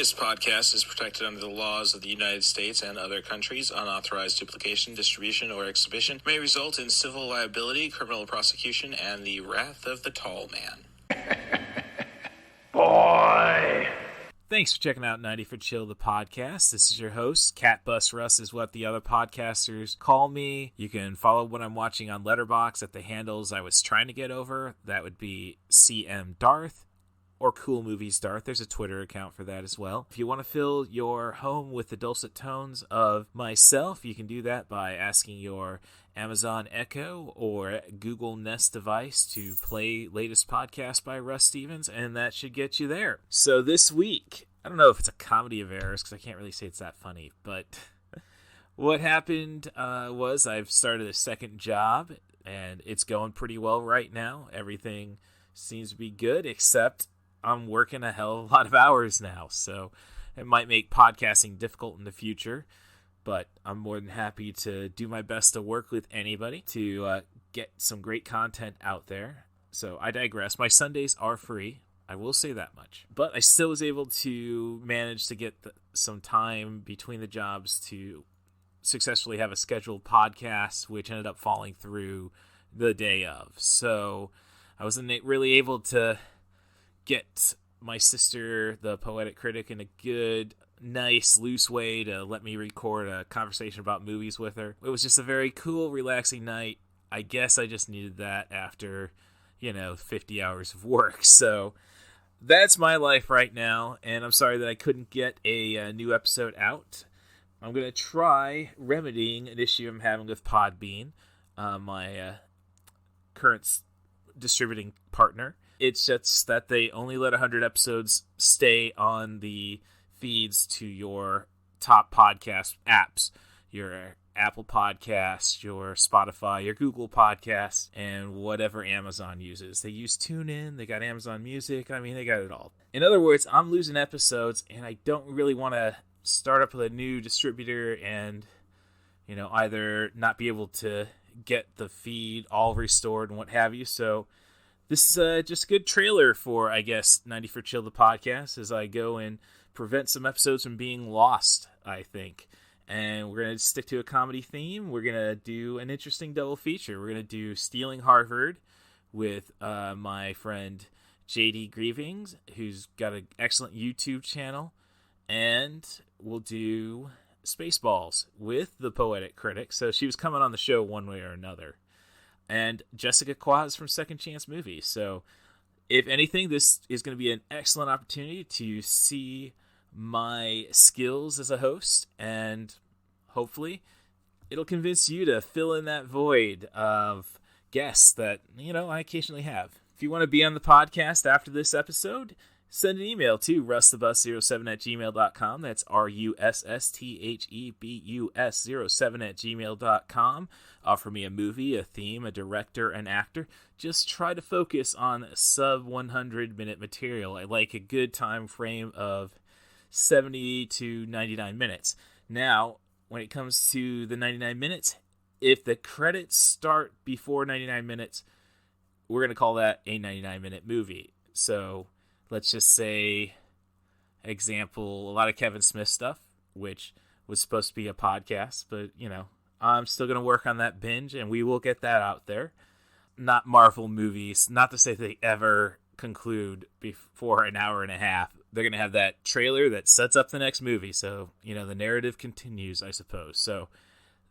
This podcast is protected under the laws of the United States and other countries. Unauthorized duplication, distribution, or exhibition may result in civil liability, criminal prosecution, and the wrath of the tall man. Boy! Thanks for checking out 90forChill, the podcast. This is your host. CatBusRuss is what the other podcasters call me. You can follow what I'm watching on Letterboxd at the handles I was trying to get over. That would be CM Darth or Cool Movies Darth. There's a Twitter account for that as well. If you want to fill your home with the dulcet tones of myself, you can do that by asking your Amazon Echo or Google Nest device to play latest podcast by Russ Stevens, and that should get you there. So this week, I don't know if it's a comedy of errors because I can't really say it's that funny, but what happened was I've started a second job, and it's going pretty well right now. Everything seems to be good, except I'm working a hell of a lot of hours now, so it might make podcasting difficult in the future, but I'm more than happy to do my best to work with anybody to get some great content out there. So I digress. My Sundays are free. I will say that much. But I still was able to manage to get some time between the jobs to successfully have a scheduled podcast, which ended up falling through the day of. So I wasn't really able to get my sister, the Poetic Critic, in a good, nice, loose way to let me record a conversation about movies with her. It was just a very cool, relaxing night. I guess I just needed that after, 50 hours of work. So that's my life right now, and I'm sorry that I couldn't get a new episode out. I'm going to try remedying an issue I'm having with Podbean, my current distributing partner. It's just that they only let 100 episodes stay on the feeds to your top podcast apps, your Apple Podcasts, your Spotify, your Google Podcasts, and whatever Amazon uses. They use TuneIn, they got Amazon Music, they got it all. In other words, I'm losing episodes, and I don't really want to start up with a new distributor and, either not be able to get the feed all restored and what have you, so this is just a good trailer for, I guess, 90forChill, the podcast, as I go and prevent some episodes from being lost, I think. And we're going to stick to a comedy theme. We're going to do an interesting double feature. We're going to do Stealing Harvard with my friend JD Greving, who's got an excellent YouTube channel. And we'll do Spaceballs with the Poetic Critic. So she was coming on the show one way or another. And Jessica Kwazz from Second Chance Movies. So, if anything, this is going to be an excellent opportunity to see my skills as a host, and hopefully it'll convince you to fill in that void of guests that, I occasionally have. If you want to be on the podcast after this episode, send an email to russthebus07@gmail.com. That's RUSSTHEBUS07@gmail.com. Offer me a movie, a theme, a director, an actor. Just try to focus on sub 100-minute material. I like a good time frame of 70 to 99 minutes. Now, when it comes to the 99 minutes, if the credits start before 99 minutes, we're going to call that a 99-minute movie. So let's just say, example, a lot of Kevin Smith stuff, which was supposed to be a podcast, but, I'm still going to work on that binge, and we will get that out there. Not Marvel movies, not to say they ever conclude before an hour and a half. They're going to have that trailer that sets up the next movie, so, the narrative continues, I suppose. So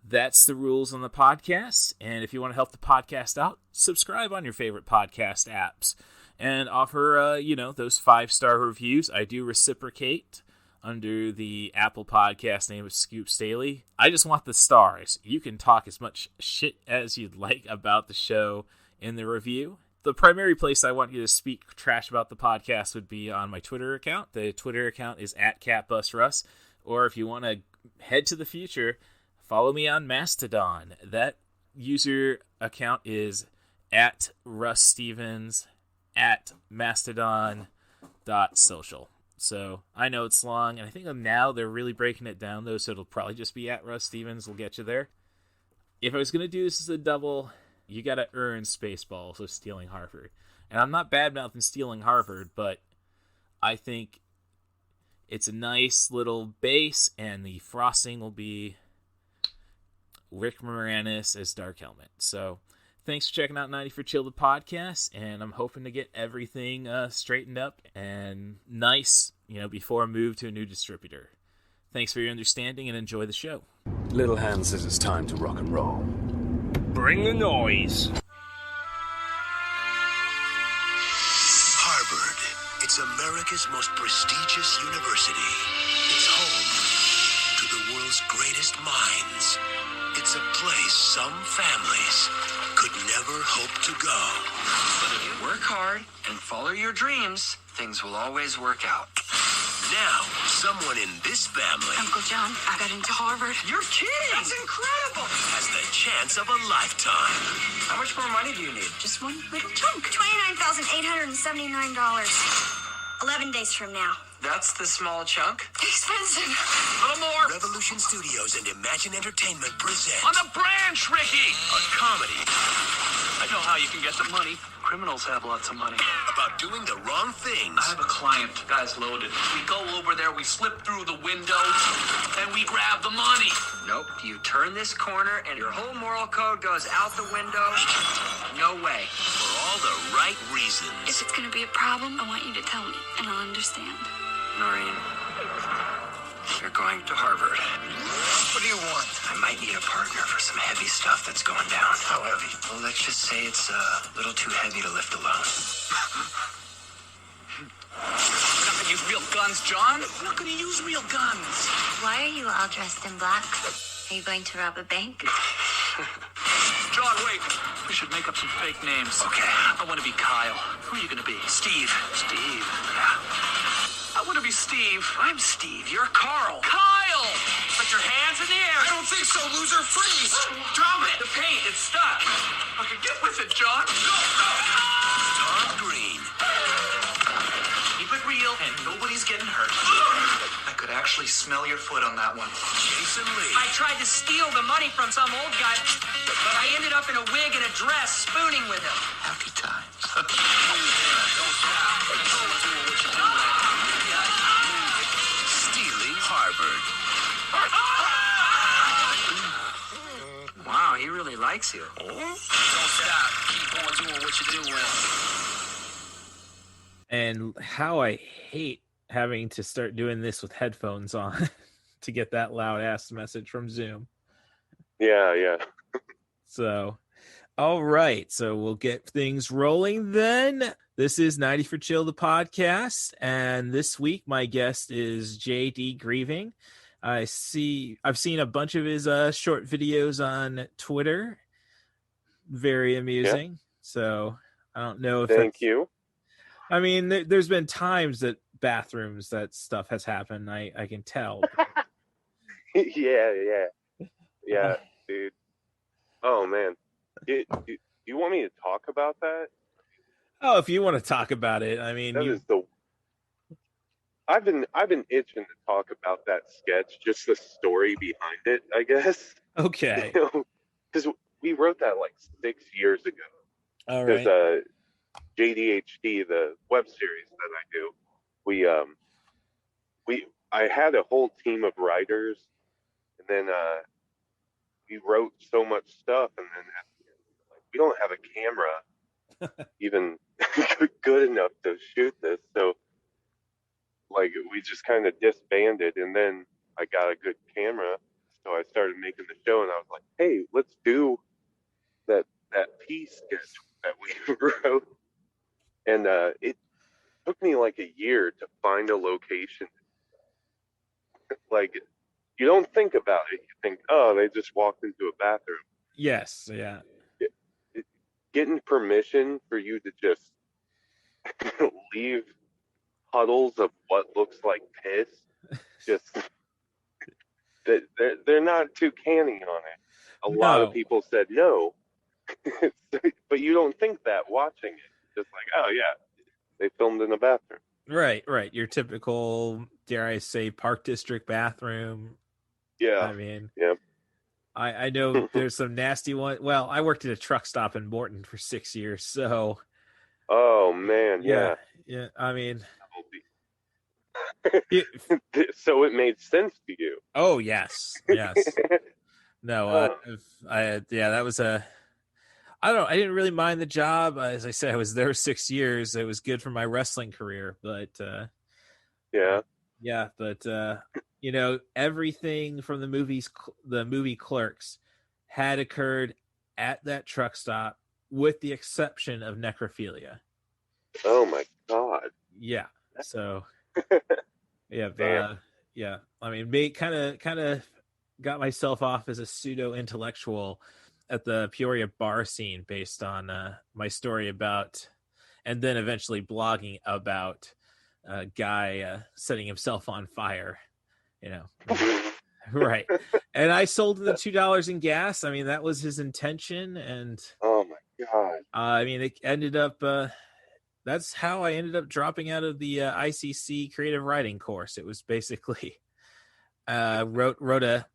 that's the rules on the podcast, and if you want to help the podcast out, subscribe on your favorite podcast apps. And offer, those 5-star reviews. I do reciprocate under the Apple podcast name of Scoops Daily. I just want the stars. You can talk as much shit as you'd like about the show in the review. The primary place I want you to speak trash about the podcast would be on my Twitter account. The Twitter account is @CatBusRuss. Or if you want to head to the future, follow me on Mastodon. That user account is @RussStevens @mastodon.social. So I know it's long, and I think now they're really breaking it down, though, so it'll probably just be @RussStevens. We'll get you there. If I was going to do this as a double, you got to earn Spaceballs with Stealing Harvard. And I'm not bad-mouthing Stealing Harvard, but I think It's a nice little base, and the frosting will be Rick Moranis as Dark Helmet. So thanks for checking out 90 for Chill, the podcast, and I'm hoping to get everything straightened up and nice, before I move to a new distributor. Thanks for your understanding, and enjoy the show. Little Hand says it's time to rock and roll. Bring the noise. Harvard. It's America's most prestigious university. It's home to the world's greatest minds. It's a place some families could never hope to go. But if you work hard and follow your dreams, things will always work out. Now, someone in this family Uncle John, I got into Harvard. You're kidding! That's incredible! has the chance of a lifetime. How much more money do you need? Just one little chunk. $29,879. 11 days from now. That's the small chunk? Expensive. A little more. Revolution Studios and Imagine Entertainment present On the branch, Ricky! a comedy I know how you can get the money. Criminals have lots of money. about doing the wrong things I have a client. Guy's loaded. We go over there, we slip through the windows, and we grab the money. Nope. You turn this corner and your whole moral code goes out the window. No way. for all the right reasons. If it's going to be a problem, I want you to tell me, and I'll understand. Noreen, you're going to Harvard. What do you want? I might need a partner for some heavy stuff that's going down. How heavy? Well, let's just say it's a little too heavy to lift alone. We're not gonna use real guns, John. We're not gonna use real guns. Why are you all dressed in black? Are you going to rob a bank? John, wait. We should make up some fake names. Okay. I want to be Kyle. Who are you gonna be? Steve. Steve. Yeah. I want to be Steve. I'm Steve. You're Carl. Kyle! Put your hands in the air. I don't think so, loser. Freeze. Drop it. The paint, it's stuck. Okay, get with it, John. Go, go. Tom Green, Keep it real, and nobody's getting hurt. I could actually smell your foot on that one. Jason Lee, I tried to steal the money from some old guy, but I ended up in a wig and a dress spooning with him. Happy times. stealing Harvard. Wow, he really likes you. Don't stop. Keep on doing what you're doing. And how I hate having to start doing this with headphones on to get that loud ass message from Zoom. Yeah. So, all right. So we'll get things rolling then. This is 90 for Chill, the podcast. And this week, my guest is JD Greving. I've seen a bunch of his short videos on Twitter. Very amusing. Yeah. So I don't know if Thank you. I mean, there's been times that bathrooms that stuff has happened. I can tell. Yeah, dude. Oh man, do you want me to talk about that? Oh, if you want to talk about it, I mean, I've been itching to talk about that sketch, just the story behind it, I guess. Okay. Because we wrote that like 6 years ago. All right. Because JDHD, the web series that I do, I had a whole team of writers, and then we wrote so much stuff, and then we don't have a camera even good enough to shoot this, so like we just kind of disbanded, and then I got a good camera, so I started making the show, and I was like, hey, let's do that piece sketch that we wrote. And it took me like a year to find a location. Like, you don't think about it. You think, oh, they just walked into a bathroom. Yes, yeah. Getting permission for you to just leave puddles of what looks like piss, just they're not too canny on it. A lot of people said no, but you don't think that watching it. Just like, oh yeah, they filmed in a bathroom. Right. Your typical, dare I say, Park District bathroom. Yeah. I mean, yeah. I know there's some nasty one. Well, I worked at a truck stop in Morton for 6 years, so. Oh man, yeah. I mean, So it made sense to you. Oh yes. No, that was I didn't really mind the job. As I said, I was there 6 years. It was good for my wrestling career, but everything from the movie Clerks had occurred at that truck stop, with the exception of necrophilia. Oh my God. Yeah. So, yeah. I mean, kind of got myself off as a pseudo intellectual at the Peoria bar scene based on my story about, and then eventually blogging about a guy setting himself on fire. Right. And I sold him the $2 in gas. I mean, that was his intention. And oh my God. I mean, it ended up, that's how I ended up dropping out of the ICC creative writing course. It was basically, wrote a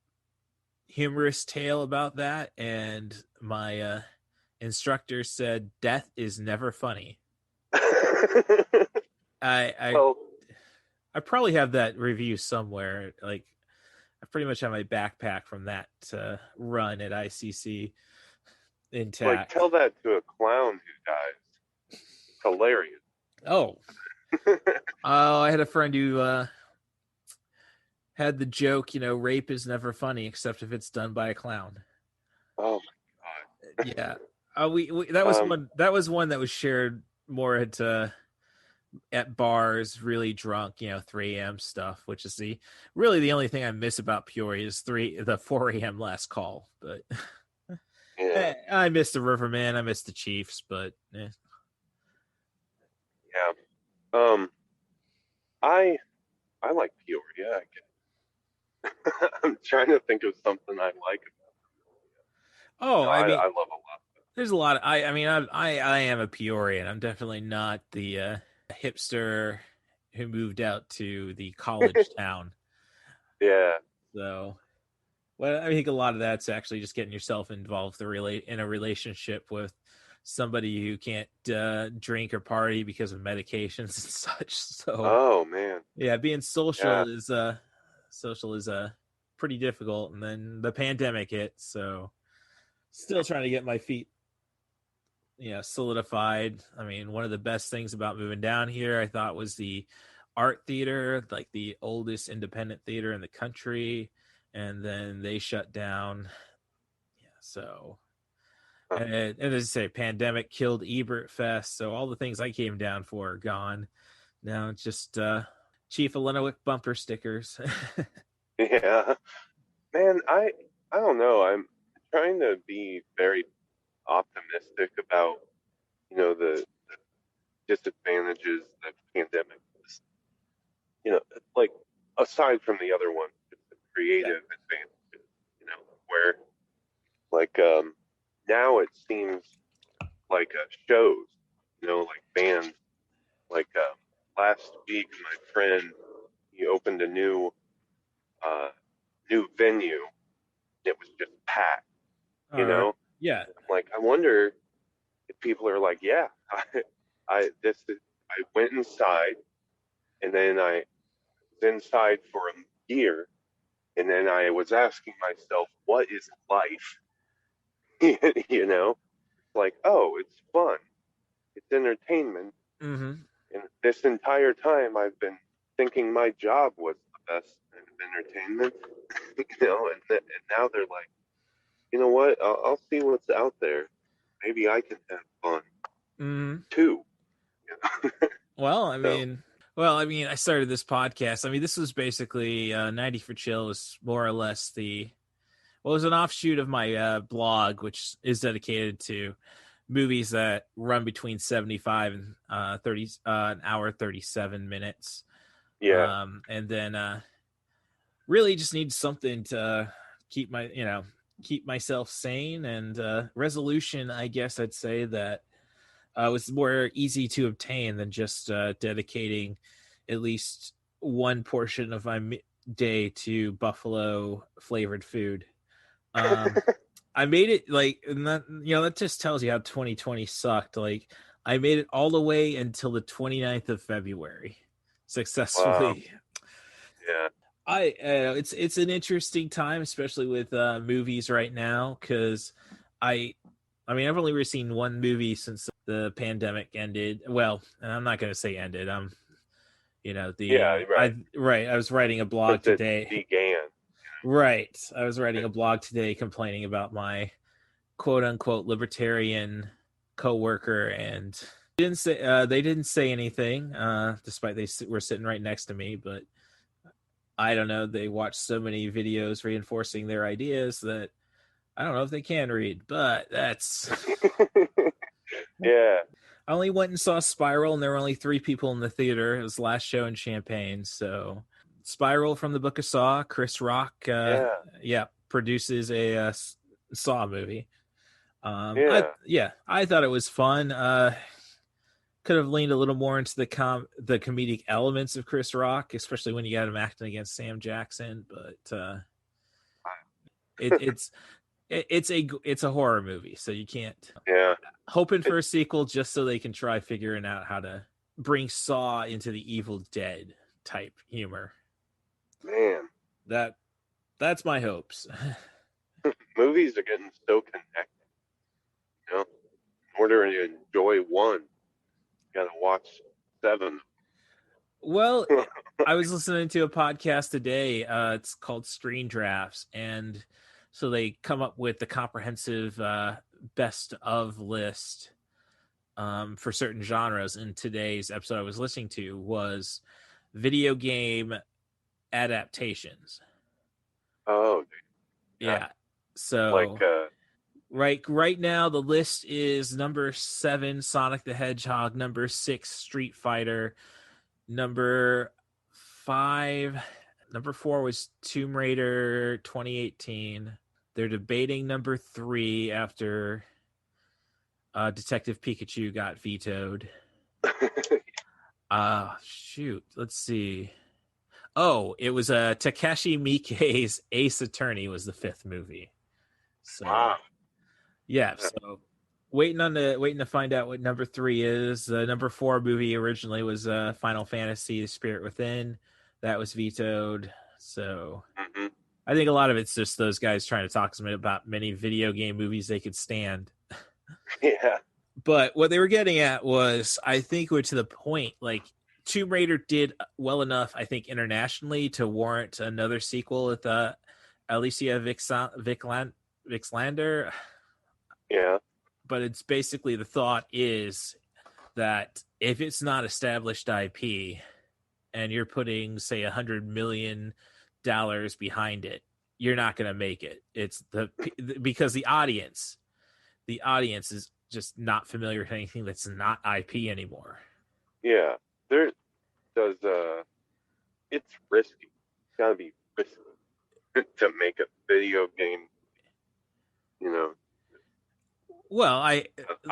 humorous tale about that. And my instructor said, death is never funny. I probably have that review somewhere. Like, I pretty much have my backpack from that run at ICC intact. Like, tell that to a clown who dies. It's hilarious. Oh, I had a friend who had the joke, rape is never funny except if it's done by a clown. Oh my God. Yeah. That was one that was shared more at bars, really drunk, 3 a.m. stuff, which is really the only thing I miss about Peoria is the 4 a.m. last call. But yeah. I miss the Riverman, I miss the Chiefs, but yeah. I like Peoria, I guess. I'm trying to think of something I like about Peoria. Oh, I mean, I love a lot. There's a lot. I am a Peorian. I'm definitely not the hipster who moved out to the college town. Yeah. So, well, I think a lot of that's actually just getting yourself involved in a relationship with somebody who can't drink or party because of medications and such. So, oh man, yeah, being social is pretty difficult. And then the pandemic hit, so still trying to get my feet solidified. I mean, one of the best things about moving down here, I thought, was the art theater, like the oldest independent theater in the country, and then they shut down. Yeah, so and as I say, pandemic killed Ebert Fest, so all the things I came down for are gone. Now it's just Chief of Lennowick bumper stickers. Yeah, man, I don't know. I'm trying to be very optimistic about the disadvantages that pandemic was, like aside from the other ones, the creative advantages, where like now it seems like shows, like bands, like last week my friend, he opened a new venue. It was just packed, Yeah. Like, I wonder if people are like, yeah, I went inside, and then I was inside for a year, and then I was asking myself, what is life? Like, oh, it's fun, it's entertainment, mm-hmm. And this entire time I've been thinking my job was the best entertainment, and now they're like, you know what? I'll see what's out there. Maybe I can have fun too. Well, I mean, I started this podcast. I mean, this was basically 90for Chill was more or less it was an offshoot of my blog, which is dedicated to movies that run between 75 and 30 an hour 37 minutes. Yeah. And then really just need something to keep myself sane, and resolution, I guess I'd say that was more easy to obtain than just dedicating at least one portion of my day to buffalo flavored food. I made it that just tells you how 2020 sucked. Like, I made it all the way until the 29th of February successfully. Wow. Yeah. It's an interesting time, especially with movies right now, because I mean, I've only really seen one movie since the pandemic ended. Well, I'm not going to say ended. I was writing a blog Since today. it began. Right. I was writing a blog today complaining about my quote unquote libertarian coworker, and they didn't say anything, despite they were sitting right next to me, but I don't know. They watched so many videos reinforcing their ideas that I don't know if they can read, but that's. Yeah. I only went and saw Spiral, and there were only 3 people in the theater. It was the last show in Champaign. So, Spiral from the Book of Saw, Chris Rock, produces a Saw movie. I thought it was fun. Could have leaned a little more into the comedic elements of Chris Rock, especially when you got him acting against Sam Jackson. But it's a horror movie, so you can't. Yeah. Hoping for a sequel just so they can try figuring out how to bring Saw into the Evil Dead type humor. Man, that's my hopes. Movies are getting so connected. You know, in order to enjoy one, you gotta watch 7. Well, I was listening to a podcast today. It's called Screen Drafts, and so they come up with the comprehensive best of list for certain genres. And today's episode I was listening to was video game adaptations. Oh, yeah. So like right now the list is number 7 Sonic the Hedgehog, number 6 Street Fighter, number 5, number 4 was Tomb Raider 2018. They're debating number 3 after Detective Pikachu got vetoed. Let's see. Oh, it was Takashi Miike's Ace Attorney was the 5th movie. So, yeah. So waiting to find out what number 3 is. The number 4 movie originally was Final Fantasy: The Spirit Within. That was vetoed. So. Mm-hmm. I think a lot of it's just those guys trying to talk to me about many video game movies they could stand. Yeah. But what they were getting at was, I think we're to the point, like, Tomb Raider did well enough, I think, internationally to warrant another sequel with Alicia Vikander. Yeah. But it's basically, the thought is that if it's not established IP and you're putting, say, $100 million behind it, you're not going to make it. It's because the audience is just not familiar with anything that's not IP anymore. Yeah, it's risky. It's got to be risky to make a video game. You know. Well, I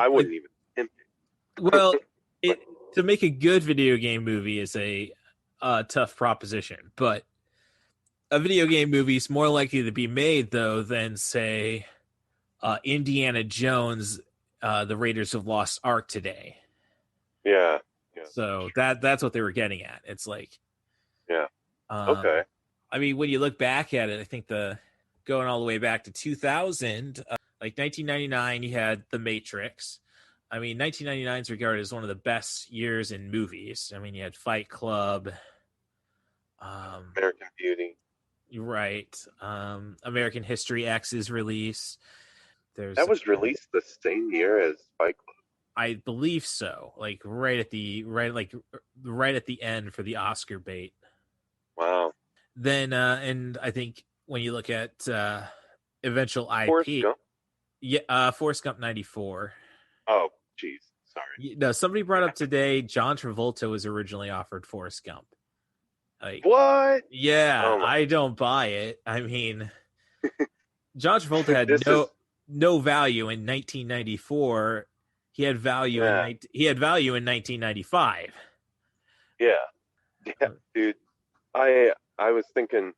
wouldn't even attempt it. Well, to make a good video game movie is a tough proposition, but a video game movie is more likely to be made, though, than, say, Indiana Jones, The Raiders of Lost Ark today. Yeah. So that's what they were getting at. It's like, yeah. Okay. I mean, when you look back at it, I think going all the way back to 2000, like 1999, you had The Matrix. I mean, 1999 is regarded as one of the best years in movies. I mean, you had Fight Club, American Beauty. Right. American History X's release. That was released the same year as Fight Club. I believe so. Like right at the end for the Oscar bait. Wow. Then and I think when you look at eventual IP, Forrest Gump 94. Oh, geez. Sorry. No, somebody brought up today John Travolta was originally offered Forrest Gump. Like, what? Yeah, I don't buy it. I mean, John Travolta had no value in 1994. He had value in 1995. Yeah, dude. I was thinking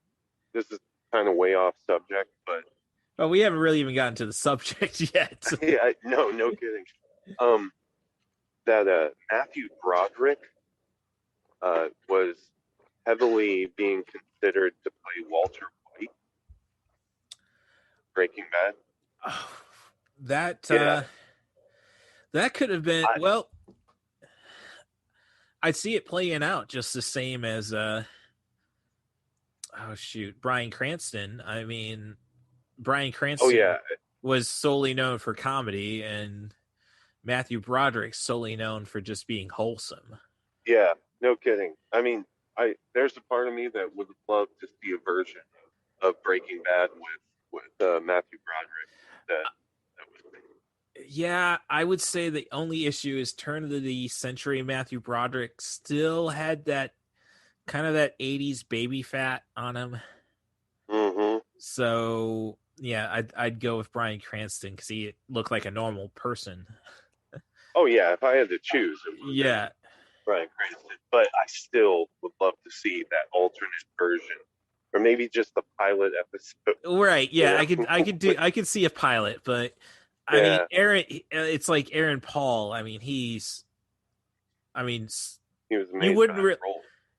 this is kind of way off subject, but we haven't really even gotten to the subject yet. Yeah, no kidding. That Matthew Broderick heavily being considered to play Walter White, Breaking Bad. Oh, that Yeah. that could have been well. I'd see it playing out just the same as Bryan Cranston. I mean, Bryan Cranston was solely known for comedy, and Matthew Broderick solely known for just being wholesome. Yeah, no kidding. I mean, there's a part of me that would love to see a version of Breaking Bad with Matthew Broderick. That was. Yeah, I would say the only issue is turn of the century Matthew Broderick still had that kind of that 80s baby fat on him. Mm-hmm. So yeah, I'd go with Bryan Cranston because he looked like a normal person. Oh yeah, if I had to choose, it would yeah, Bryan Cranston. But I still would love to see that alternate version, or maybe just the pilot episode. Right? Yeah, I could see a pilot, but I mean, Aaron, it's like Aaron Paul. I mean, he was amazing. You wouldn't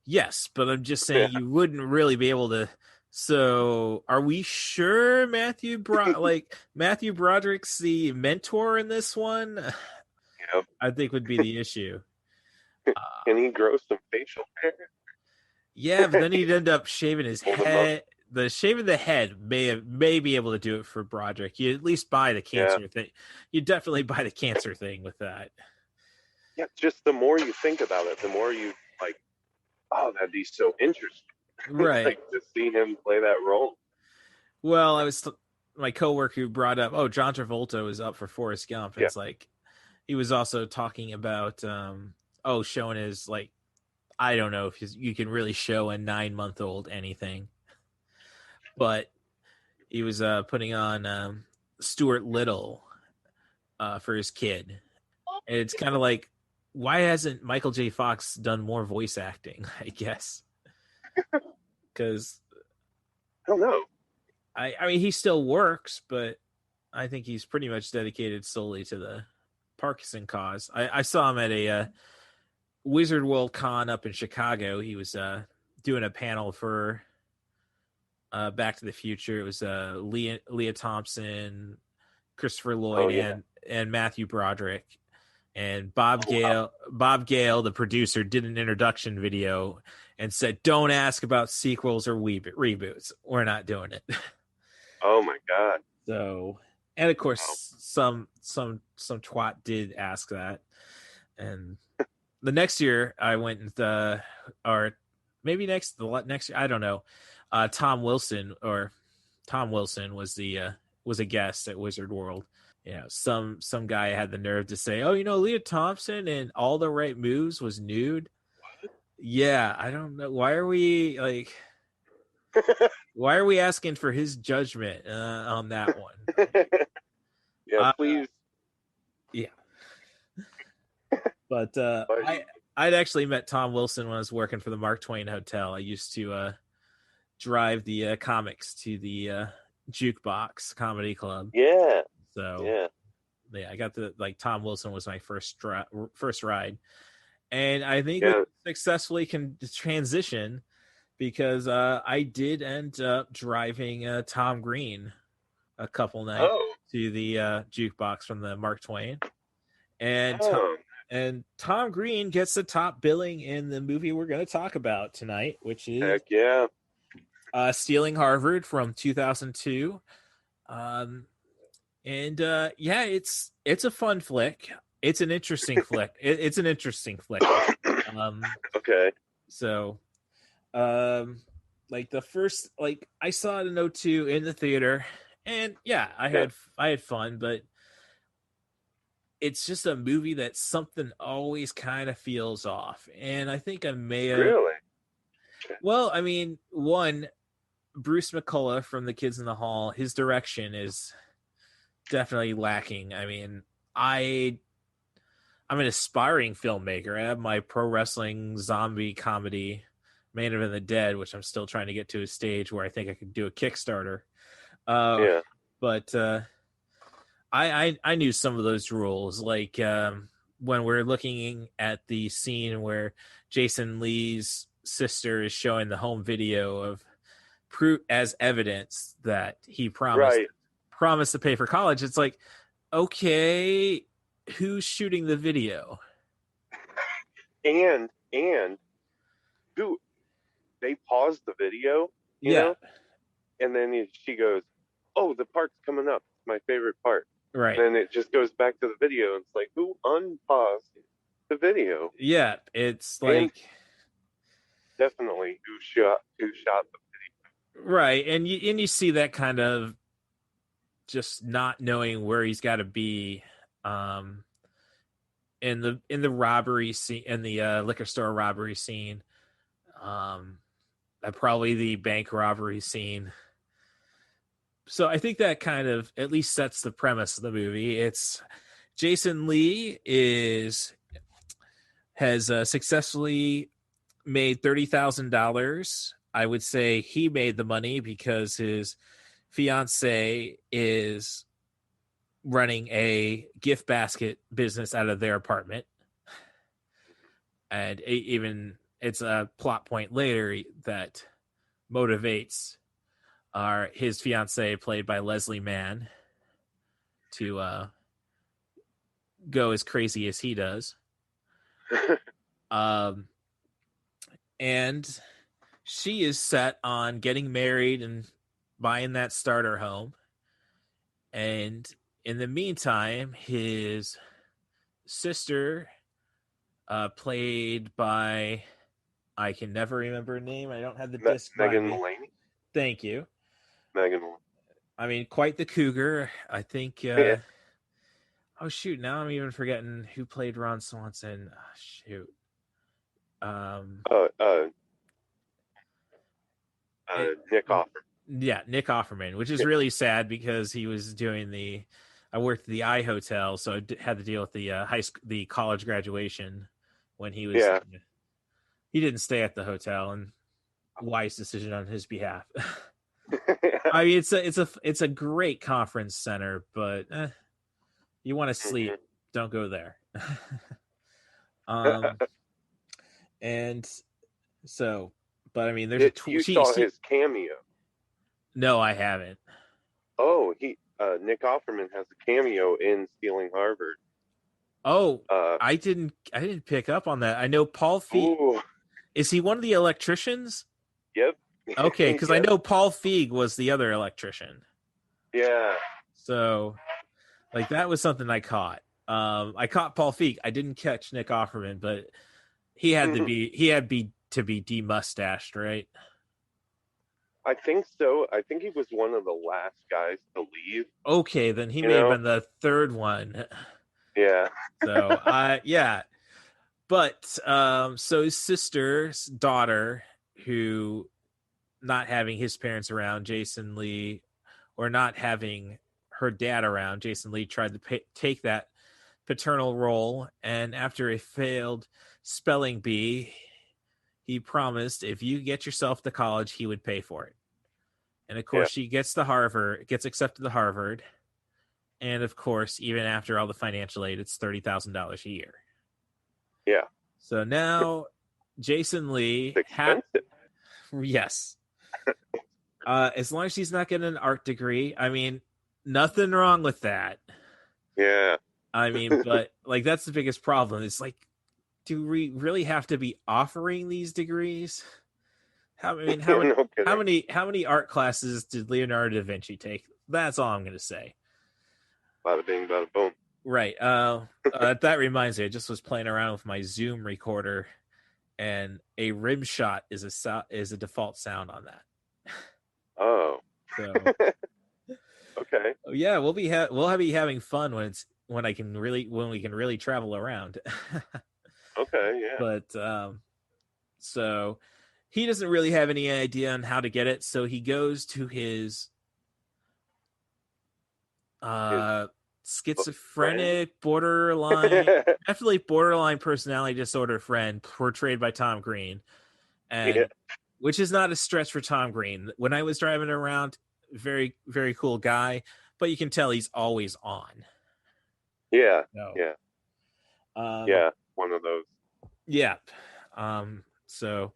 yes, but I'm just saying you wouldn't really be able to. So, are we sure Matthew Broderick's the mentor in this one? Yep. I think would be the issue. Can he grow some facial hair? Yeah, but then he'd end up shaving his head. The shave of the head may be able to do it for Broderick. You at least buy the cancer thing. You definitely buy the cancer thing with that. Yeah, just the more you think about it, the more you like. Oh, that'd be so interesting. Right. Like to see him play that role. Well, my coworker who brought up, John Travolta was up for Forrest Gump. And it's like he was also talking about showing his like I don't know if you can really show a 9-month-old anything, but he was putting on Stuart Little for his kid, and it's kind of like, why hasn't Michael J. Fox done more voice acting? I guess because I don't know. I mean, he still works, but I think he's pretty much dedicated solely to the Parkinson cause. I saw him at a Wizard World Con up in Chicago. He was doing a panel for Back to the Future. It was Leah Thompson, Christopher Lloyd, and Matthew Broderick. And Bob Gale, the producer, did an introduction video and said, "Don't ask about sequels or reboots. We're not doing it." Oh my god! So, and of course, some twat did ask that. And the next year, I went and or maybe next year, I don't know. Tom Wilson was was a guest at Wizard World. Some guy had the nerve to say, Leah Thompson in All the Right Moves was nude. What? Yeah, I don't know. Why are we asking for his judgment on that one? Yeah, please. Yeah. But I'd actually met Tom Wilson when I was working for the Mark Twain Hotel. I used to drive the comics to the Jukebox Comedy Club. Yeah. So I got Tom Wilson was my first ride, and I think we successfully can transition because I did end up driving Tom Green a couple nights to the Jukebox from the Mark Twain, and Tom Green gets the top billing in the movie we're going to talk about tonight, which is Stealing Harvard from 2002. It's a fun flick. It's an interesting flick. It's an interesting flick. Okay. So, the first, I saw it in 2002 in the theater, and I had fun, but it's just a movie that something always kind of feels off. And I think I may have. Really? Well, I mean, one, Bruce McCullough from The Kids in the Hall, his direction is definitely lacking. I mean, I'm an aspiring filmmaker. I have my pro wrestling zombie comedy, Man of the Dead, which I'm still trying to get to a stage where I think I could do a Kickstarter. But I knew some of those rules, like when we're looking at the scene where Jason Lee's sister is showing the home video of proof as evidence that he promised to pay for college. It's like, okay, who's shooting the video? And who, they paused the video, you know, and then she goes, "Oh, the part's coming up. It's my favorite part." Right. And then it just goes back to the video. And it's like, who unpaused the video? Yeah, it's like, and definitely who shot the video. Right, and you see that kind of just not knowing where he's got to be, in the robbery scene, in the liquor store robbery scene, probably the bank robbery scene. So I think that kind of at least sets the premise of the movie. It's Jason Lee has successfully made $30,000. I would say he made the money because his fiance is running a gift basket business out of their apartment. And even it's a plot point later that motivates his fiance, played by Leslie Mann, to go as crazy as he does. And she is set on getting married and buying that starter home. And in the meantime, his sister, played by, I can never remember her name. I don't have the disc. Megan Mullany. Thank you. Megan Mullany. I mean, quite the cougar. I think. Oh shoot! Now I'm even forgetting who played Ron Swanson. Oh, shoot. Nick Offerman. Yeah, Nick Offerman, which is really sad because he was doing I worked at the I Hotel, so I had to deal with the college graduation when he was. Yeah. He didn't stay at the hotel, and wise decision on his behalf. I mean, it's a great conference center, but you want to sleep, don't go there. And so, but I mean, there's you saw his cameo. No, I haven't. Oh, Nick Offerman has a cameo in Stealing Harvard. Oh, I didn't pick up on that. I know Paul Feig. Is he one of the electricians? Yep. Okay, because I know Paul Feig was the other electrician. Yeah. So, like, that was something I caught. I caught Paul Feig. I didn't catch Nick Offerman, but he had to be demustached, right? I think so. I think he was one of the last guys to leave. Okay, then he may have been the third one. Yeah. So, yeah. But, so his sister's daughter, who, not having his parents around, Jason Lee, or not having her dad around, Jason Lee tried to take that paternal role. And after a failed spelling bee, he promised if you get yourself to college, he would pay for it. And of course, she gets accepted to Harvard. And of course, even after all the financial aid, it's $30,000 a year. Yeah. So now Jason Lee, yes. As long as he's not getting an art degree, I mean, nothing wrong with that. Yeah. I mean, but like, that's the biggest problem. It's like, do we really have to be offering these degrees? How many art classes did Leonardo da Vinci take? That's all I'm going to say. Bada bing, bada boom. Right. That reminds me, I just was playing around with my Zoom recorder, and a rim shot is a default sound on that. Oh. So. Okay. Yeah, we'll be having fun when we can really travel around. Okay. Yeah. But so he doesn't really have any idea on how to get it, so he goes to his schizophrenic, definitely borderline personality disorder friend, portrayed by Tom Green, and which is not a stretch for Tom Green. When I was driving around, very, very cool guy, but you can tell he's always on. Yeah. So, yeah. One of those. Yeah. So,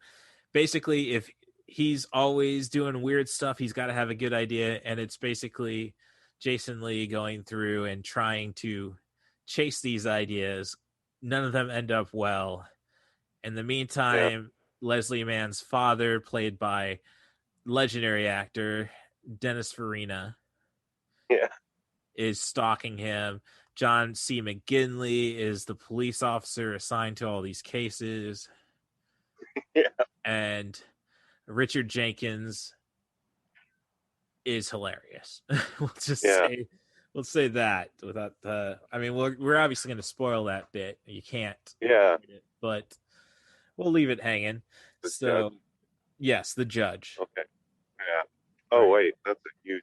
basically if he's always doing weird stuff, he's got to have a good idea, and it's basically Jason Lee going through and trying to chase these ideas. None of them end up well. In the meantime, Leslie Mann's father, played by legendary actor Dennis Farina, is stalking him. John C. McGinley is the police officer assigned to all these cases. And Richard Jenkins is hilarious. We'll say that without I mean, we're obviously going to spoil that bit. You can't. But we'll leave it hanging. Judge? Yes, the judge. Okay. Yeah. Oh, wait. That's a huge...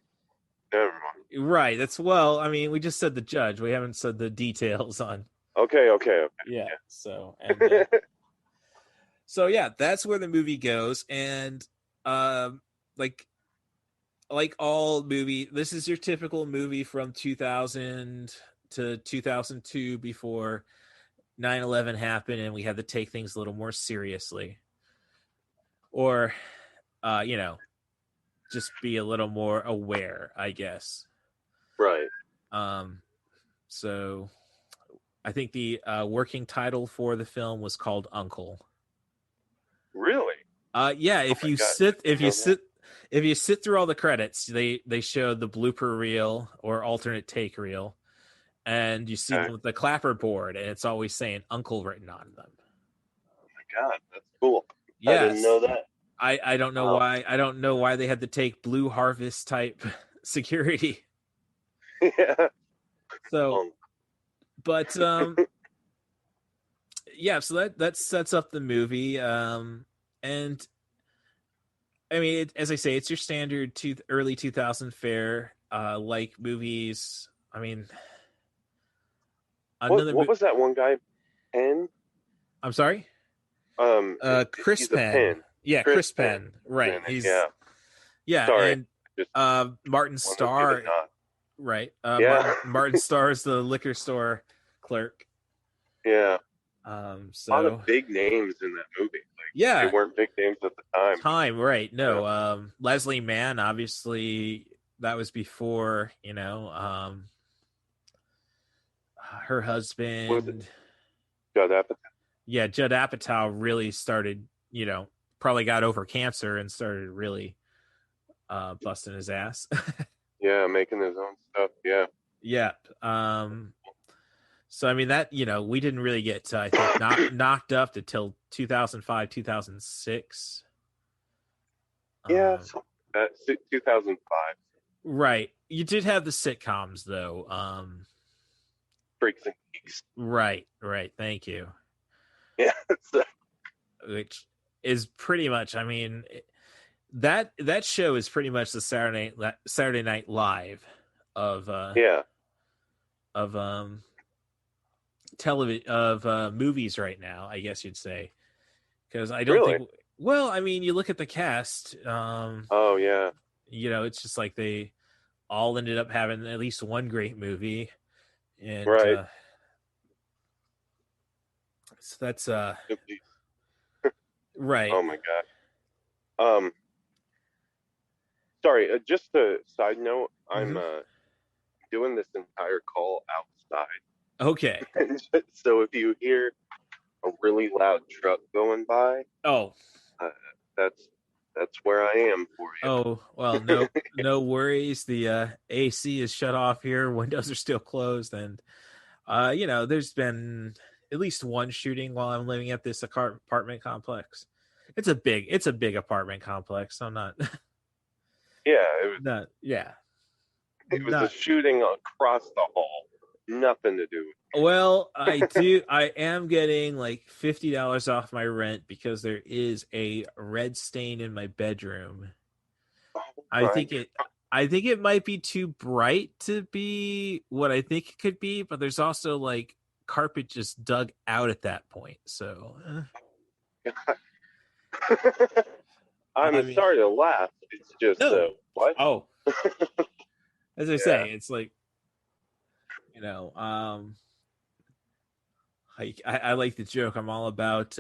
Never mind. Right. That's... Well, I mean, we just said the judge. We haven't said the details on... Okay. Yeah. So... And, so, yeah, that's where the movie goes. And, like all movie... This is your typical movie from 2000 to 2002 before 9/11 happened and we had to take things a little more seriously. Or, just be a little more aware, I guess. Right. So I think the working title for the film was called Uncle. Really? Yeah. If you sit through all the credits, they showed the blooper reel or alternate take reel, and you see them with the clapperboard, and it's always saying Uncle written on them. Oh my God, that's cool. Yes. I didn't know that. I don't know why. I don't know why they had to take Blue Harvest type security. Yeah. So, but yeah. So that sets up the movie. And I mean, as I say, it's your standard early 2000 fare, like movies. I mean, what was that one guy? Penn? I'm sorry. Chris Penn. Yeah, Chris Penn. Right. He's Sorry. And Martin Starr. Right. Martin Starr is the liquor store clerk. Yeah. So a lot of big names in that movie. They weren't big names at the time. Right. No. Leslie Mann, obviously, that was before, her husband. Judd Apatow. Yeah, Judd Apatow really started, probably got over cancer and started really busting his ass. Yeah, making his own stuff. Yeah. Yeah. So I mean that we didn't really get I think knocked up until 2005, 2006. Yeah, 2005. Right. You did have the sitcoms though. Freaks and Geeks. Right. Thank you. Yeah. Which is pretty much, I mean, that show is pretty much the Saturday Night Live of television of movies right now, I guess you'd say, because I don't think. Well, I mean, you look at the cast. Oh yeah. It's just like they all ended up having at least one great movie, and right. So that's right. Oh my God. Sorry. Just a side note. Mm-hmm. I'm doing this entire call outside. Okay. So if you hear a really loud truck going by, that's where I am for you. Oh well, no worries. The AC is shut off here. Windows are still closed, and there's been at least one shooting while I'm living at this apartment complex. It's a big apartment complex. I'm not. Yeah, it was. Not, yeah. It was a shooting across the hall. Nothing to do with it. Well, I am getting like $50 off my rent because there is a red stain in my bedroom. Oh, I think it might be too bright to be what I think it could be, but there's also like carpet just dug out at that point. So I'm sorry to laugh. It's just what? Oh, as I say, it's like I like the joke. I'm all about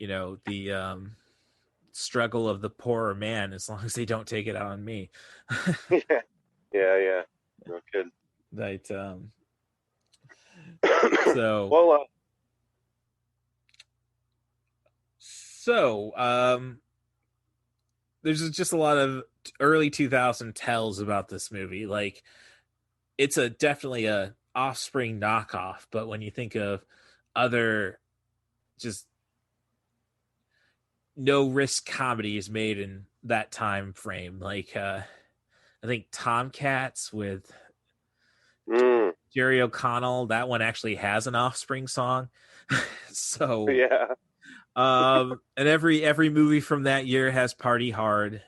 the struggle of the poorer man, as long as they don't take it out on me. Yeah. No kidding. Right. So well, there's just a lot of early 2000 tells about this movie. Like, it's definitely a Offspring knockoff, but when you think of other just no risk comedies made in that time frame, like I think Tomcats with Jerry O'Connell, that one actually has an Offspring song. So yeah. And every movie from that year has Party Hard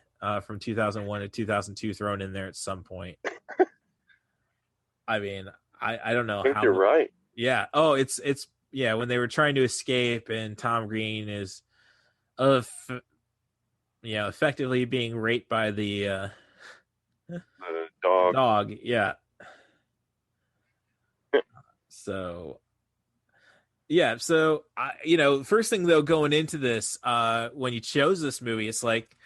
from 2001 to 2002 thrown in there at some point. I mean, I don't know. I think you're right. Yeah. Oh, it's when they were trying to escape, and Tom Green is effectively being raped by the dog. Yeah. So first thing though, going into this, when you chose this movie, it's like,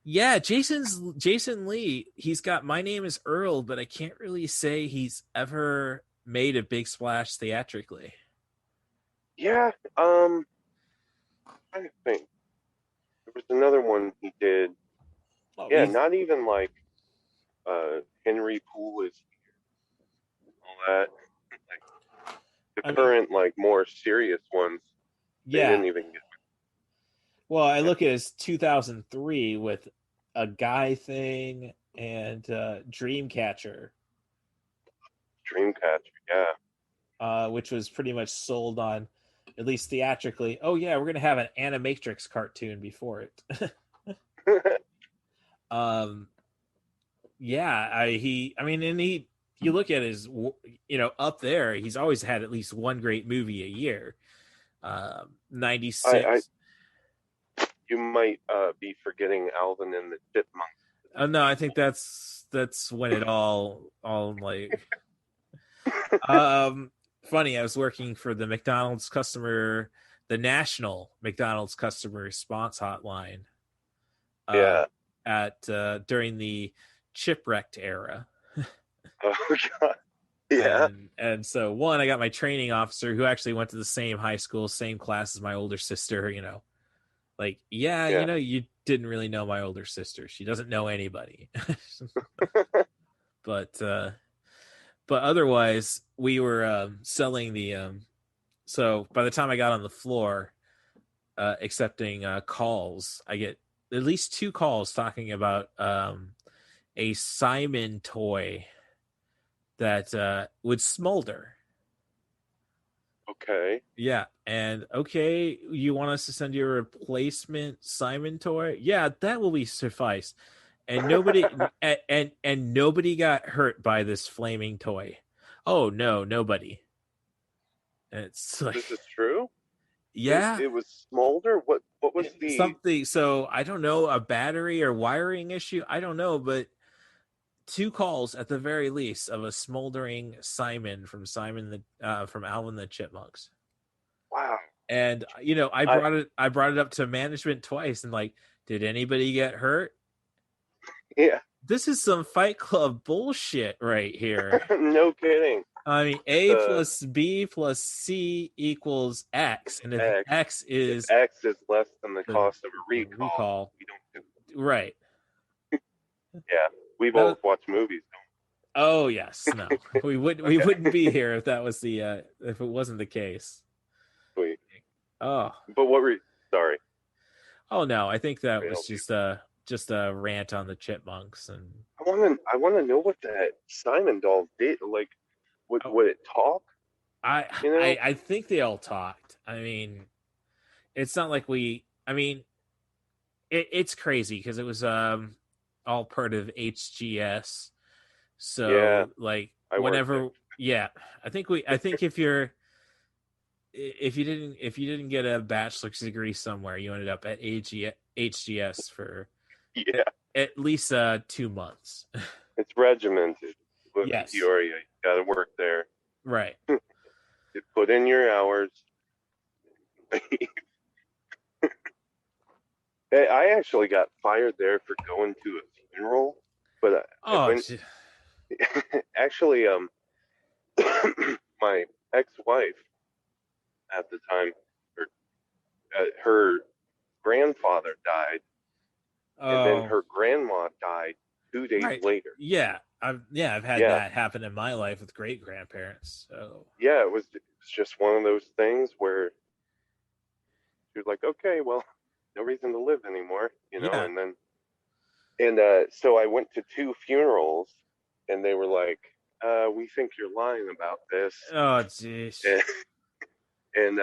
Jason Lee, he's got My Name is Earl, but I can't really say he's ever made a big splash theatrically. Yeah, I think there was another one he did. Not even like Henry Poole is here, all that. Like the current, like, more serious ones, they didn't even get. Well, I look at his 2003 with A Guy Thing and Dreamcatcher. Yeah. Which was pretty much sold on, at least theatrically, oh yeah, we're gonna have an Animatrix cartoon before it. You look at his, up there, he's always had at least one great movie a year. 96. You might be forgetting Alvin and the Chipmunks. Oh no, I think that's when it all like. Funny, I was working for the National McDonald's customer response hotline. During the Chipwrecked era. Oh God. Yeah. And so I got my training officer, who actually went to the same high school, same class as my older sister, you didn't really know my older sister. She doesn't know anybody. But otherwise, we were selling the so by the time I got on the floor accepting calls, I get at least 2 calls talking about a Simon toy that would smolder. Okay. Yeah, and okay, you want us to send you a replacement Simon toy? Yeah, that will be suffice. And nobody and nobody got hurt by this flaming toy. Oh no, nobody. And it's like, this is true? Yeah. It was smolder? What was the something? So I don't know, a battery or wiring issue. I don't know, but 2 calls at the very least of a smoldering Simon from Alvin the Chipmunks. Wow. And I brought it up to management twice, and like, did anybody get hurt? Yeah. This is some Fight Club bullshit right here. No kidding. I mean, A plus B plus C equals X, and if X is less than the cost of a recall, we don't do it. Right. Yeah, we both watch movies. Oh yes, no, we wouldn't be here if that was if it wasn't the case. Sweet. Oh, but what were you? Sorry. Oh no, I think that was just a rant on the Chipmunks, and I want to know what that Simon doll did. Like, would it talk? I think they all talked. I mean, it's not like it's crazy because it was all part of HGS. So yeah, I think if you didn't get a bachelor's degree somewhere, you ended up at HGS for at least 2 months. It's regimented. Yes, Peoria, you got to work there. Right. You put in your hours. I actually got fired there for going to a funeral, but I went. Actually, my ex-wife at the time, her grandfather died, and then her grandma died 2 days later. Yeah, I've had that happen in my life with great grandparents. So yeah, it was just one of those things where she was like, okay, well, no reason to live anymore, and then so I went to 2 funerals, and they were like, we think you're lying about this. Oh, jeez. And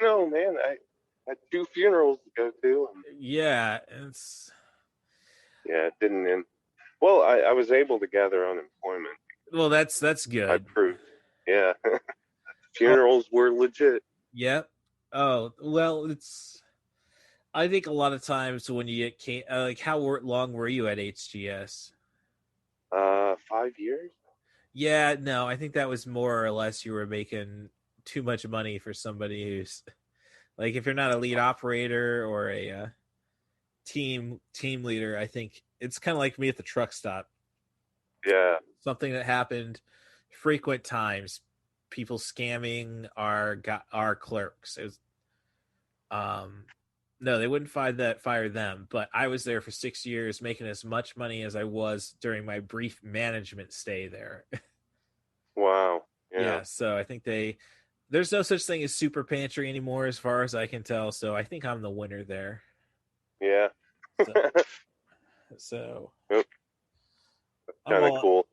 no, man, I had 2 funerals to go to. Yeah, it didn't end. Well, I was able to gather unemployment. Well, that's good. I proved. Yeah. Funerals were legit. Yep. Oh, well, I think a lot of times when you get like, how long were you at HGS? 5 years. Yeah, no, I think that was more or less you were making too much money for somebody who's like, if you're not a lead operator or a team leader, I think it's kind of like me at the truck stop. Yeah. Something that happened frequent times. People scamming our clerks. It was, no, they wouldn't fire them, but I was there for 6 years making as much money as I was during my brief management stay there. Wow. Yeah, so I think there's no such thing as super pantry anymore as far as I can tell, so I think I'm the winner there. Yeah. So yep. Kind of cool.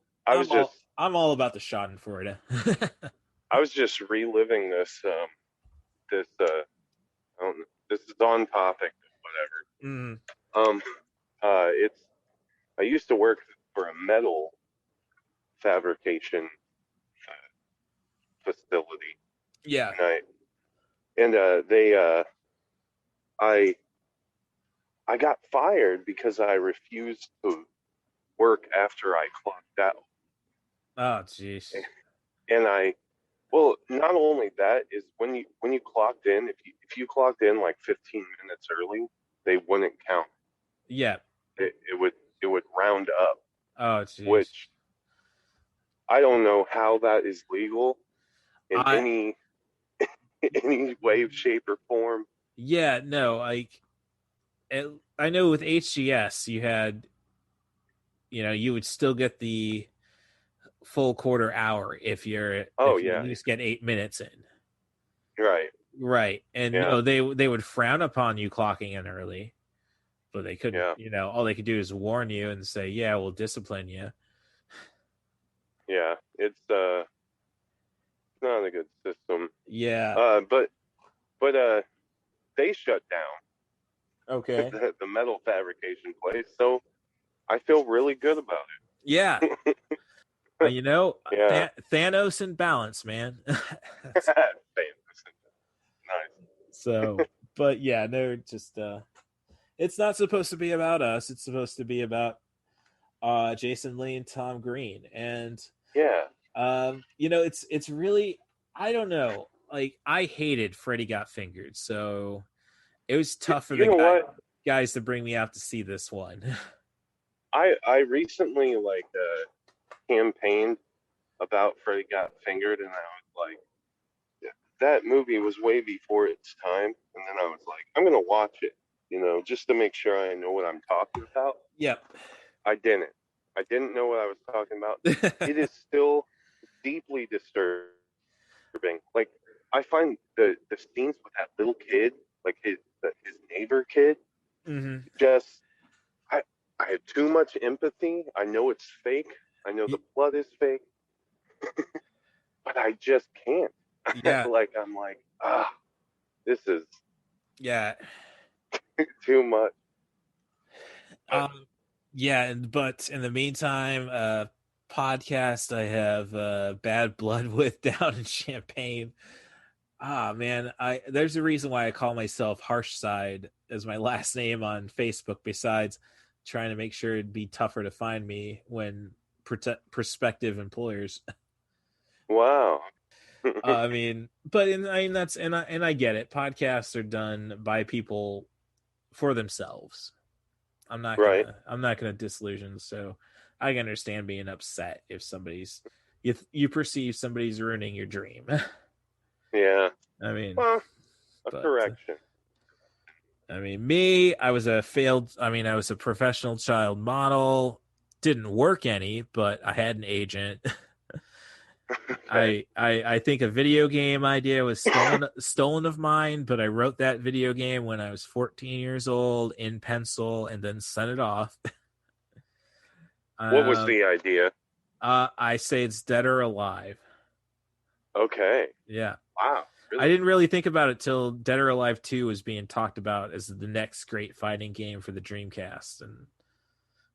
I'm all about the Schadenfreude. I was just reliving this I don't know, this is on topic, whatever. I used to work for a metal fabrication facility. Yeah. And I got fired because I refused to work after I clocked out. Oh, jeez. And well, not only that, is when you clocked in, if you clocked in like 15 minutes early, they wouldn't count. Yeah. It would round up. Oh, jeez. Which I don't know how that is legal in any way, shape, or form. Yeah, no, like I know with HGS you had, you would still get the full quarter hour if you at least get 8 minutes in. Right. And no, they would frown upon you clocking in early, but they couldn't, all they could do is warn you and say, yeah, we'll discipline you. Yeah, it's not a good system. Yeah. But they shut down. Okay. The metal fabrication place, so I feel really good about it. Yeah. Thanos and balance, man. Nice. So, but yeah, they're just it's not supposed to be about us. It's supposed to be about Jason Lee and Tom Green. And it's really, I don't know. Like, I hated Freddy Got Fingered, so it was tough for the guys to bring me out to see this one. I recently campaigned about Freddy Got Fingered, and I was like, that movie was way before its time, and then I was like, I'm gonna watch it, just to make sure I know what I'm talking about. Yep. I didn't know what I was talking about. It is still deeply disturbing. Like, I find the scenes with that little kid, like his neighbor kid, just I have too much empathy. I know it's fake. I know the blood is fake, but I just can't. Yeah. I'm like, this is too much. But in the meantime, podcast I have Bad Blood with down in Champaign. Man, there's a reason why I call myself Harshside as my last name on Facebook, besides trying to make sure it'd be tougher to find me when prospective employers. Wow. I mean, but I get it. Podcasts are done by people for themselves. I'm not Right. gonna disillusion. So I can understand being upset if you perceive somebody's ruining your dream. Yeah. I mean, Well, a but correction. I was a professional child model. Didn't work any, but I had an agent. Okay. I think a video game idea was stolen of mine, but I wrote that video game when I was 14 years old in pencil and then sent it off. What was the idea? I say it's Dead or Alive. Okay. Yeah. Wow. Really? I didn't really think about it till Dead or Alive 2 was being talked about as the next great fighting game for the Dreamcast,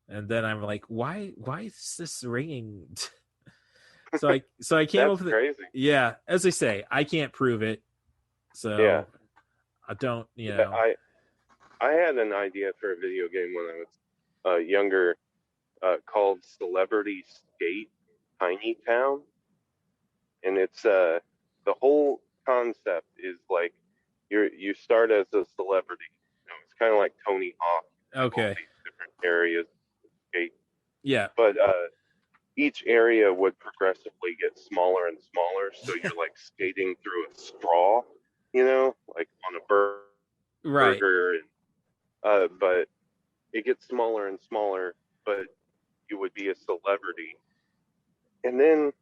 and then I'm like, why is this ringing? So I came up with crazy. Yeah, as I say, I can't prove it, so Yeah. I don't. I had an idea for a video game when I was younger, called Celebrity Skate Tiny Town, and it's the whole concept is like you start as a celebrity. It's kind of like Tony Hawk. Okay. All these different areas of skate. Yeah. But each area would progressively get smaller and smaller, so you're like skating through a straw, like on a Right. burger, and but it gets smaller and smaller, but you would be a celebrity. And then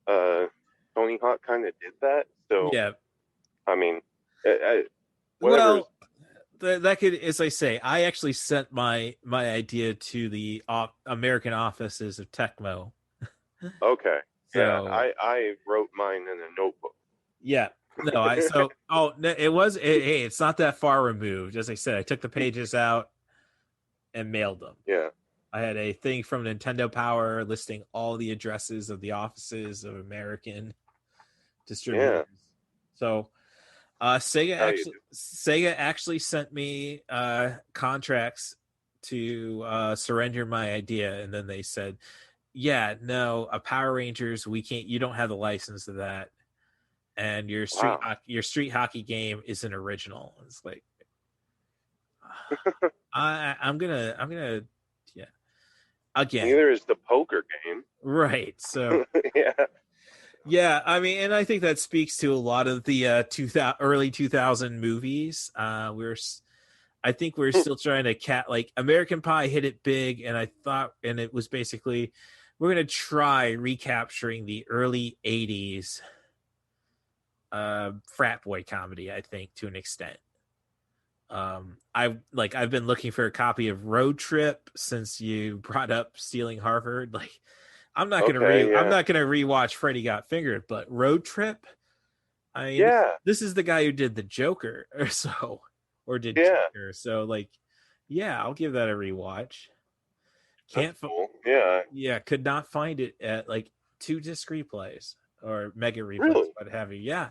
Tony Hawk kind of did that, so Yeah. I mean, well, that could, as I say, I actually sent my idea to the American offices of Tecmo. Okay. So, yeah, I wrote mine in a notebook. Yeah. No, it's not that far removed. As I said, I took the pages out and mailed them. Yeah. I had a thing from Nintendo Power listing all the addresses of the offices of American distributors. Yeah. So Sega actually sent me contracts to surrender my idea, and then they said, yeah, no, Power Rangers, we can't, you don't have the license to that, and your street hockey game is an original. It's like I'm gonna yeah, again, neither is the poker game, right? So yeah. Yeah, I mean, and I think that speaks to a lot of the early 2000 movies. I think we're still trying to like American Pie hit it big, and it was basically, we're going to try recapturing the early 80s frat boy comedy, I think, to an extent. I've been looking for a copy of Road Trip since you brought up Stealing Harvard. Like, I'm not gonna rewatch Freddy Got Fingered, but Road Trip. I mean, this is the guy who did the Joker, Joker. So I'll give that a rewatch. Could not find it at like 2 disc replays or mega replays, what have you. Yeah,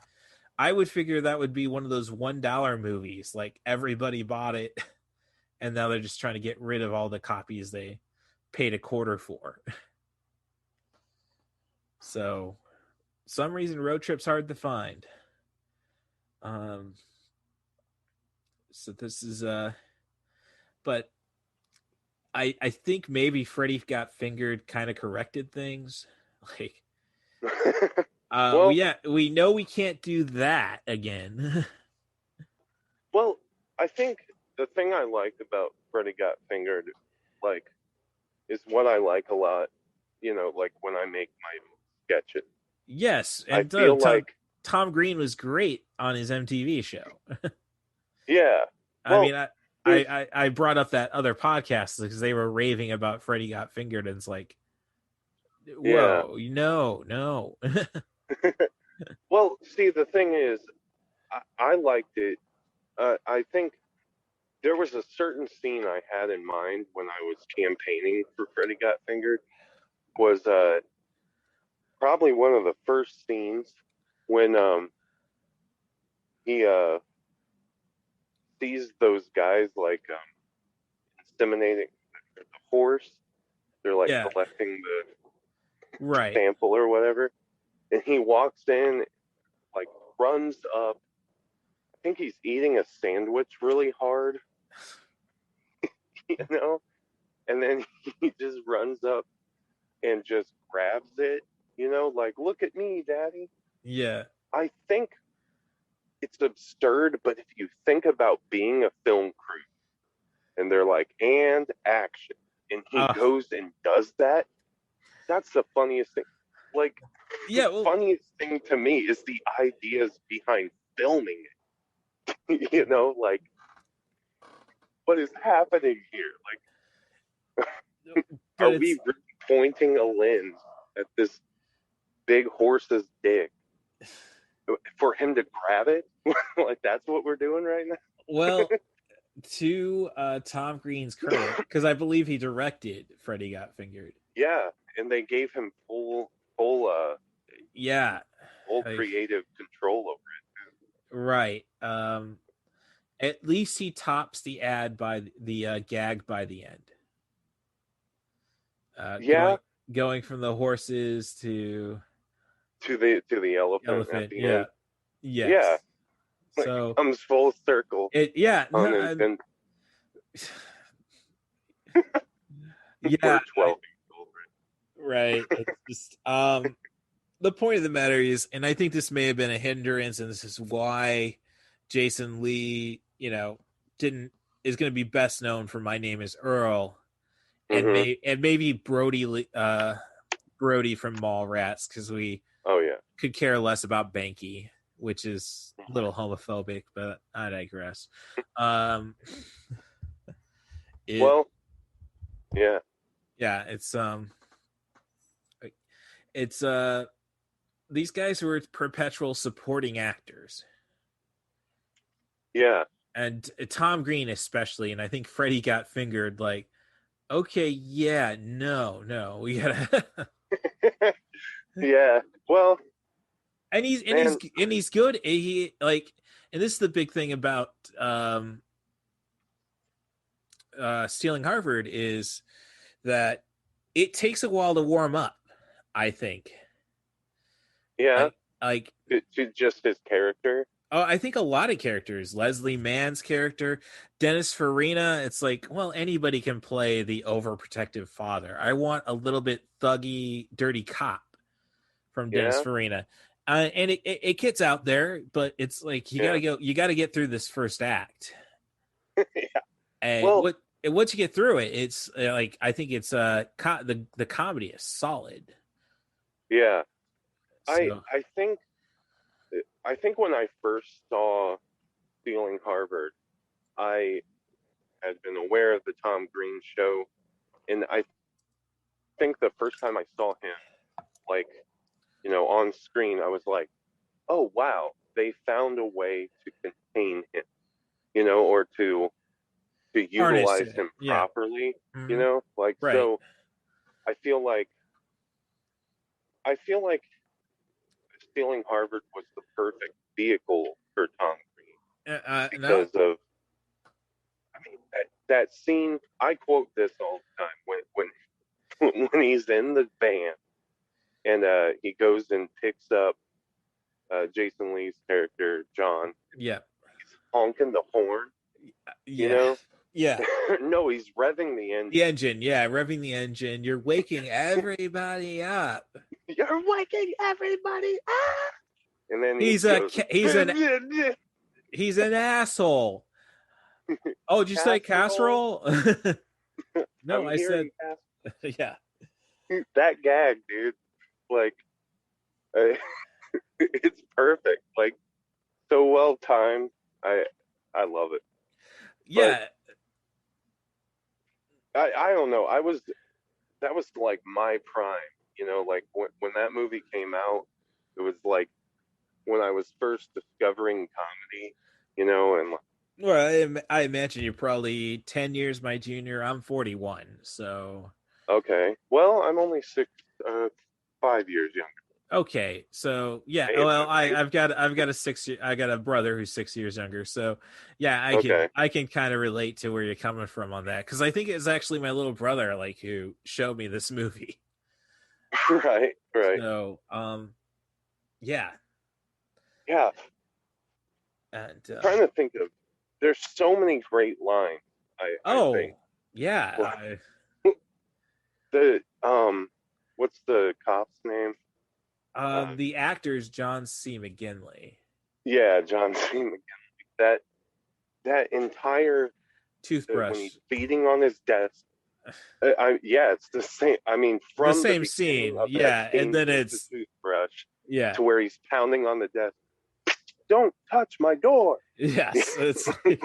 I would figure that would be one of those $1 movies. Like, everybody bought it, and now they're just trying to get rid of all the copies they paid $0.25 for. So, some reason Road Trip's hard to find. So this is but I think maybe Freddy Got Fingered kind of corrected things. Like, we know we can't do that again. Well, I think the thing I liked about Freddy Got Fingered, is what I like a lot. Like when I make my sketches. Yes, and I feel like Tom Green was great on his MTV show. Yeah. Well, I brought up that other podcast because they were raving about Freddy Got Fingered, and it's like, whoa, no. Well, see, the thing is, I liked it. I think there was a certain scene I had in mind when I was campaigning for Freddy Got Fingered. Was probably one of the first scenes when he sees those guys inseminating the horse. They're collecting the sample or whatever, and he walks in, runs up. I think he's eating a sandwich really hard, you know, and then he just runs up and just grabs it, you know, like, look at me, Daddy. Yeah. I think it's absurd, but if you think about being a film crew and they're like, and action, and he goes and does that, that's the funniest thing. Like, the funniest thing to me is the ideas behind filming it. You know, like, what is happening here? Like, are we really pointing a lens at this big horse's dick for him to grab it? Like, that's what we're doing right now? Well, to Tom Green's credit, because I believe he directed Freddy Got Fingered. Yeah, and they gave him full creative control over it. Right. At least he tops the ad by the gag by the end. Going from the horses to the elephant at the end. Yes. Yeah. Like, So it comes full circle. Yeah. Yeah. We're 12 right. It's just the point of the matter is, and I think this may have been a hindrance, and this is why Jason Lee, you know, is going to be best known for My Name Is Earl, and maybe Brody from Mallrats, because we could care less about Banky, which is a little homophobic, but I digress. It's these guys were perpetual supporting actors. Yeah. And Tom Green especially, and I think Freddy Got Fingered, like, okay, yeah, no, we gotta yeah. Well, and he's good. He like, and this is the big thing about Stealing Harvard is that it takes a while to warm up, I think. Yeah. Like to just his character. Oh, I think a lot of characters. Leslie Mann's character, Dennis Farina. It's like, well, anybody can play the overprotective father. I want a little bit thuggy, dirty cop from Dennis Farina, and it gets out there, but it's like you gotta get through this first act. And once you get through it, it's like I think it's the comedy is solid. Yeah, so. I think when I first saw Stealing Harvard, I had been aware of the Tom Green show, and I think the first time I saw him, like, you know, on screen, I was like, oh wow, they found a way to contain him, you know, or to utilize him properly, you know, like, so I feel like Stealing Harvard was the perfect vehicle for Tom Green because of, I mean, that scene. I quote this all the time when he's in the van and he goes and picks up Jason Lee's character John. Yeah, he's honking the horn. You know. Yeah. No, he's revving the engine. The engine, yeah, revving the engine. You're waking everybody up. You're waking everybody up. And then he's an asshole. Oh, did you say casserole? No, I said yeah. That gag, dude. Like, it's perfect. Like, so well timed. I love it. Yeah. But I don't know. That was like my prime. You know, like when that movie came out, it was like when I was first discovering comedy, you know, and well, I imagine you're probably 10 years my junior. I'm 41, so okay. Well, I'm only 5 years younger. Okay, so yeah. Well, I've got a brother who's 6 years younger, so yeah, I can kind of relate to where you're coming from on that, because I think it's actually my little brother like who showed me this movie. Right. So, yeah. And trying to think of, there's so many great lines. I think. Yeah. The what's the cop's name? The actor's John C. McGinley. Yeah, John C. McGinley. That entire toothbrush when he's beating on his desk. It's the same. I mean, from the same beginning scene, of yeah, that scene and then with it's the toothbrush, yeah, to where he's pounding on the desk. Don't touch my door. Yes, it's like,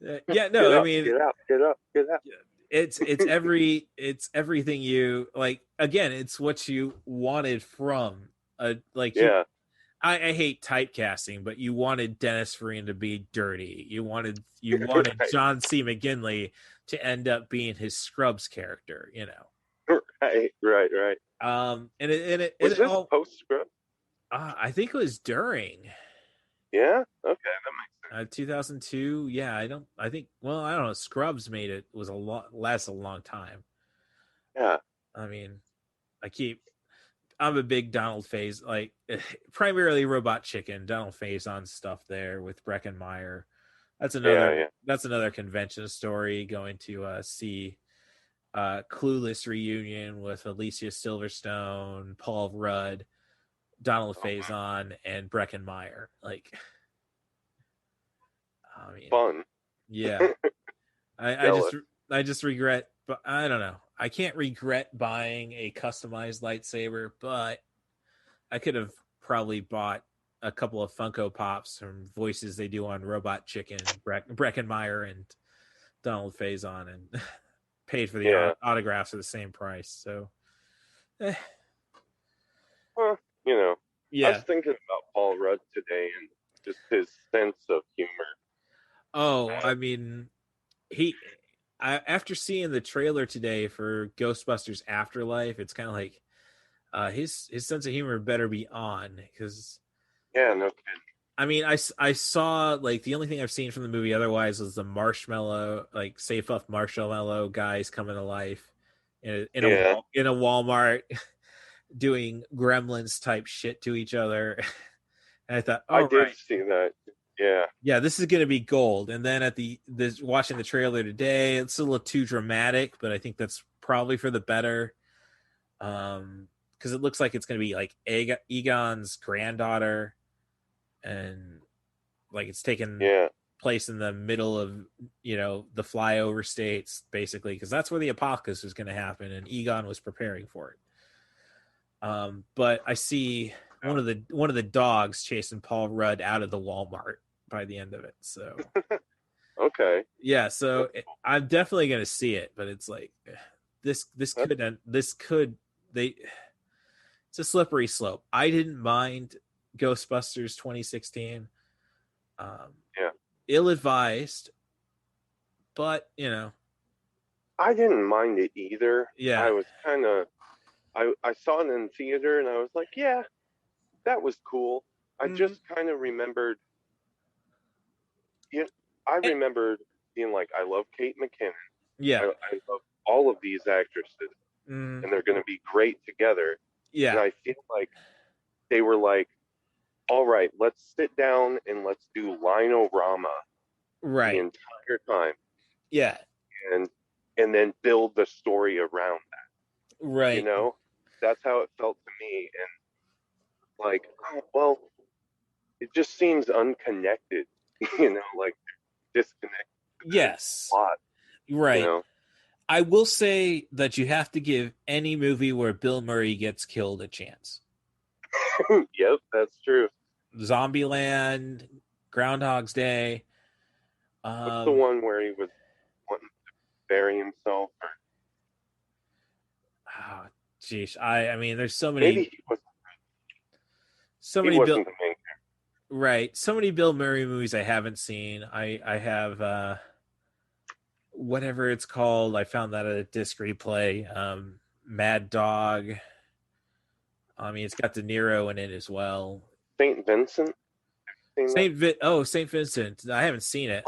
yeah, no, Get I up, mean, get out, get up, get out. it's everything you like. Again, it's what you wanted from I hate typecasting, but you wanted Dennis Farina to be dirty. You wanted Right. John C. McGinley to end up being his Scrubs character, you know. Right. And it Was this all post Scrubs? I think it was during. Yeah. Okay, that makes sense. 2002. Yeah, I don't know. Scrubs made it was a long time. Yeah. I mean, I'm a big Donald Faison, like primarily Robot Chicken, Donald Faison stuff there with Breckenmeyer. That's another convention story, going to see Clueless reunion with Alicia Silverstone, Paul Rudd, Donald Faison, and Breckenmeyer. Like, I mean, fun. Yeah. I just regret, but I don't know. I can't regret buying a customized lightsaber, but I could have probably bought a couple of Funko Pops from voices they do on Robot Chicken, Breckenmeyer and Donald Faison, and paid for the autographs at the same price. So, Well, you know, yeah. I was thinking about Paul Rudd today and just his sense of humor. Oh, I mean, after seeing the trailer today for Ghostbusters Afterlife, it's kind of like his sense of humor better be on, because no kidding. I mean, I saw, like, the only thing I've seen from the movie otherwise was the marshmallow, like, Safe Up Marshmallow guys coming to life in a Walmart doing Gremlins type shit to each other. And I thought, I did see that. Yeah, this is going to be gold. And then watching the trailer today, it's a little too dramatic, but I think that's probably for the better. Because it looks like it's going to be like Egon's granddaughter, and like it's taken place in the middle of, you know, the flyover states, basically, because that's where the apocalypse was going to happen, and Egon was preparing for it. But I see one of the dogs chasing Paul Rudd out of the Walmart by the end of it. So okay, yeah, so I'm definitely going to see it, but it's like it's a slippery slope. I didn't mind Ghostbusters 2016. Ill-advised, but you know, I didn't mind it either. Yeah, I was kind of I saw it in theater and I was like, yeah, that was cool. I just kind of remembered. I remembered being like, I love Kate McKinnon. Yeah, I love all of these actresses, and they're going to be great together. Yeah, and I feel like they were like, all right, let's sit down and let's do Linorama the entire time. Yeah, and then build the story around that. Right. You know, that's how it felt to me, and like, oh, well, it just seems unconnected. You know, like disconnected. Yes. Plot, right. You know? I will say that you have to give any movie where Bill Murray gets killed a chance. Yep, that's true. Zombieland, Groundhog's Day. What's the one where he was wanting to bury himself? Oh, geez. I mean, there's so many. Maybe he wasn't. So many Bill. Right. So many Bill Murray movies I haven't seen. I have whatever it's called. I found that at a disc replay. Mad Dog. I mean, it's got De Niro in it as well. St. Vincent. St. Vincent. I haven't seen it.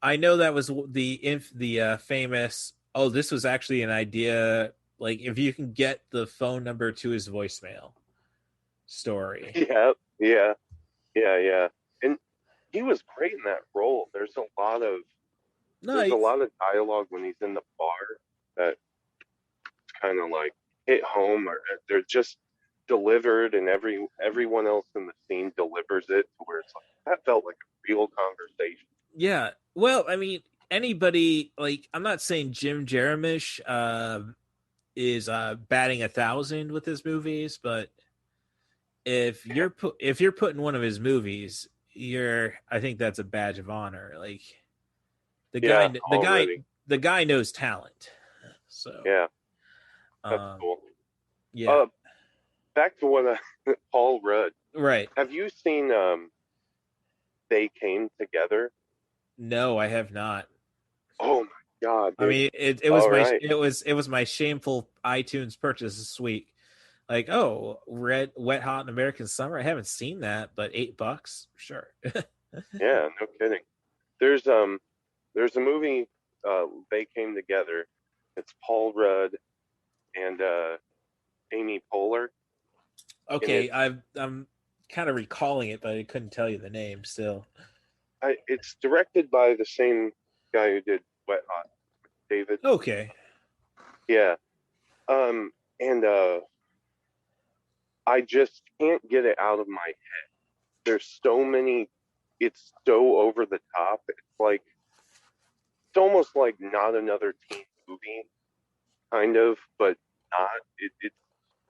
I know that was the famous. Oh, this was actually an idea. Like, if you can get the phone number to his voicemail story. Yeah. And he was great in that role. There's a lot of there's a lot of dialogue when he's in the bar that kind of like hit home, or they're just delivered, and everyone else in the scene delivers it to where it's like that felt like a real conversation. Yeah. Well, I mean, anybody, like, I'm not saying Jim Jarmusch is batting 1,000 with his movies, but if you're putting one of his movies, I think that's a badge of honor. Like, the guy knows talent. So yeah, that's cool. Yeah. Back to what Paul Rudd. Right. Have you seen They Came Together? No, I have not. Oh my god! Dude. I mean, it was my shameful iTunes purchase this week. Like, oh, Wet Hot in American Summer. I haven't seen that, but $8, sure. Yeah, no kidding. There's a movie, They Came Together. It's Paul Rudd and Amy Poehler. Okay, I'm kind of recalling it, but I couldn't tell you the name still. It's directed by the same guy who did Wet Hot, David. Okay. Yeah. And I just can't get it out of my head. There's so many, it's so over the top. It's almost like Not Another Teen Movie, kind of, but not. It's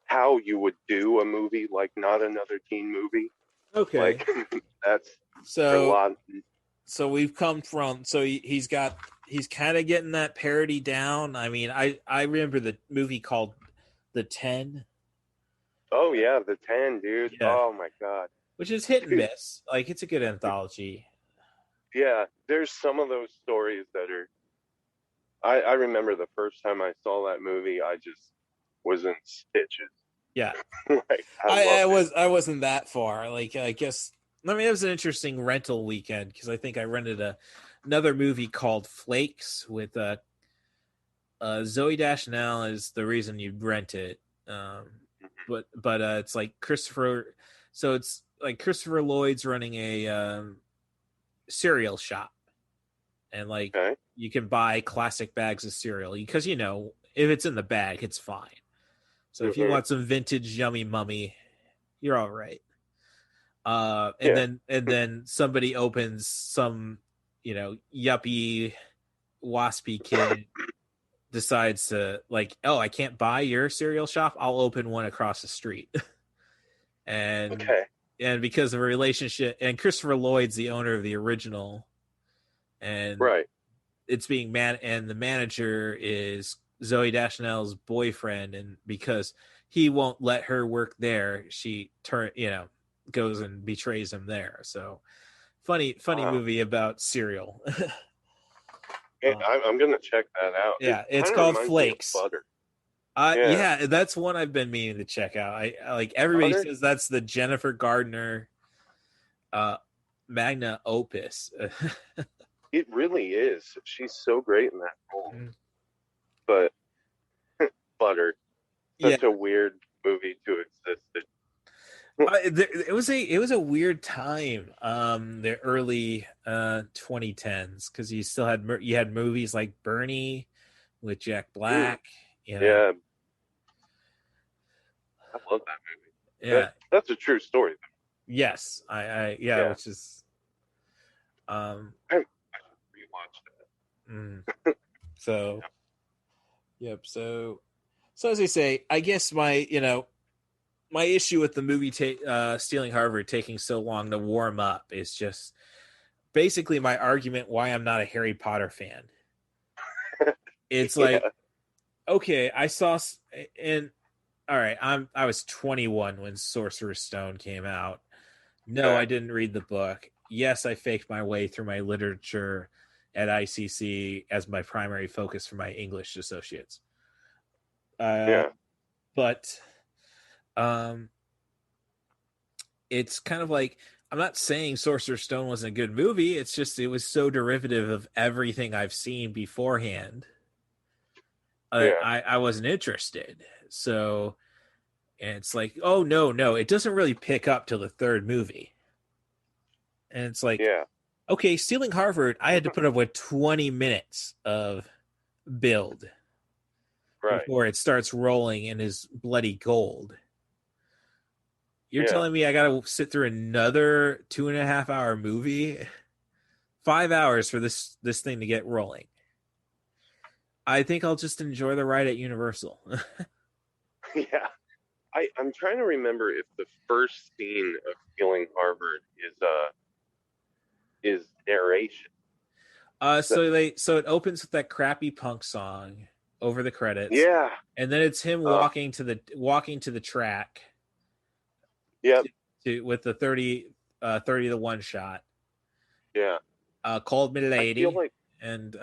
how you would do a movie like Not Another Teen Movie. Okay. Like, that's so a lot. So we've come from, so he's kind of getting that parody down. I mean, I remember the movie called The 10. Oh yeah, The 10, dude. Yeah. Oh my god. Which is hit and miss. Like, it's a good anthology. Yeah, there's some of those stories that are. I remember the first time I saw that movie, I just was in stitches. Yeah. Like, I wasn't that far. Like, I guess, I mean, it was an interesting rental weekend because I think I rented another movie called Flakes with Zoe Deschanel is the reason you rent it. But it's like Christopher. So it's like Christopher Lloyd's running a cereal shop, and like you can buy classic bags of cereal because if it's in the bag, it's fine. So if you want some vintage yummy mummy, you're all right. And then somebody opens some, yuppie waspy kid decides to like, oh, I can't buy your cereal shop. I'll open one across the street. And because of a relationship, and Christopher Lloyd's the owner of the original, and it's being and the manager is Zoe Deschanel's boyfriend, and because he won't let her work there, she goes and betrays him there. So funny movie about cereal. I'm gonna check that out. Yeah, it's called Flakes. Butter. Yeah, that's one I've been meaning to check out. I like everybody says that's the Jennifer Gardner magna opus. It really is. She's so great in that role. But Butter, such a weird movie to exist. It was a weird time, the early 2010s, because you still had movies like Bernie with Jack Black. Yeah, I love that movie. Yeah, that's a true story. Yes, which is I should rewatch that. So, yep. So as I say, I guess my issue with the movie Stealing Harvard taking so long to warm up is just basically my argument why I'm not a Harry Potter fan. It's like, okay, I saw, and all right, I was 21 when Sorcerer's Stone came out. No, I didn't read the book. Yes, I faked my way through my literature at ICC as my primary focus for my English associates. But it's kind of like, I'm not saying Sorcerer's Stone wasn't a good movie. It's just, it was so derivative of everything I've seen beforehand. I wasn't interested. So, and it's like, oh no, it doesn't really pick up till the third movie. And it's like, Okay, Stealing Harvard, I had to put up with 20 minutes of build Right. before it starts rolling in his bloody gold. You're Yeah. telling me I gotta sit through another 2.5 hour movie? 5 hours for this thing to get rolling. I think I'll just enjoy the ride at Universal. Yeah. I'm trying to remember if the first scene of Stealing Harvard is narration. So it opens with that crappy punk song over the credits. Yeah. And then it's him walking to the track. Yep. With the 30 to 1 shot. Yeah. Called Me Lady. I feel like, and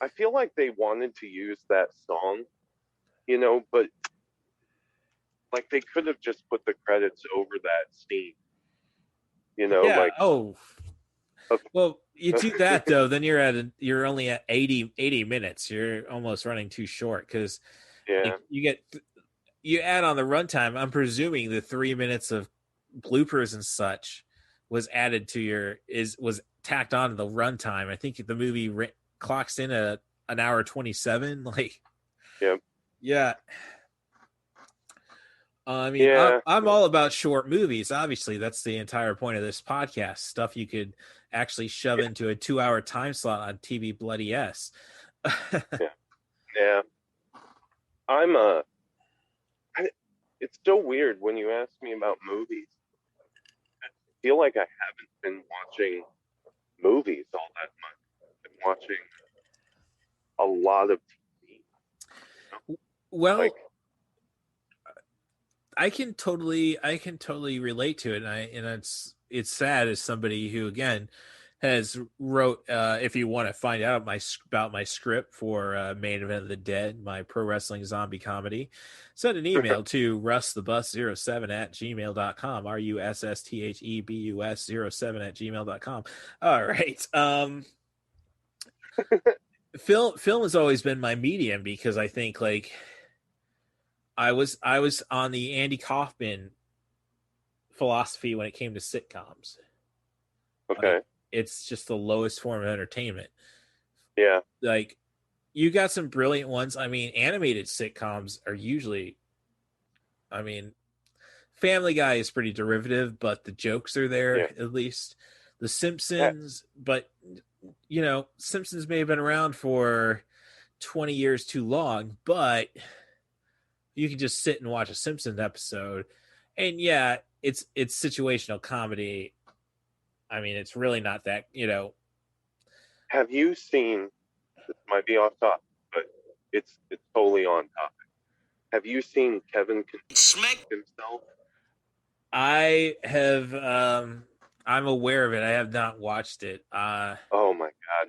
I feel like they wanted to use that song, but like they could have just put the credits over that scene. Well, you do that though, then you're only at 80 minutes. You're almost running too short because you add on the runtime. I'm presuming the 3 minutes of bloopers and such was added to was tacked on to the runtime. I think the movie clocks in at an hour 27. Yeah. I'm all about short movies. Obviously, that's the entire point of this podcast. Stuff you could actually shove into a 2-hour time slot on TV bloody S. Yeah. It's so weird when you ask me about movies. I feel like I haven't been watching movies all that much. I've been watching a lot of TV. Well, I can totally relate to it, and it's sad as somebody who again has wrote. If you want to find out about my script for Main Event of the Dead, my pro wrestling zombie comedy, send an email to russthebus07@gmail.com. RUSSTHEBUS07@gmail.com. All right. Film has always been my medium because I think I was on the Andy Kaufman philosophy when it came to sitcoms. Okay. It's just the lowest form of entertainment. Yeah. You got some brilliant ones. I mean, animated sitcoms are usually, Family Guy is pretty derivative, but the jokes are there at least. The Simpsons, but Simpsons may have been around for 20 years too long, but you can just sit and watch a Simpsons episode, and it's situational comedy. I mean, it's really not that, Have you seen? This might be off topic, but it's totally on topic. Have you seen Kevin Can Smack Himself? I have. I'm aware of it. I have not watched it. Oh my god,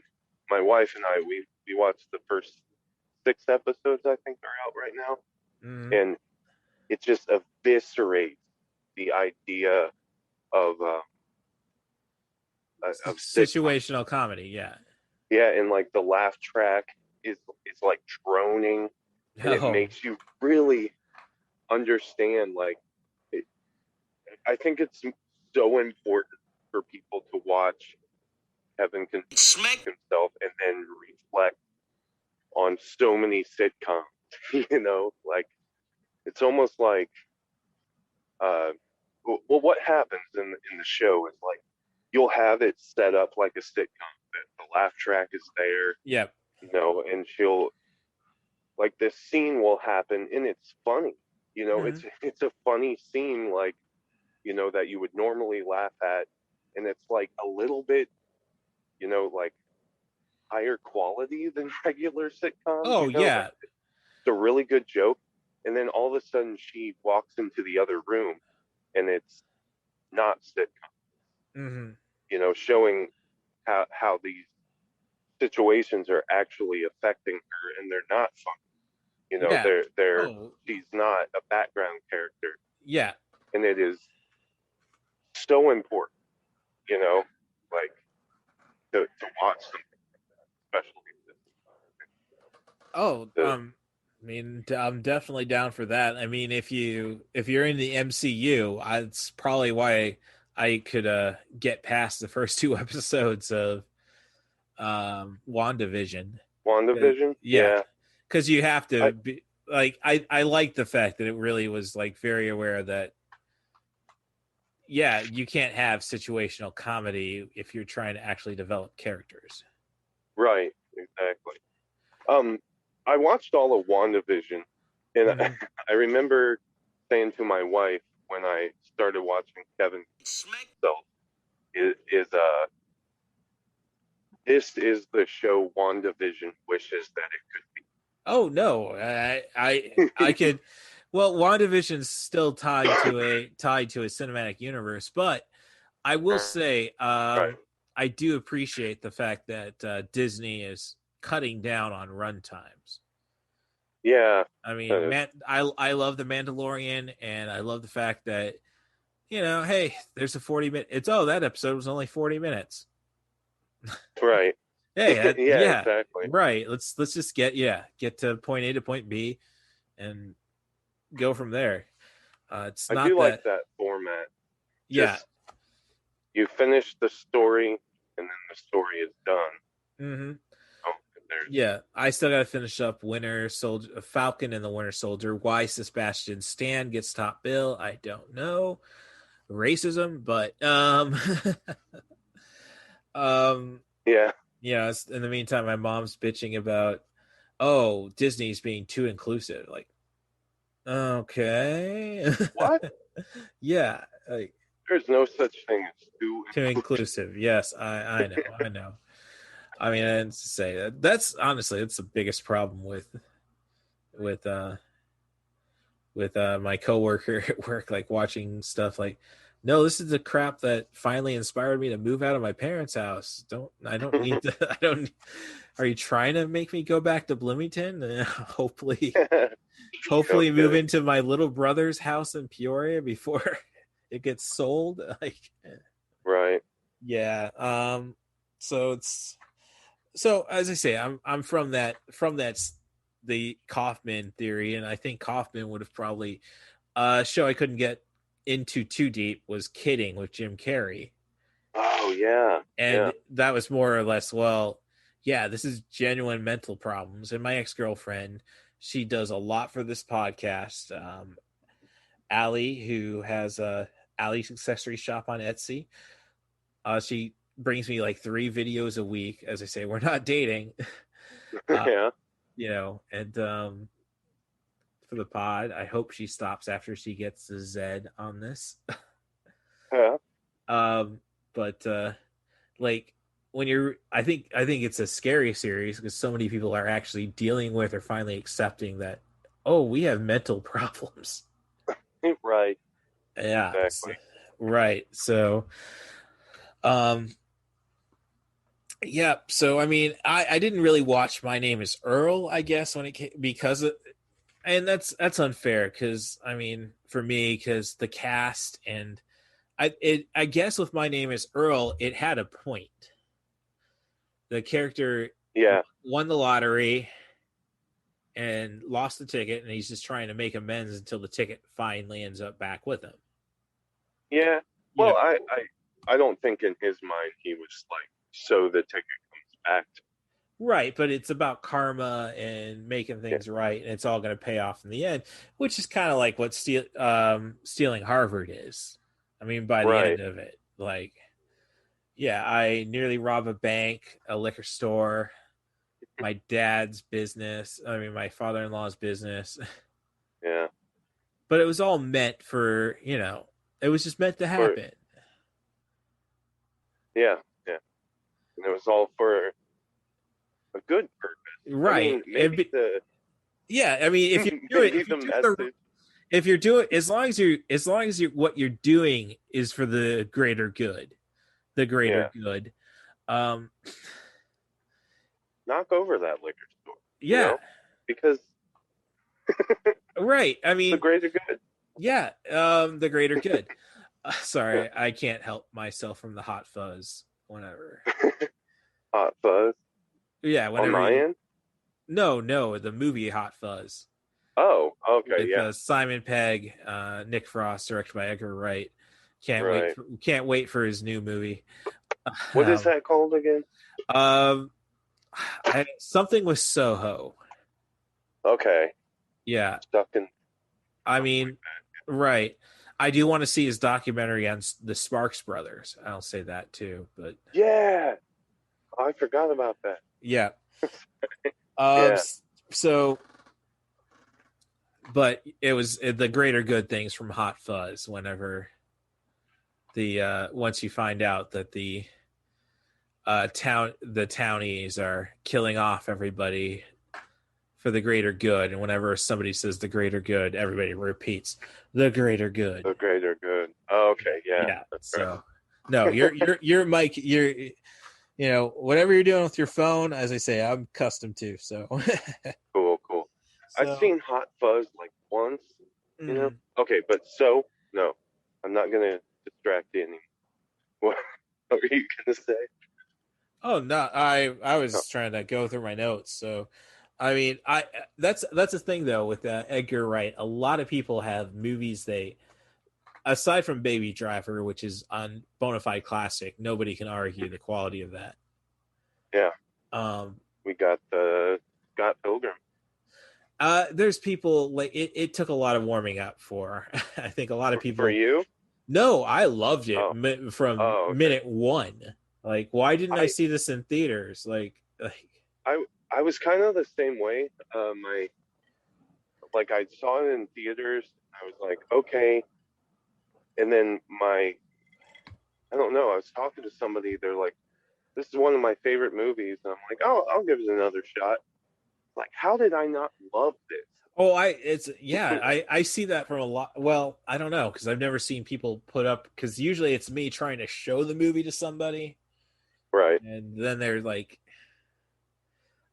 my wife and I we watched the first 6 episodes. I think they're out right now. And it just eviscerates the idea of situational comedy. Yeah, and the laugh track is droning, and it makes you really understand. I think it's so important for people to watch Kevin Can Smack Himself and then reflect on so many sitcoms. It's almost like what happens in the show is you'll have it set up like a sitcom, that the laugh track is there, and she'll this scene will happen and it's funny, it's a funny scene that you would normally laugh at, and it's a little bit higher quality than regular sitcoms. It's a really good joke, and then all of a sudden she walks into the other room and it's not sitcom. Showing how these situations are actually affecting her, and they're not funny. She's not a background character. And it is so important, to watch something, especially this. I'm definitely down for that. I mean, if you're in the MCU, it's probably why I could get past the first 2 episodes of WandaVision. WandaVision? Yeah. Because you have to be like, I like the fact that it really was like very aware that, yeah, you can't have situational comedy if you're trying to actually develop characters. Right, exactly. I watched all of WandaVision, and I remember saying to my wife when I started watching Kevin, so this is the show WandaVision wishes that it could be. Oh no, I could. Well, WandaVision's still tied to a cinematic universe, but I will say, I do appreciate the fact that Disney is cutting down on run times. Yeah, I mean, I love The Mandalorian, and I love the fact that, you know, hey, there's a 40-minute. That episode was only 40 minutes. Right. Hey, yeah, exactly. Right. Let's just get to point A to point B, and go from there. It's I not do like that format. Yeah. Just, you finish the story, and then the story is done. Mm-hmm. Oh, yeah, I still got to finish up Winter Soldier, Falcon and the Winter Soldier. Why Sebastian Stan gets top bill, I don't know. Racism, but yeah. Yeah, in the meantime, my mom's bitching about, Disney's being too inclusive. Like, okay. What? Yeah. Like, there's no such thing as too inclusive. Yes, I know. I mean, I didn't say that's honestly, it's the biggest problem with my coworker at work, like watching stuff like, no, this is the crap that finally inspired me to move out of my parents' house. I don't need to, are you trying to make me go back to Bloomington? Hopefully move into my little brother's house in Peoria before it gets sold. Like, right. Yeah. So as I say, I'm from the Kaufman theory, and I think Kaufman would have probably show I couldn't get into too deep was Kidding with Jim Carrey. Oh yeah. And that was more or less, well, yeah, this is genuine mental problems. And my ex-girlfriend, she does a lot for this podcast. Allie, who has Allie's accessory shop on Etsy. She brings me like 3 videos a week. As I say, we're not dating. Yeah. You know, and for the pod, I hope she stops after she gets the Z on this. Yeah. But like when I think it's a scary series because so many people are actually dealing with or finally accepting that, we have mental problems. Right. Yeah. Exactly. Right. So, yeah. So, I mean, I didn't really watch My Name is Earl, I guess, when it came, and that's unfair because, I mean, for me, because the cast and I guess with My Name is Earl, it had a point. The character won the lottery and lost the ticket, and he's just trying to make amends until the ticket finally ends up back with him. Yeah. Well, I don't think in his mind he was like, so the ticket comes back. Right, but it's about karma and making things right, and it's all going to pay off in the end, which is kind of like what stealing Harvard is. I mean, by the end of it, like, yeah, I nearly robbed a bank, a liquor store, my dad's business. I mean, my father-in-law's business. Yeah. But it was all meant for, it was just meant to happen. Yeah. And it was all for a good purpose. Right. I mean, if you're doing, as long as you what you're doing is for the greater good, good. Knock over that liquor store. Yeah. Because right. I mean, the greater good. Yeah. The greater good. Sorry, I can't help myself from the hot fuzz. Whenever. Hot Fuzz? Yeah, whenever. On my end? No, the movie Hot Fuzz. Oh, okay, with, Simon Pegg, Nick Frost, directed by Edgar Wright. Can't wait for his new movie. What is that called again? Something with Soho. Okay. Yeah. Stuck in. I mean, right. I do want to see his documentary on the Sparks Brothers. I'll say that too. But yeah, I forgot about that. Yeah. Yeah. So, but it was the greater good things from Hot Fuzz. Whenever once you find out that the townies are killing off everybody for the greater good, and whenever somebody says the greater good, everybody repeats the greater good. The greater good. Oh, okay, yeah. So, right. No, you're Mike. Whatever you're doing with your phone, as I say, I'm accustomed to. So cool. So, I've seen Hot Fuzz like once. You know. Okay, but no, I'm not gonna distract you anymore. What were you gonna say? Oh no, I was trying to go through my notes. So, I mean, that's the thing though with Edgar Wright. A lot of people have movies aside from Baby Driver, which is on bona fide classic, nobody can argue the quality of that. Yeah. We got Scott Pilgrim. There's people like it took a lot of warming up for. I think a lot of people. For you? No, I loved it from minute one. Like, why didn't I see this in theaters? Like I was kind of the same way. I saw it in theaters. I was like, okay. And then I don't know, I was talking to somebody. They're like, this is one of my favorite movies. And I'm like, oh, I'll give it another shot. Like, how did I not love this? Oh, I see that from a lot. Well, I don't know, because I've never seen people put up, because usually it's me trying to show the movie to somebody. Right. And then they're like,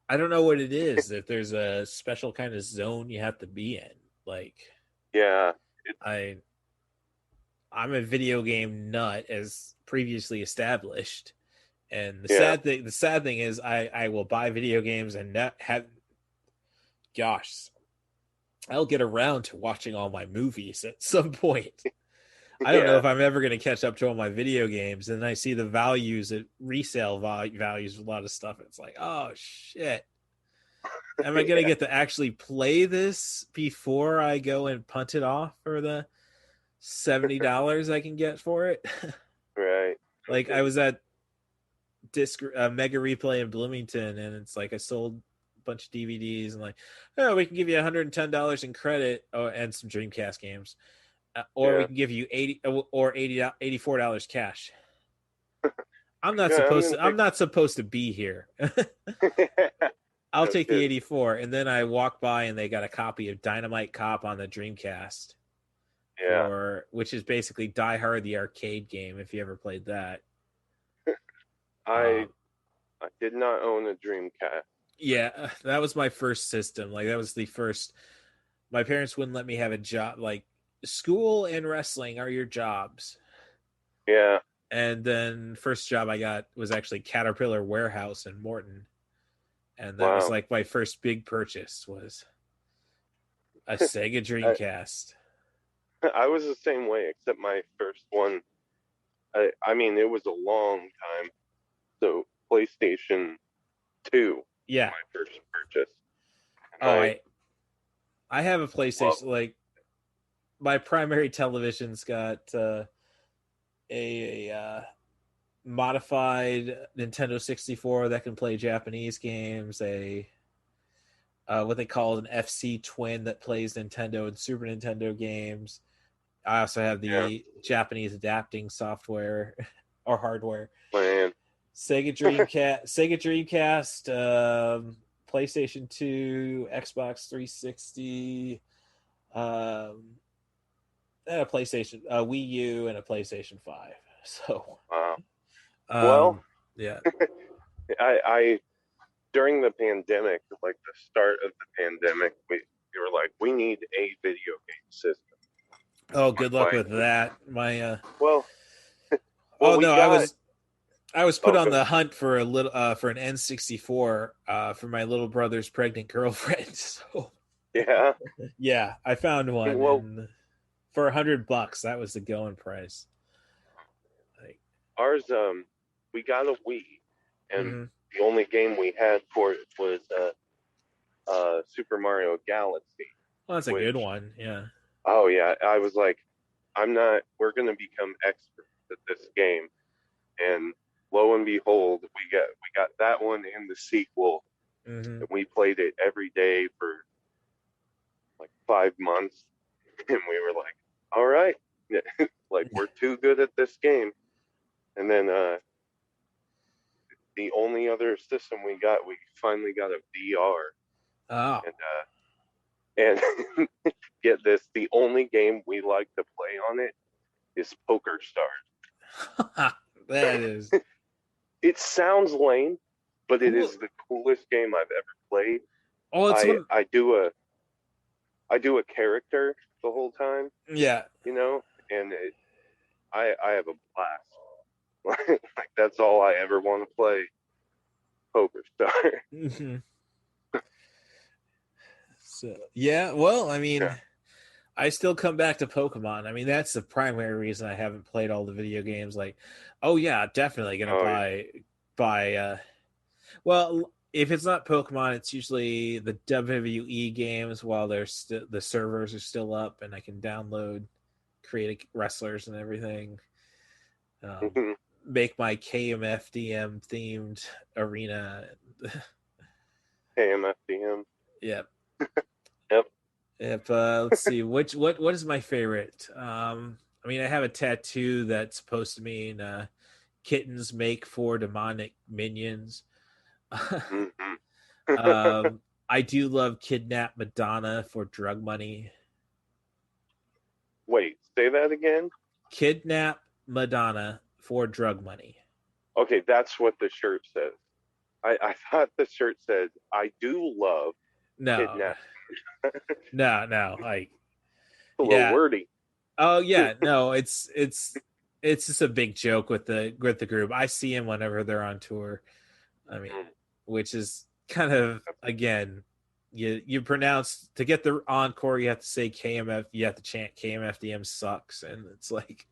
I don't know what it is. If there's a special kind of zone you have to be in. Like, yeah. I'm a video game nut, as previously established. And the sad thing is I will buy video games and not have, I'll get around to watching all my movies at some point. I don't know if I'm ever going to catch up to all my video games. And I see the values at resale values of a lot of stuff. It's like, oh shit. Am I going to get to actually play this before I go and punt it off for the $70 I can get for it? Right. Like, I was at Mega Replay in Bloomington, and it's like I sold a bunch of DVDs and like, oh, we can give you $110 in credit and some Dreamcast games, or we can give you $84 cash. I'm not supposed to be here. I'll take the 84, and then I walk by and they got a copy of Dynamite Cop on the Dreamcast. Yeah. Which is basically Die Hard, the arcade game, if you ever played that. I did not own a Dreamcast. Yeah, that was my first system. Like, that was the first. My parents wouldn't let me have a job. Like, school and wrestling are your jobs. Yeah. And then first job I got was actually Caterpillar Warehouse in Morton. And that was like my first big purchase was a Sega Dreamcast. I was the same way, except my first one, I mean, it was a long time. So PlayStation 2 yeah, was my first purchase. I have a PlayStation. Like, my primary television's got a modified Nintendo 64 that can play Japanese games, what they call an FC Twin that plays Nintendo and Super Nintendo games. I also have the Japanese adapting software or hardware. Man. Sega Dreamcast, PlayStation 2, Xbox 360, and a PlayStation, Wii U, and a PlayStation 5. So, wow. Yeah. I during the pandemic, like the start of the pandemic, we were like, we need a video game system. Oh, good luck with that. My I was put on the hunt for a little for an N64 for my little brother's pregnant girlfriend. So yeah, I found one for $100. That was the going price. ours, we got a Wii, and Mm-hmm. the only game we had for it was Super Mario Galaxy. Well, that's a good one. Yeah. Oh yeah, I was like, we're gonna become experts at this game, and lo and behold, we got that one and the sequel, Mm-hmm. and we played it every day for like 5 months, and we were like, all right, like we're too good at this game. And then the only other system we finally got a VR. Oh. And get this, the only game we like to play on it is Poker Stars. That is. It sounds lame, but it is the coolest game I've ever played. Oh, it's I do a character the whole time. Yeah. You know, and I have a blast. Like that's all I ever want to play. Poker Star. Mm-hmm. So yeah, well, I mean, I still come back to Pokemon. I mean, that's the primary reason I haven't played all the video games. Like, oh yeah, definitely gonna buy. Well, if it's not Pokemon, it's usually the WWE games while the servers are still up, and I can download, create wrestlers and everything. Make my KMFDM themed arena. KMFDM. Yep. Yep. Let's see, what is my favorite? I mean, I have a tattoo that's supposed to mean kittens make 4 demonic minions. Mm-hmm. I do love Kidnap Madonna for drug money. Wait, say that again? Kidnap Madonna for drug money. Okay, that's what the shirt says. I thought the shirt said, I do love Kidnap. No, like a little wordy. Oh yeah, no, it's just a big joke with the group. I see him whenever they're on tour. I mean, which is kind of, again, you pronounce, to get the encore, you have to say KMF, you have to chant KMFDM sucks, and it's like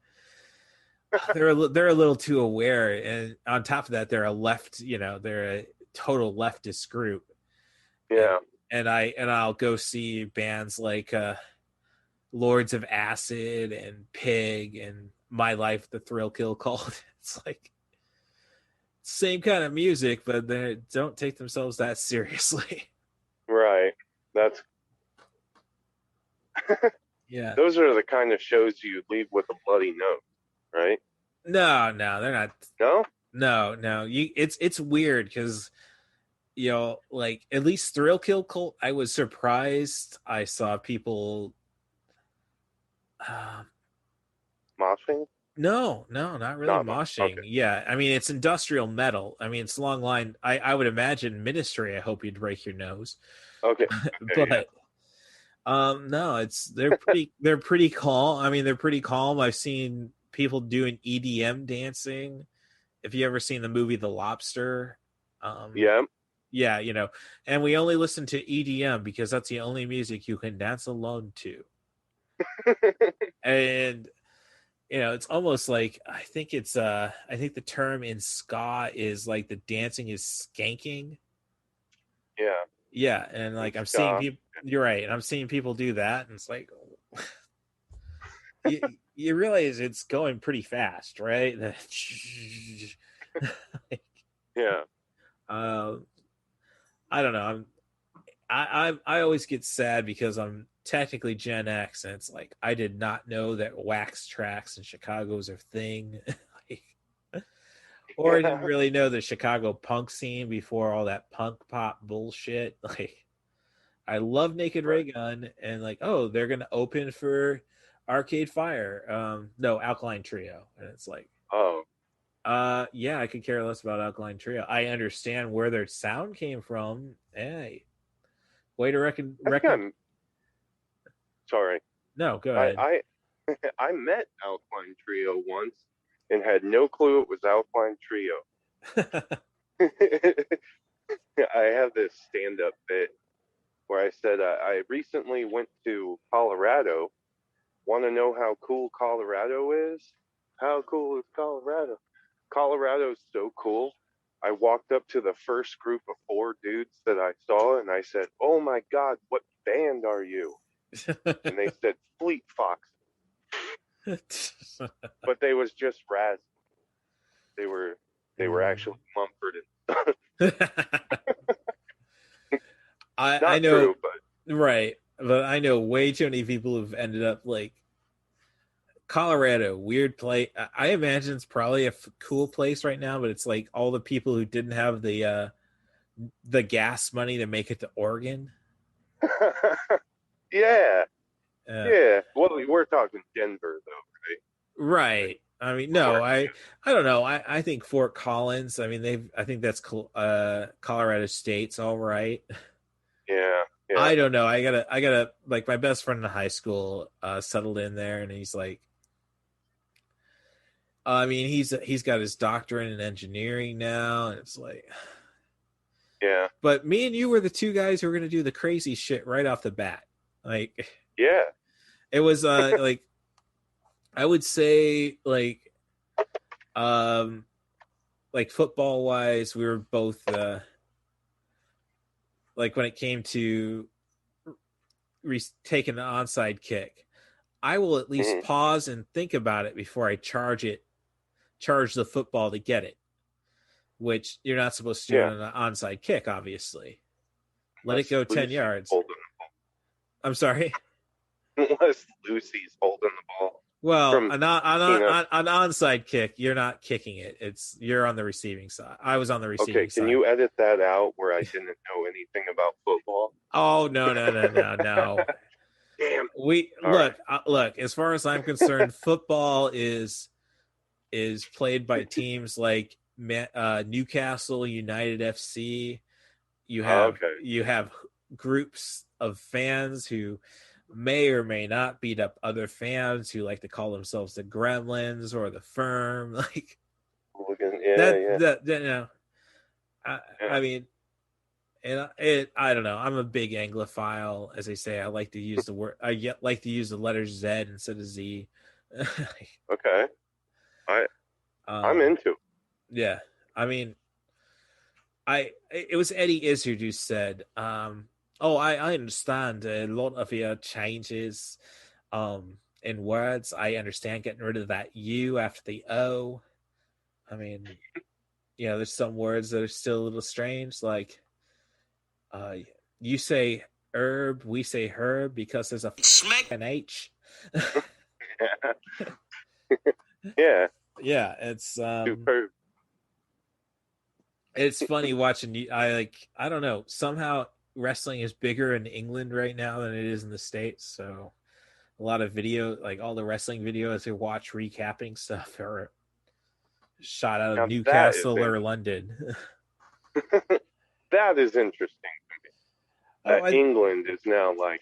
they're a little too aware, and on top of that, they're a total leftist group. Yeah. And I'll go see bands like Lords of Acid and Pig and My Life, the Thrill Kill Cult. It's like same kind of music, but they don't take themselves that seriously. Right. That's yeah. Those are the kind of shows you leave with a bloody nose, right? No, they're not. No. It's weird because, like, at least Thrill Kill Cult, I was surprised I saw people moshing. No, not really moshing. Okay. Yeah, I mean, it's industrial metal. I mean, it's a long line. I would imagine Ministry, I hope you'd break your nose. Okay. But no, they're pretty calm. I mean, they're pretty calm. I've seen people doing EDM dancing. If you ever seen the movie The Lobster, yeah, and we only listen to EDM because that's the only music you can dance alone to. And it's almost like, I think the term in ska is like the dancing is skanking. Yeah, and like I'm seeing people. You're right, and I'm seeing people do that, and it's like, you realize it's going pretty fast, right? Yeah. I don't know. I always get sad because I'm technically Gen X, and it's like I did not know that wax tracks in Chicago was a thing. Or I didn't really know the Chicago punk scene before all that punk pop bullshit. Like, I love Naked Ray Gun, and like, oh, they're gonna open for Arcade Fire. No, Alkaline Trio, and it's like, yeah, I could care less about Alkaline Trio. I understand where their sound came from. Hey, way to reckon. Sorry. No, go ahead. I met Alkaline Trio once and had no clue it was Alkaline Trio. I have this stand-up bit where I said, I recently went to Colorado. Want to know how cool Colorado is? How cool is Colorado? Colorado's so cool. I walked up to the first group of 4 dudes that I saw, and I said, "Oh my God, what band are you?" And they said, "Fleet Fox." But they was just Raz. They were actually Mumford and I know, true, but right? But I know way too many people who've ended up like Colorado, weird place. I imagine it's probably a cool place right now, but it's like all the people who didn't have the gas money to make it to Oregon. yeah. Well, we're talking Denver, though, right? Right. I mean, no, I don't know. I think Fort Collins. I mean, I think that's Colorado State's all right. Yeah. I don't know. I gotta like my best friend in high school settled in there, and he's like, I mean, he's got his doctorate in engineering now, and it's like, yeah. But me and you were the 2 guys who were gonna do the crazy shit right off the bat. Like, yeah, it was like, I would say like football wise, we were both like when it came to taking an onside kick, I will at least pause and think about it before I charge the football to get it, which you're not supposed to do on an onside kick, obviously. Let it go 10 yards. I'm sorry? Unless Lucy's holding the ball. Well, an onside kick, you're not kicking it. You're on the receiving side. I was on the receiving side. Okay, can you edit that out where I didn't know anything about football? Oh, no. Damn. Look, as far as I'm concerned, football is played by teams like Newcastle United FC. You have groups of fans who may or may not beat up other fans who like to call themselves the Gremlins or the Firm. Like, I mean, and I don't know. I'm a big Anglophile, as they say. I like to use the word. I like to use the letter Z instead of Z. Okay, I'm into it. Yeah, I mean, it was Eddie Izzard who said, I understand a lot of your changes in words. I understand getting rid of that U after the O. I mean, there's some words that are still a little strange. Like, you say herb, we say herb because there's an H. Yeah. Yeah, it's superb. It's funny watching. I don't know. Somehow wrestling is bigger in England right now than it is in the States. So a lot of all the wrestling videos I watch recapping stuff are shot out of Newcastle or London. That is interesting to me. England is now like,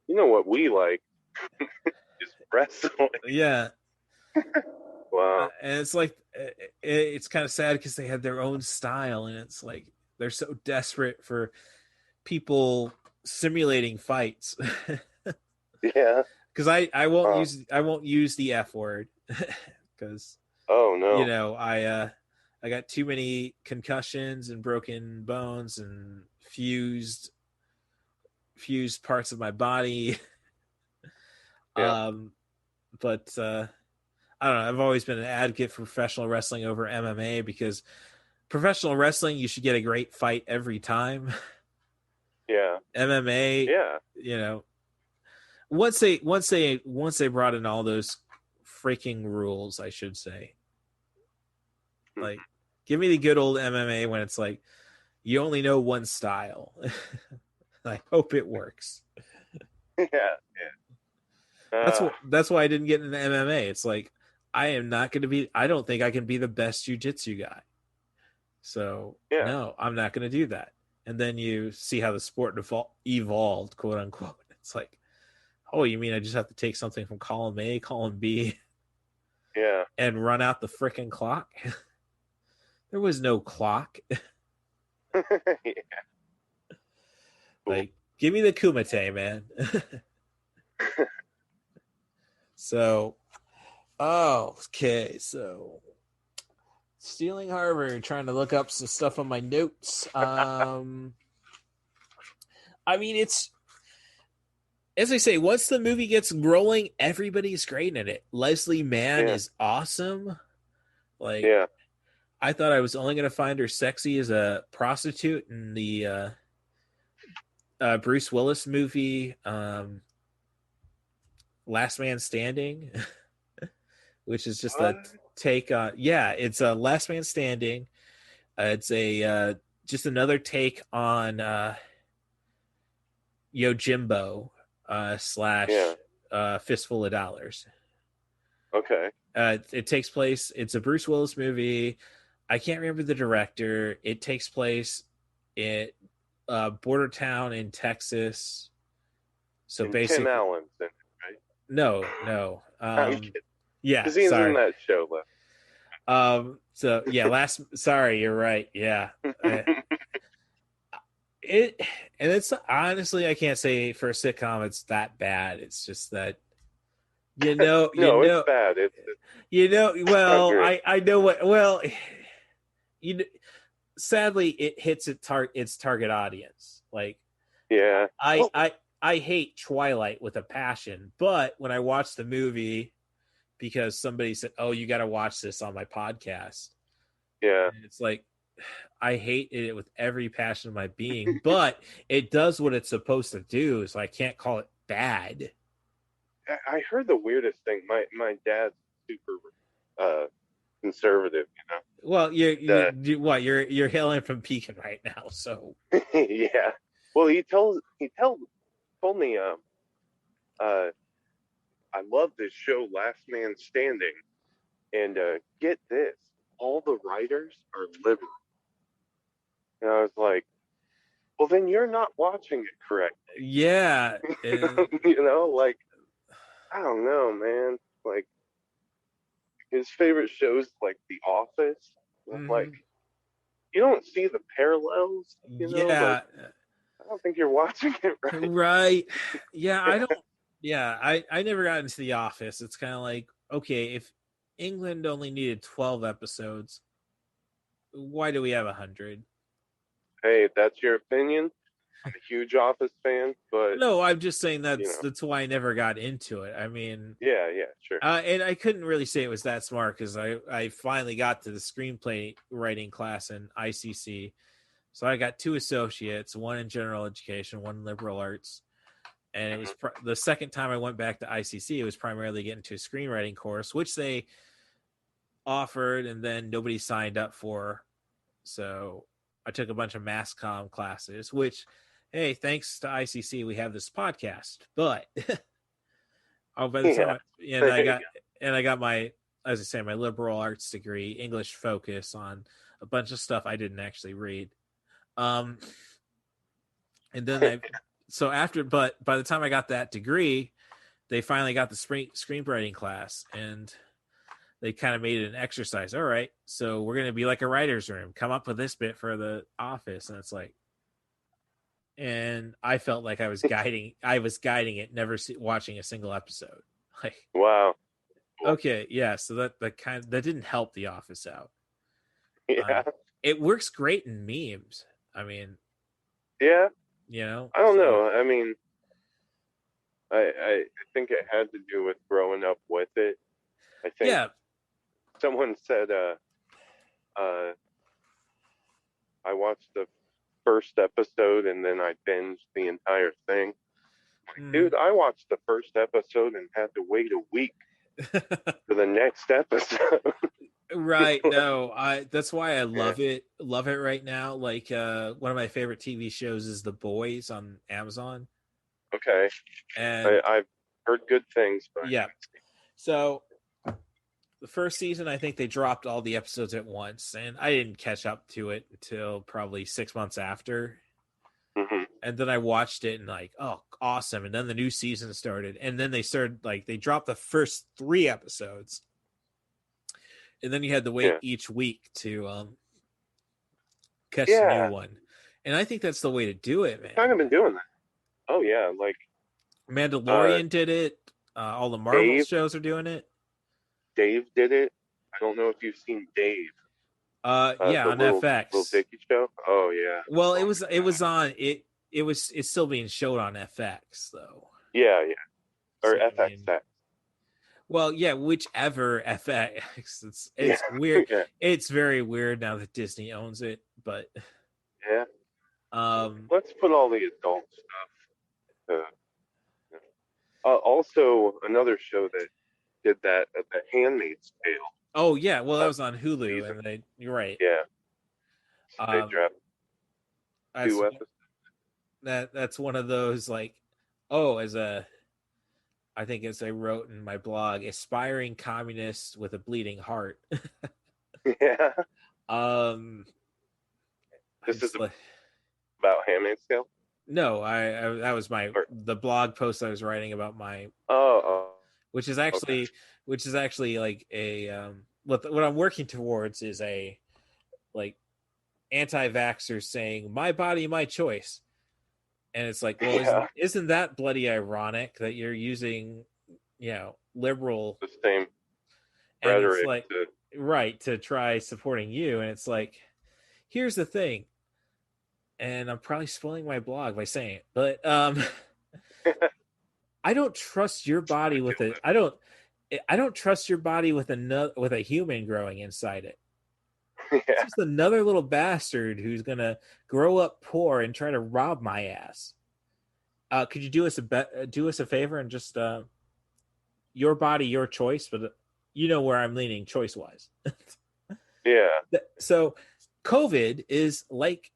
you know what we like is wrestling. Yeah. Wow. And it's like, it's kind of sad because they had their own style, and it's like they're so desperate for people simulating fights. Yeah. Because I won't use the F word because I got too many concussions and broken bones and fused parts of my body. Yeah. But I don't know. I've always been an advocate for professional wrestling over MMA because professional wrestling, you should get a great fight every time. Yeah. MMA, yeah. Once they brought in all those freaking rules, I should say. Like, give me the good old MMA when it's like you only know one style. I hope it works. Yeah. That's why I didn't get into MMA. It's like I don't think I can be the best jiu-jitsu guy. So no, I'm not going to do that. And then you see how the sport evolved, quote unquote. It's like, oh, you mean I just have to take something from column A, column B, and run out the frickin' clock? There was no clock. Yeah. Like, give me the Kumite, man. So, okay, so Stealing Harvard, trying to look up some stuff on my notes. I mean, it's, as I say, once the movie gets rolling, everybody's great in it. Leslie Mann is awesome. Like, I thought I was only going to find her sexy as a prostitute in the Bruce Willis movie, Last Man Standing, which is just a take on, it's a Last Man Standing. It's a just another take on Yojimbo slash Fistful of Dollars. Okay. It takes place, it's a Bruce Willis movie. I can't remember the director. It takes place in border town in Texas. So and basically, Tim Allen's in it, right? No. I'm kidding. Yeah, because he's in that show. So yeah, sorry, you're right. Yeah. It's honestly, I can't say for a sitcom it's that bad. It's just that no, it's bad. Well, I know what. Well, sadly, it hits its target audience. Like, I hate Twilight with a passion, but when I watched the movie, because somebody said, "Oh, you got to watch this on my podcast," it's like, I hate it with every passion of my being, but it does what it's supposed to do, so I can't call it bad. I heard the weirdest thing. My dad's super conservative, you know. Well, you're hailing from Pekin right now, so yeah. Well, he told me I love this show, Last Man Standing, and get this, all the writers are liberal. And I was like, well, then you're not watching it correctly. Yeah. You know, like, I don't know, man. Like, his favorite shows, like The Office. Mm-hmm. Like, you don't see the parallels, you know? Yeah. Like, I don't think you're watching it right. Right. Yeah, I don't. Yeah, I never got into The Office. It's kind of like, okay, if England only needed 12 episodes, why do we have 100? Hey, that's your opinion. I'm a huge Office fan, but no, I'm just saying that's why I never got into it. I mean, yeah, sure. And I couldn't really say it was that smart because I finally got to the screenplay writing class in ICC, so I got 2 associates, one in general education, one in liberal arts, and it was the second time I went back to ICC. It was primarily getting to a screenwriting course, which they offered, and then nobody signed up for, so I took a bunch of mass comm classes, which, hey, thanks to ICC, we have this podcast. But by the time I got my, as I say, my liberal arts degree, English focus on a bunch of stuff I didn't actually read. And then but by the time I got that degree, they finally got the screenwriting class, and they kind of made it an exercise. All right, so we're going to be like a writer's room. Come up with this bit for The Office. And it's like, and I felt like I was guiding it, never watching a single episode. Like, wow. Okay. Yeah. So that didn't help The Office out. Yeah. It works great in memes. I mean, yeah, you know, I don't know. I mean, I think it had to do with growing up with it. I think someone said, I watched the first episode and then I binged the entire thing. Like, dude, I watched the first episode and had to wait a week for the next episode. Right. No, that's why I love it right now. Like, one of my favorite TV shows is The Boys on Amazon. Okay. And I've heard good things, but yeah. So the first season, I think they dropped all the episodes at once, and I didn't catch up to it until probably 6 months after. Mm-hmm. And then I watched it and like, oh, awesome. And then the new season started, and then they dropped the first 3 episodes. And then you had to wait each week to catch the new one. And I think that's the way to do it, man. I've kind of been doing that. Oh, yeah. Like Mandalorian did it. All the Marvel shows are doing it. Dave did it. I don't know if you've seen Dave. Yeah, The on little FX. Dicky show. Oh yeah. Well, Oh, it was on it's still being showed on FX though. yeah, yeah. Or So, I mean, FXX. well, yeah, whichever FX. Yeah. It's weird. Yeah. It's very weird now that Disney owns it, but Yeah. um Let's put all the adult stuff. Also, another show that did that, The Handmaid's Tale. oh yeah, well that was on Hulu season. and you're right. Yeah. They Um dropped that's 2 episodes. that's one of those like, oh, I think as I wrote in my blog, aspiring communist with a bleeding heart. Yeah. This is about Handmaid's Tale. No, I that was the blog post I was writing about my which is actually like a what I'm working towards is a like anti-vaxxer saying my body my choice, and it's like, well, isn't that bloody ironic that you're using liberal the same and rhetoric it's like right to try supporting you, and it's like, here's the thing, and I'm probably spoiling my blog by saying it, but I don't trust your body with it. I don't trust your body with a human growing inside it. Yeah. It's just another little bastard who's gonna grow up poor and try to rob my ass. Could you do us a favor and just your body, your choice, but you know where I'm leaning choice wise. Yeah. So COVID is like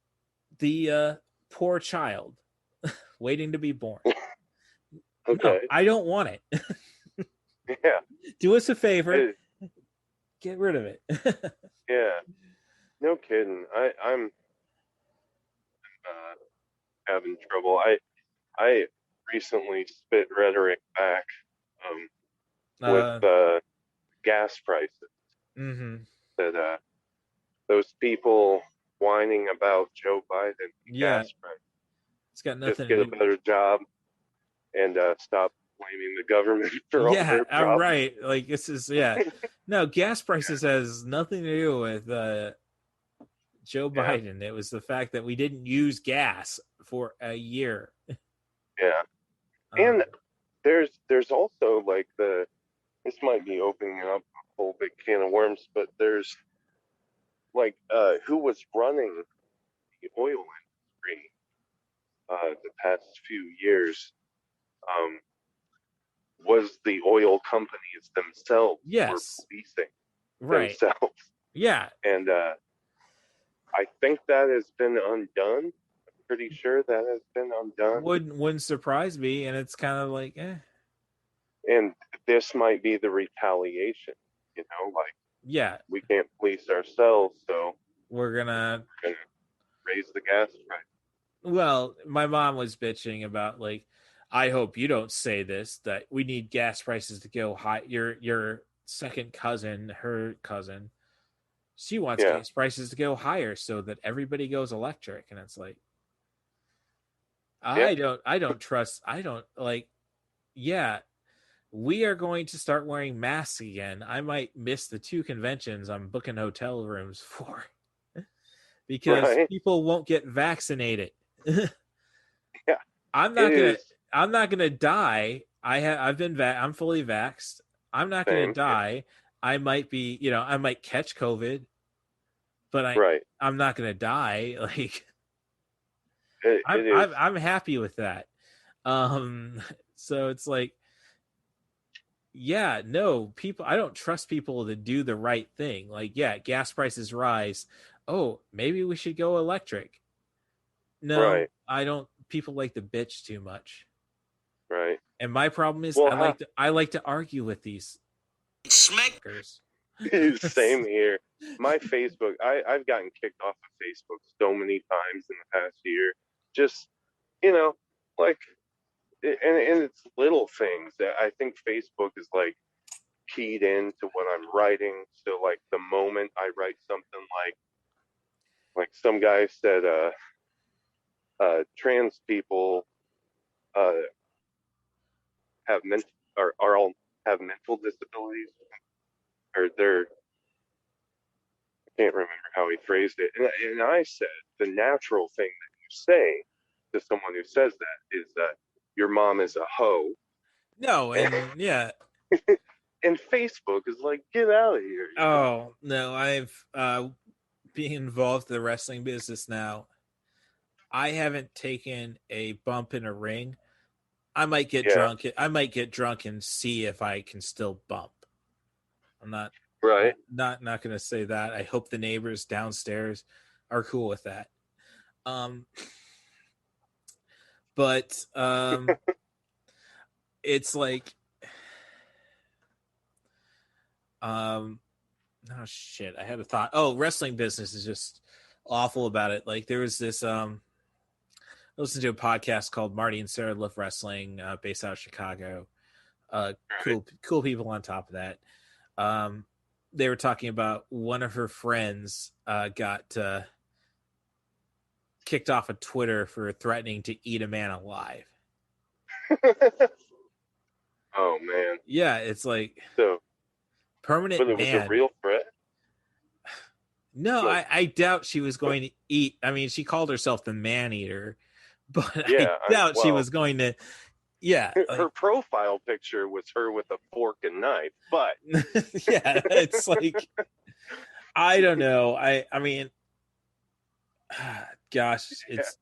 the poor child waiting to be born. Okay. No, I don't want it. Yeah. Do us a favor. Get rid of it. Yeah. No kidding. I'm having trouble. I recently spit rhetoric back with gas prices. Mm-hmm. That those people whining about Joe Biden gas price. It's got nothing just get a better job and stop blaming the government for all their problems. Right. Like this is no, gas prices has nothing to do with Joe Biden. It was the fact that we didn't use gas for a year. Yeah. And there's also like this might be opening up a whole big can of worms, but there's like who was running the oil industry the past few years was the oil companies themselves were policing themselves. Yeah. And I think that has been undone. I'm pretty sure that has been undone. Wouldn't surprise me, and it's kind of like, And this might be the retaliation, like we can't police ourselves, so we're gonna raise the gas price. Well, my mom was bitching about like, I hope you don't say this, that we need gas prices to go high. Your second cousin, her cousin, she wants gas prices to go higher so that everybody goes electric, and it's like, I don't trust. I don't like. Yeah, we are going to start wearing masks again. I might miss the 2 conventions I'm booking hotel rooms for because people won't get vaccinated. Yeah, I'm not gonna die. I'm fully vaxxed. I'm not gonna die. I might be, I might catch COVID, but I'm not gonna die. Like I'm happy with that. So it's like, people, I don't trust people to do the right thing. Like, gas prices rise. Oh, maybe we should go electric. No, I don't. People like to bitch too much. Right. And my problem is I like to argue with these smackers. Same here. My Facebook, I've gotten kicked off of Facebook so many times in the past year. Just, like, and it's little things that I think Facebook is like keyed into what I'm writing. So like the moment I write something like some guy said, trans people have mental disabilities, or they're, can't remember how he phrased it. And I said, the natural thing that you say to someone who says that is that your mom is a hoe. No, and yeah. And Facebook is like, get out of here. Oh, no, I've being involved in the wrestling business now. I haven't taken a bump in a ring. I might get drunk. I might get drunk and see if I can still bump. I'm not not going to say that. I hope the neighbors downstairs are cool with that. But it's like, oh shit, I had a thought. Oh, wrestling business is just awful about it. Like there was this I listened to a podcast called Marty and Sarah Love Wrestling, based out of Chicago. Cool people on top of that. They were talking about one of her friends got kicked off of Twitter for threatening to eat a man alive. Oh man. Yeah, it's like permanent. But it was a real threat. No, like, I doubt she was going to eat. I mean, she called herself the man eater, but I doubt she was going to. Yeah, her profile picture was her with a fork and knife, but yeah, it's like I don't know. I mean, gosh, it's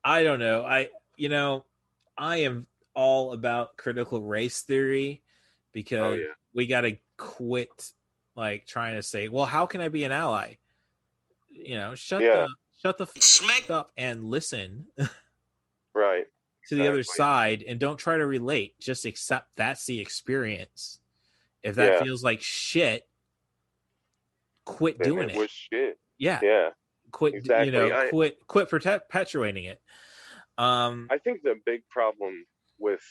I don't know. I am all about critical race theory because we got to quit like trying to say, well, how can I be an ally? Shut the fuck up and listen. Right. To the other side, and don't try to relate. Just accept that's the experience. If that feels like shit, quit doing it. Was shit. Yeah. Quit. Exactly. Quit perpetuating it. I think the big problem with,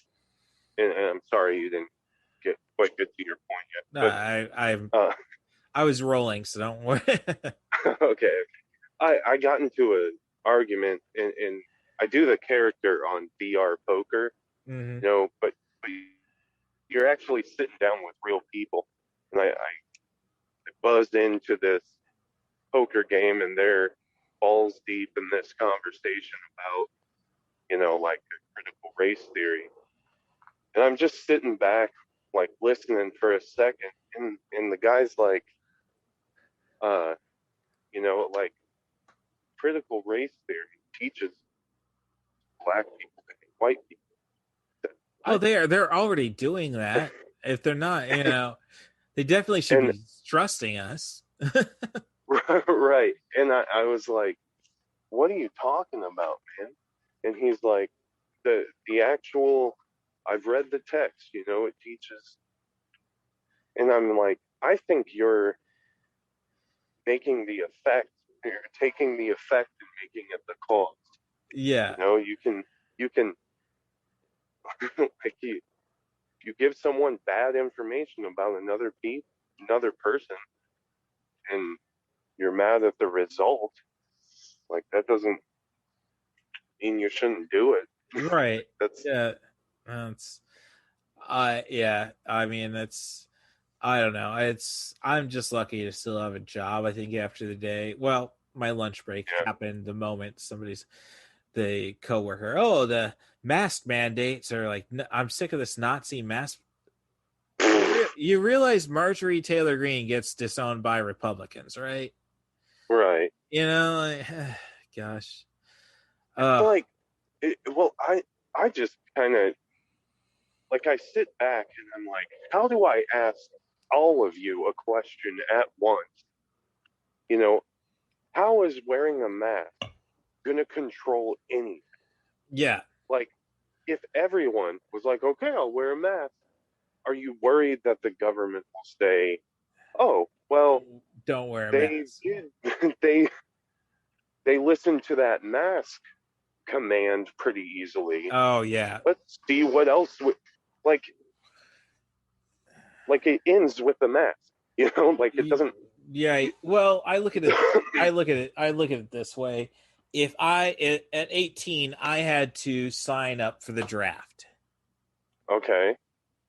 and I'm sorry you didn't quite get to your point yet. No, I was rolling, so don't worry. Okay. I got into an argument and I do the character on VR poker, but you're actually sitting down with real people. And I buzzed into this poker game and they're balls deep in this conversation about, like a critical race theory. And I'm just sitting back, like listening for a second. And the guy's like, like critical race theory teaches black people and white people. Oh, they're already doing that. If they're not, they definitely should be trusting us. Right. And I was like, what are you talking about, man? And he's like, the actual, I've read the text, it teaches. And I'm like, I think you're making the effect, you're taking the effect and making it the cause. Yeah. You can like you give someone bad information about another person and you're mad at the result. Like that doesn't mean you shouldn't do it. Right. That's I mean that's I don't know. I'm just lucky to still have a job. I think after the day. Well, my lunch break happened the moment the coworker, the mask mandates are like, I'm sick of this Nazi mask. You realize Marjorie Taylor Greene gets disowned by Republicans, right? Right. Gosh. I just kind of like I sit back and I'm like, how do I ask all of you a question at once? How is wearing a mask going to control anything? Yeah. Like, if everyone was like, okay, I'll wear a mask, are you worried that the government will say, oh, well, don't wear a mask? They listen to that mask command pretty easily. Oh, yeah. Let's see what else like it ends with the mask, like it doesn't. Yeah. Well, I look at it this way. If at 18, I had to sign up for the draft. Okay.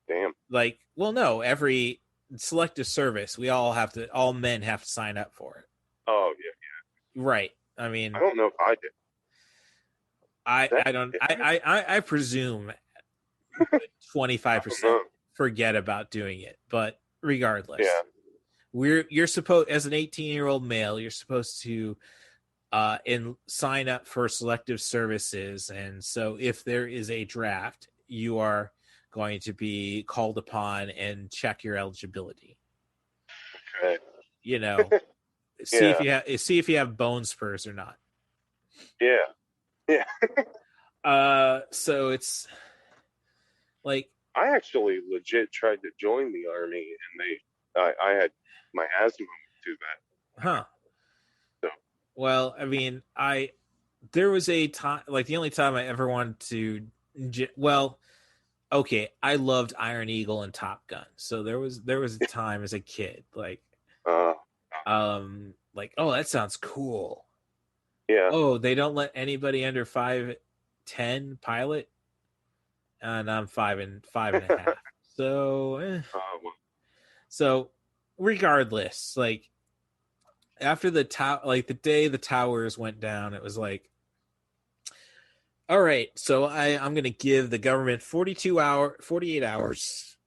Damn. Like, well, no, every selective service. All men have to sign up for it. Oh yeah. Right. I mean, I don't know if I did. I presume 25% forget about doing it, but regardless, you're supposed, as an 18-year-old male, you're supposed to sign up for selective services, and so if there is a draft, you are going to be called upon and check your eligibility. Okay. You know, see if you have bone spurs or not. Yeah. So it's like, I actually legit tried to join the army, and I had my asthma too bad. Huh. So. Well, I mean, there was a time, like the only time I ever wanted to, okay, I loved Iron Eagle and Top Gun. So there was a time as a kid, like, oh, that sounds cool. Yeah. Oh, they don't let anybody under 5'10" pilot, and I'm 5'5.5". So, so regardless, like after the day the towers went down, it was like, all right, so I'm going to give the government 48 hours.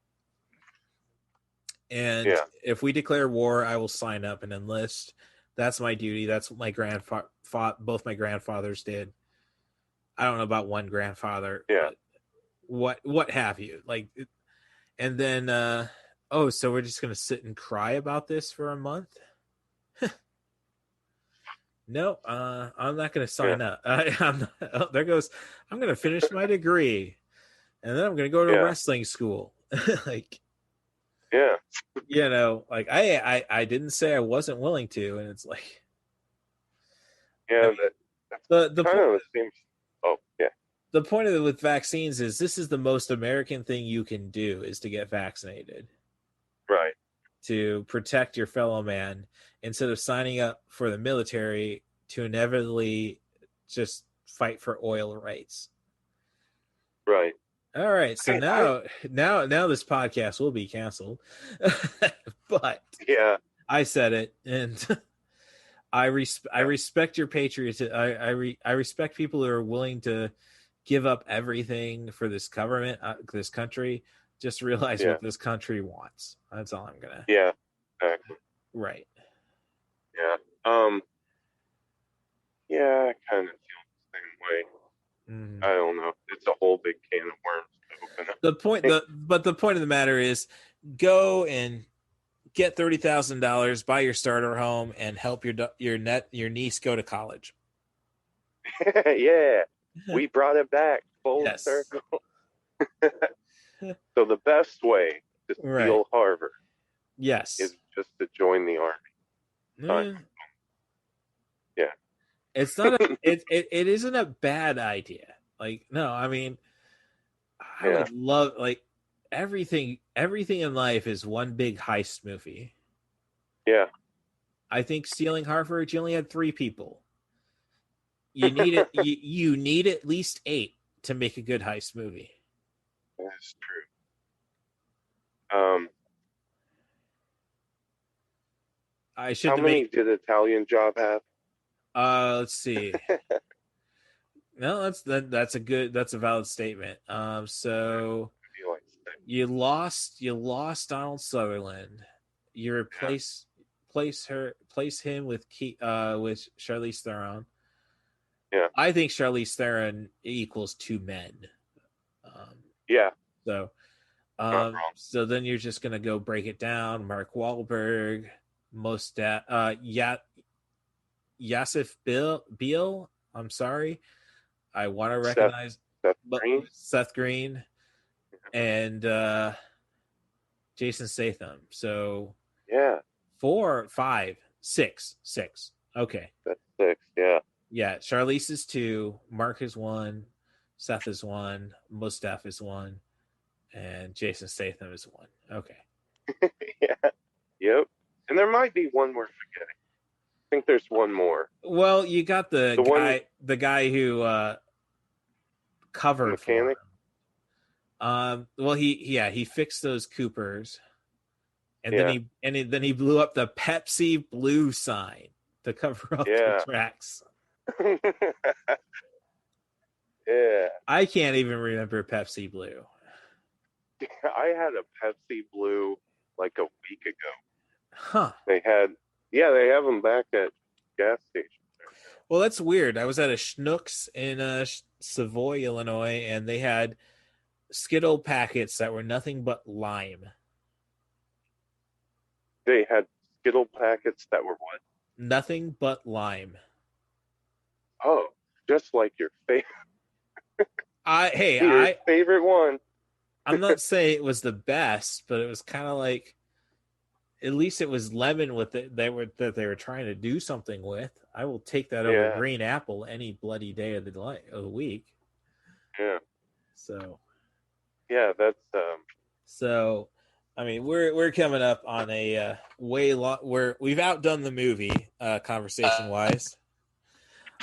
And if we declare war, I will sign up and enlist. That's my duty. That's what my both my grandfathers did. I don't know about one grandfather. Yeah. What have you? Like, and then, so we're just going to sit and cry about this for a month? No, I'm not going to sign up. I'm going to finish my degree, and then I'm going to go to wrestling school. Like, like I didn't say I wasn't willing to, and it's like, the kind of seems. Oh yeah. The point of it with vaccines is this is the most American thing you can do, is to get vaccinated. Right. To protect your fellow man, instead of signing up for the military to inevitably just fight for oil rights. Right. All right. So now this podcast will be canceled. But I said it, and I respect your patriotism. I respect people who are willing to give up everything for this government, this country. Just realize what this country wants. That's all I'm gonna. Yeah. Exactly. Right. Yeah. Yeah, I kind of feel the same way. I don't know. It's a whole big can of worms to open up. The point of the matter is, go and get $30,000, buy your starter home, and help your niece go to college. Yeah, we brought it back full circle. So the best way to steal Harvard, is just to join the army. Yeah, it's not. It isn't a bad idea. Like, no, I mean, I would love, like, everything in life is one big heist movie. Yeah, I think stealing Harvard, you only had 3 people. You need it. you need at least 8 to make a good heist movie. That's true. How many did Italian Job have? Let's see. No, that's a valid statement. So you lost Donald Sutherland. You place him with Charlize Theron. Yeah, I think Charlize Theron equals 2 men. So then you're just gonna go break it down. Mark Wahlberg, Yasif Beale. I'm sorry, I want to recognize Seth Green and Jason Statham. So 4, 5, 6. Okay, that's 6. Yeah. Yeah, Charlize is 2, Mark is 1, Seth is 1, Mustaf is 1, and Jason Statham is 1. Okay. Yeah. Yep. And there might be one we're forgetting. I think there's one more. Well, you got the guy who covered mechanic. For him. Well, he fixed those Coopers, And then he blew up the Pepsi Blue sign to cover up the tracks. Yeah. I can't even remember Pepsi Blue. I had a Pepsi Blue like a week ago. Huh. They have them back at gas stations. Well, that's weird. I was at a Schnucks in Savoy, Illinois, and they had Skittle packets that were nothing but lime. They had Skittle packets that were what? Nothing but lime. Oh, just like your favorite. Your favorite one. I'm not saying it was the best, but it was kind of like, at least it was lemon with it. They were trying to do something with. I will take that over green apple any bloody day of the week. Yeah. So. Yeah, that's. So, I mean, we're coming up on a we've outdone the movie conversation wise.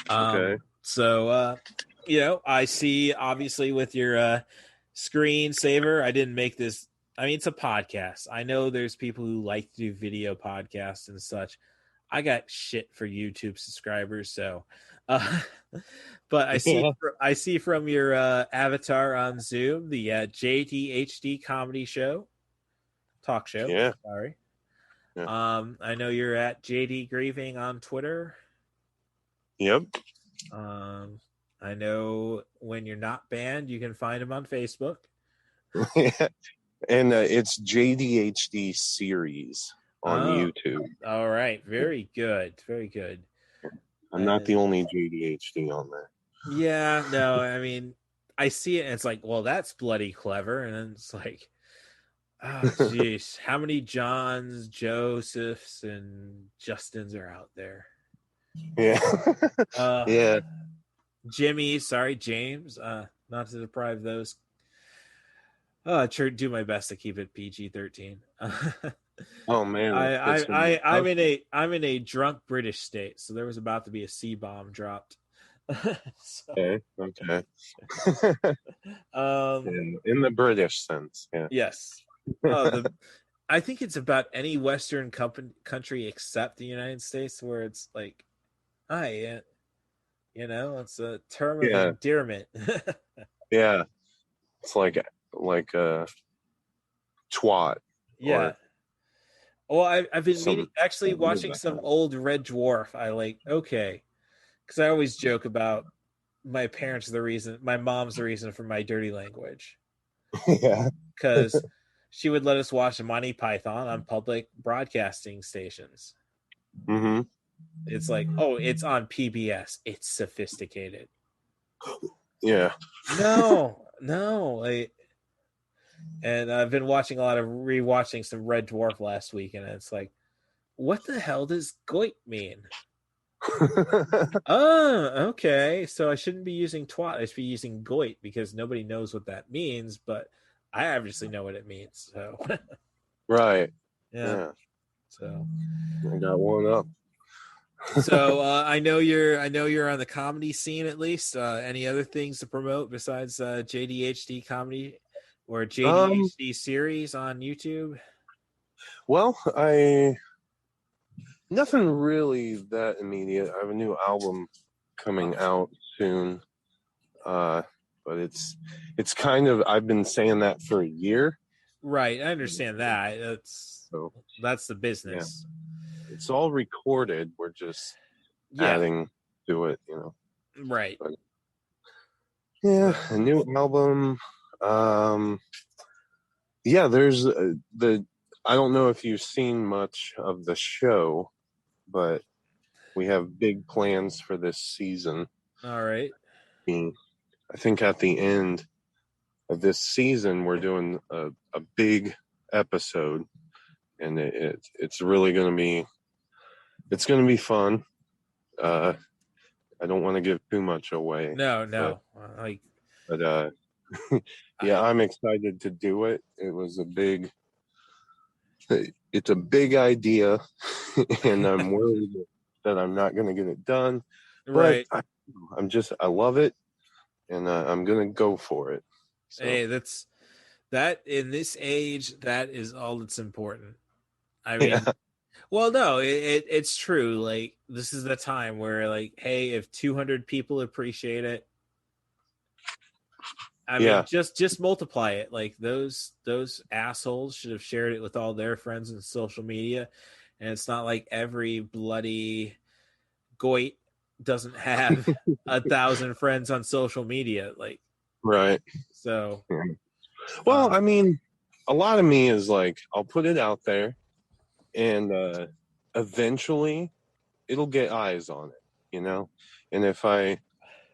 Okay. So, I see obviously with your screensaver, I didn't make this. I mean, it's a podcast. I know there's people who like to do video podcasts and such. I got shit for YouTube subscribers, so. But I see from your avatar on Zoom the JDHD comedy talk show. Yeah. Sorry. Yeah. I know you're at JD Greving on Twitter. Yep. I know when you're not banned, you can find him on Facebook. And it's JDHD series on YouTube. All right. Very good. Very good. I'm not the only JDHD on there. Yeah, no, I mean, I see it and it's like, well, that's bloody clever. And then it's like, oh, jeez, how many Johns, Josephs, and Justins are out there? Yeah. Yeah. James, not to deprive those. I do my best to keep it PG-13. Oh man, I'm in a drunk British state, so there was about to be a C-bomb dropped. Okay. In the British sense, yeah. Yes. I think it's about any Western country except the United States where it's like, hi, it's a term of endearment. Yeah, it's like a twat. Yeah. Well, I've been actually watching some old Red Dwarf. I like, okay, because I always joke about my parents my mom's the reason for my dirty language. Yeah, because she would let us watch Monty Python on public broadcasting stations. Mm-hmm. It's like, oh, it's on PBS. It's sophisticated. Yeah. No. And I've been watching rewatching some Red Dwarf last week, and it's like, what the hell does goit mean? Oh, okay. So I shouldn't be using twat. I should be using goit because nobody knows what that means, but I obviously know what it means. So right. Yeah. So I got one up. So I know you're on the comedy scene at least. Any other things to promote besides JDHD comedy or JDHD series on YouTube? Well, nothing really that immediate. I have a new album coming out soon. But it's kind of, I've been saying that for a year. Right, I understand that. That's the business. Yeah. It's all recorded. We're just adding to it, Right. But, yeah, a new album. There's I don't know if you've seen much of the show, but we have big plans for this season. All right. I think at the end of this season, we're doing a big episode, and it's really going to be, it's going to be fun. I don't want to give too much away. No. But yeah, I'm excited to do it. It's a big idea, and I'm worried that I'm not going to get it done. Right. But I love it, and I'm going to go for it. So. Hey, that in this age, that is all that's important. I mean, well, no, it's true. Like, this is the time where, like, hey, if 200 people appreciate it, I mean, just multiply it. Like, those assholes should have shared it with all their friends on social media, and it's not like every bloody goit doesn't have 1,000 friends on social media. Like, right. So, well, I mean, a lot of me is like, I'll put it out there, and eventually it'll get eyes on it, you know? And if I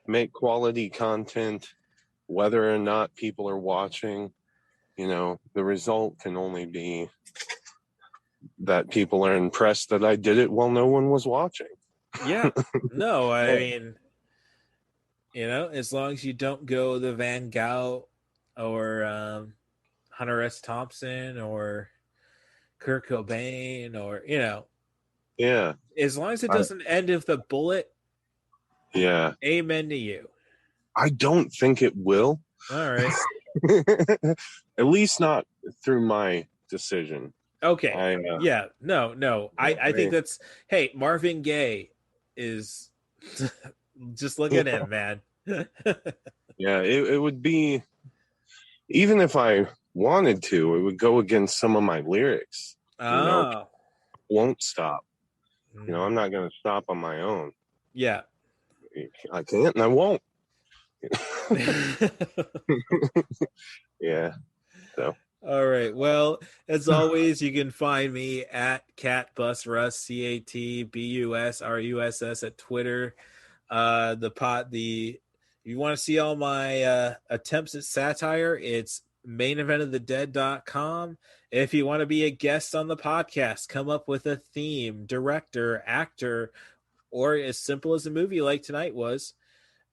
make quality content, whether or not people are watching, you know, the result can only be that people are impressed that I did it while no one was watching. Yeah. No, I mean, you know, as long as you don't go the Van Gaal or Hunter S. Thompson or Kurt Cobain or, you know. Yeah. As long as it doesn't end with a bullet. Yeah. Amen to you. I don't think it will. All right. At least not through my decision. Okay. Yeah. No. I think that's, hey, Marvin Gaye is just look at him, man. Yeah, it would be, even if I wanted to, it would go against some of my lyrics. Oh. You know, won't stop. You know, I'm not going to stop on my own. Yeah. I can't and I won't. Yeah. So. All right. Well, as always, you can find me at CatBusRuss, CatBusRuss at Twitter. If you want to see all my attempts at satire, it's maineventofthedead.com. If you want to be a guest on the podcast, come up with a theme, director, actor, or as simple as a movie like tonight was.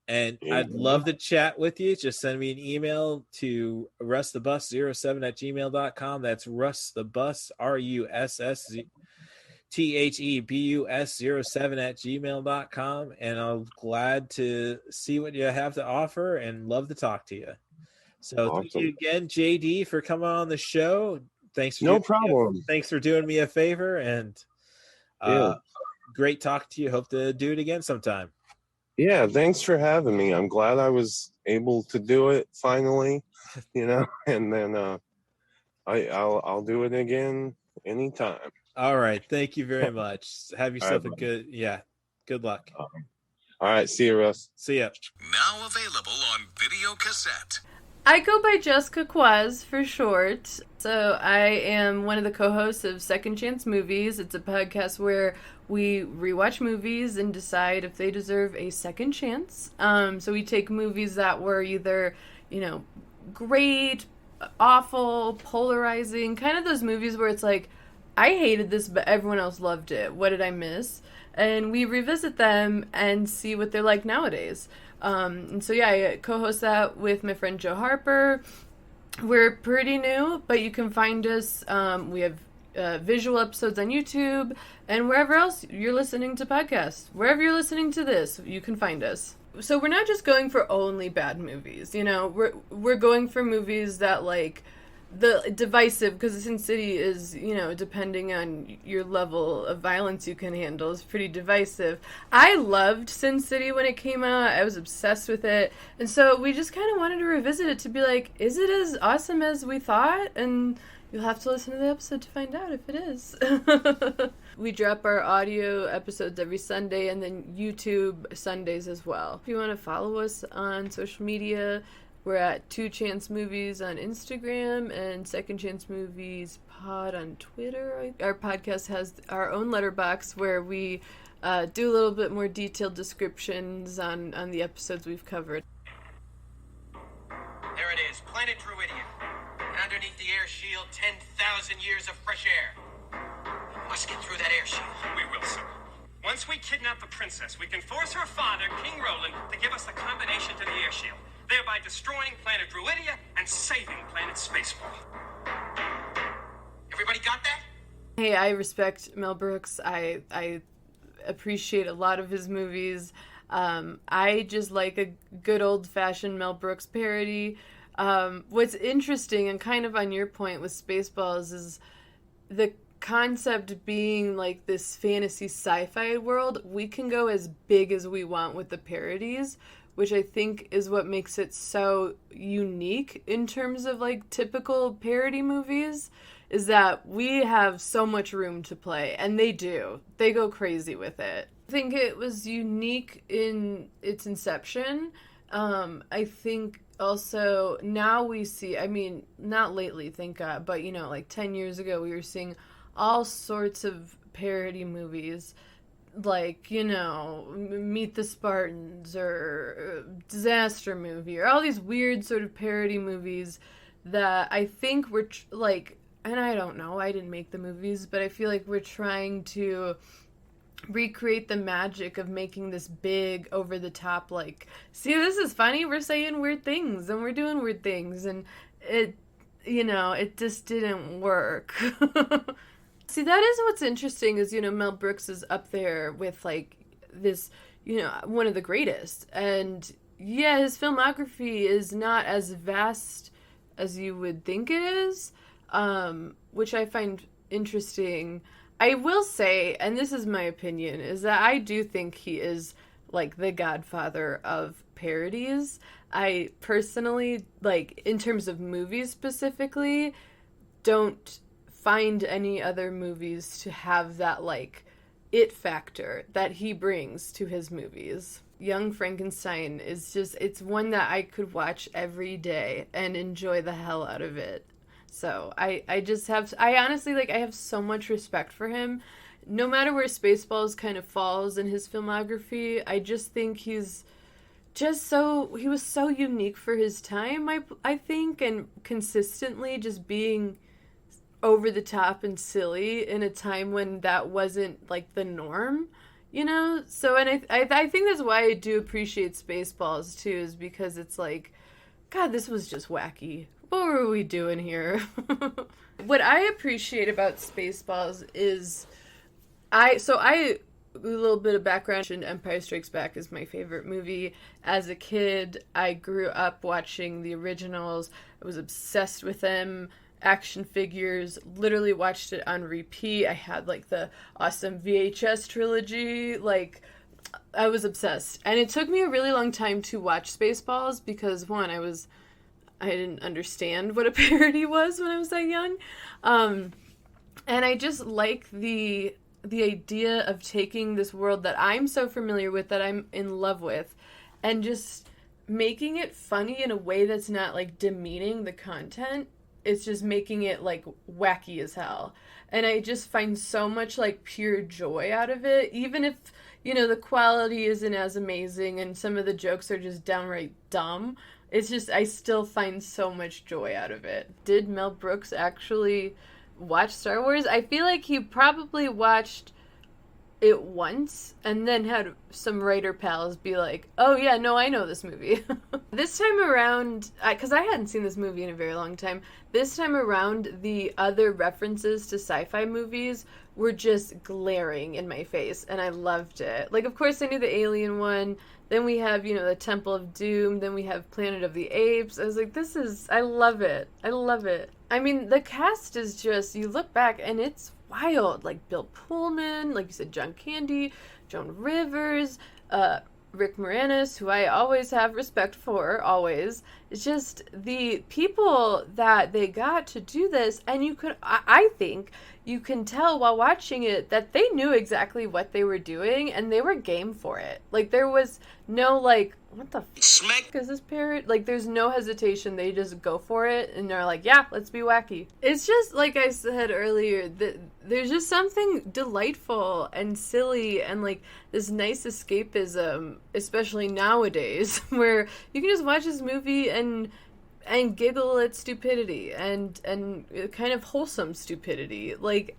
And I'd love to chat with you. Just send me an email to russthebus07@gmail.com. That's russthebus, RUSSTHEBUS07@gmail.com. And I'm glad to see what you have to offer and love to talk to you. So awesome. Thank you again, JD, for coming on the show. Thanks for thanks for doing me a favor, and great talking to you. Hope to do it again sometime. Yeah, thanks for having me. I'm glad I was able to do it finally, you know, and then I'll do it again anytime. All right. Thank you very much. Have yourself good luck. All right. See you, Russ. See ya. Now available on video cassette. I go by Jessica Kwazz for short. So I am one of the co-hosts of Second Chance Movies. It's a podcast where we rewatch movies and decide if they deserve a second chance. So we take movies that were either, you know, great, awful, polarizing, kind of those movies where it's like, I hated this, but everyone else loved it. What did I miss? And we revisit them and see what they're like nowadays. And so, yeah, I co-host that with my friend Joe Harper. We're pretty new, but you can find us. We have visual episodes on YouTube and wherever else you're listening to podcasts. Wherever you're listening to this, you can find us. So we're not just going for only bad movies, you know. We're going for movies that, like, the divisive, because Sin City is, you know, depending on your level of violence you can handle, is pretty divisive. I loved Sin City when it came out. I was obsessed with it. And so we just kind of wanted to revisit it to be like, is it as awesome as we thought? And you'll have to listen to the episode to find out if it is. We drop our audio episodes every Sunday and then YouTube Sundays as well. If you want to follow us on social media, we're at 2 Chance Movies on Instagram and Second Chance Movies Pod on Twitter. Our podcast has our own letterbox where we do a little bit more detailed descriptions on the episodes we've covered. There it is, Planet Druidian. And underneath the air shield, 10,000 years of fresh air. We must get through that air shield. We will, sir. Once we kidnap the princess, we can force her father, King Roland, to give us the combination to the air shield, thereby destroying planet Druidia and saving planet Spaceball. Everybody got that? Hey, I respect Mel Brooks. I appreciate a lot of his movies. I just like a good old-fashioned Mel Brooks parody. What's interesting and kind of on your point with Spaceballs is the concept being like this fantasy sci-fi world, we can go as big as we want with the parodies, which I think is what makes it so unique in terms of like typical parody movies, is that we have so much room to play, and they do. They go crazy with it. I think it was unique in its inception. I think also now we see, I mean, not lately, thank God, but, you know, like 10 years ago, we were seeing all sorts of parody movies, like, you know, Meet the Spartans or Disaster Movie, or all these weird sort of parody movies that I think were like, and I don't know, I didn't make the movies, but I feel like we're trying to recreate the magic of making this big, over the top, like, see, this is funny, we're saying weird things and we're doing weird things, and it, you know, it just didn't work. See, that is what's interesting, is, you know, Mel Brooks is up there with, like, this, you know, one of the greatest, and yeah, his filmography is not as vast as you would think it is, which I find interesting. I will say, and this is my opinion, is that I do think he is, like, the godfather of parodies. I personally, like, in terms of movies specifically, don't find any other movies to have that, like, it factor that he brings to his movies. Young Frankenstein is just, it's one that I could watch every day and enjoy the hell out of it. So I just have, I honestly, like, I have so much respect for him. No matter where Spaceballs kind of falls in his filmography, I just think he's just so, he was so unique for his time, I think, and consistently just being over the top and silly in a time when that wasn't, like, the norm, you know? So, and I think that's why I do appreciate Spaceballs, too, is because it's like, God, this was just wacky. What were we doing here? What I appreciate about Spaceballs is, a little bit of background, Empire Strikes Back is my favorite movie. As a kid, I grew up watching the originals. I was obsessed with them. Action figures, literally watched it on repeat. I had, like, the awesome VHS trilogy. Like, I was obsessed. And it took me a really long time to watch Spaceballs because, one, I didn't understand what a parody was when I was that young. And I just like the idea of taking this world that I'm so familiar with, that I'm in love with, and just making it funny in a way that's not, like, demeaning the content. It's just making it, like, wacky as hell. And I just find so much, like, pure joy out of it, even if, you know, the quality isn't as amazing and some of the jokes are just downright dumb. It's just, I still find so much joy out of it. Did Mel Brooks actually watch Star Wars? I feel like he probably watched it once and then had some writer pals be like, oh yeah, no, I know this movie. This time around, because I hadn't seen this movie in a very long time, this time around the other references to sci-fi movies were just glaring in my face, and I loved it. Like, of course I knew the Alien one, then we have, you know, the Temple of Doom, then we have Planet of the Apes. I was like, I love it. I love it. I mean, the cast is just, you look back and it's wild. Like Bill Pullman, like you said, John Candy, Joan Rivers, Rick Moranis, who I always have respect for, always. It's just the people that they got to do this, and you could, I think, you can tell while watching it that they knew exactly what they were doing, and they were game for it. Like, there was no, like, what the fuck is this parrot? Like, there's no hesitation. They just go for it, and they're like, yeah, let's be wacky. It's just, like I said earlier, that there's just something delightful and silly and, like, this nice escapism, especially nowadays, where you can just watch this movie and giggle at stupidity and kind of wholesome stupidity. Like,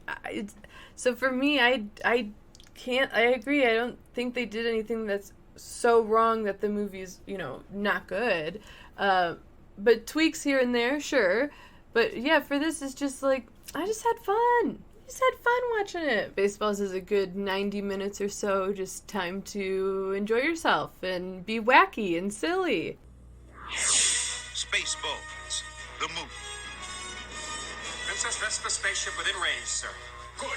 so for me, I agree. I don't think they did anything that's so wrong that the movie's, you know, not good. But tweaks here and there, sure. But yeah, for this, it's just like, I just had fun. Just had fun watching it. Spaceballs is a good 90 minutes or so, just time to enjoy yourself and be wacky and silly. Spaceballs, the movie. Princess Vespa spaceship within range, sir. Good.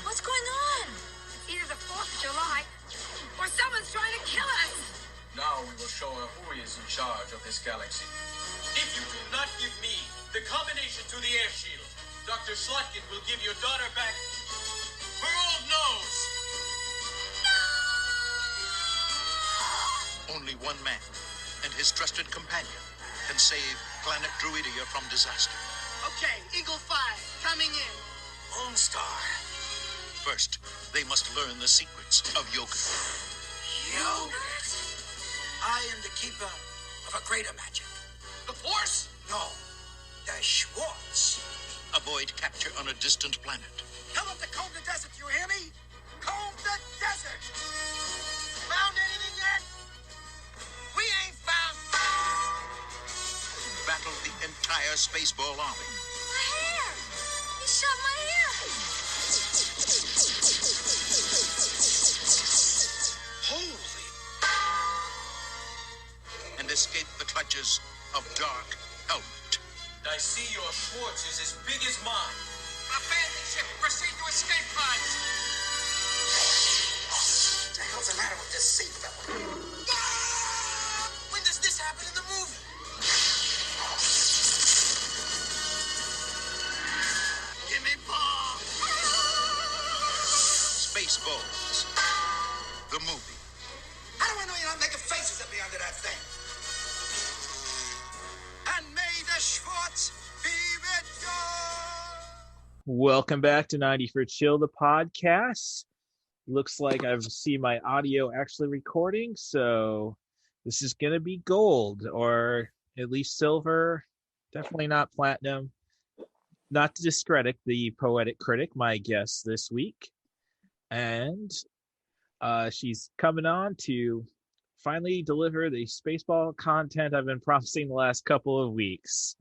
What's going on? It's either the 4th of July or someone's trying to kill us. Now we will show her who is in charge of this galaxy. If you do not give me the combination to the air shield, Dr. Slotkin will give your daughter back her old nose. Only one man and his trusted companion can save planet Druidia from disaster. Okay, Eagle 5, coming in. Lone Star. First, they must learn the secrets of yogurt. Yogurt? I am the keeper of a greater magic. The Force? No, the Schwartz. Avoid capture on a distant planet. Tell them to comb the desert, you hear me? Comb the desert! Found anything yet? We ain't found... Battle the entire Spaceball army. My hair! He shot my hair! Holy! And escape the clutches of Dark Helmet. I see your Schwartz is as big as mine. Abandon ship, proceed to escape pods! What the hell's the matter with this seatbelt? When does this happen in the movie? Give me bomb! Spaceballs. The movie. How do I know you're not making faces at me under that thing? And may the Schwartz be with you! Welcome back to 90 for Chill, the podcast. Looks like I've seen my audio actually recording, so this is going to be gold, or at least silver. Definitely not platinum. Not to discredit the Poetic Critic, my guest this week. And she's coming on to finally deliver the Spaceball content I've been promising the last couple of weeks.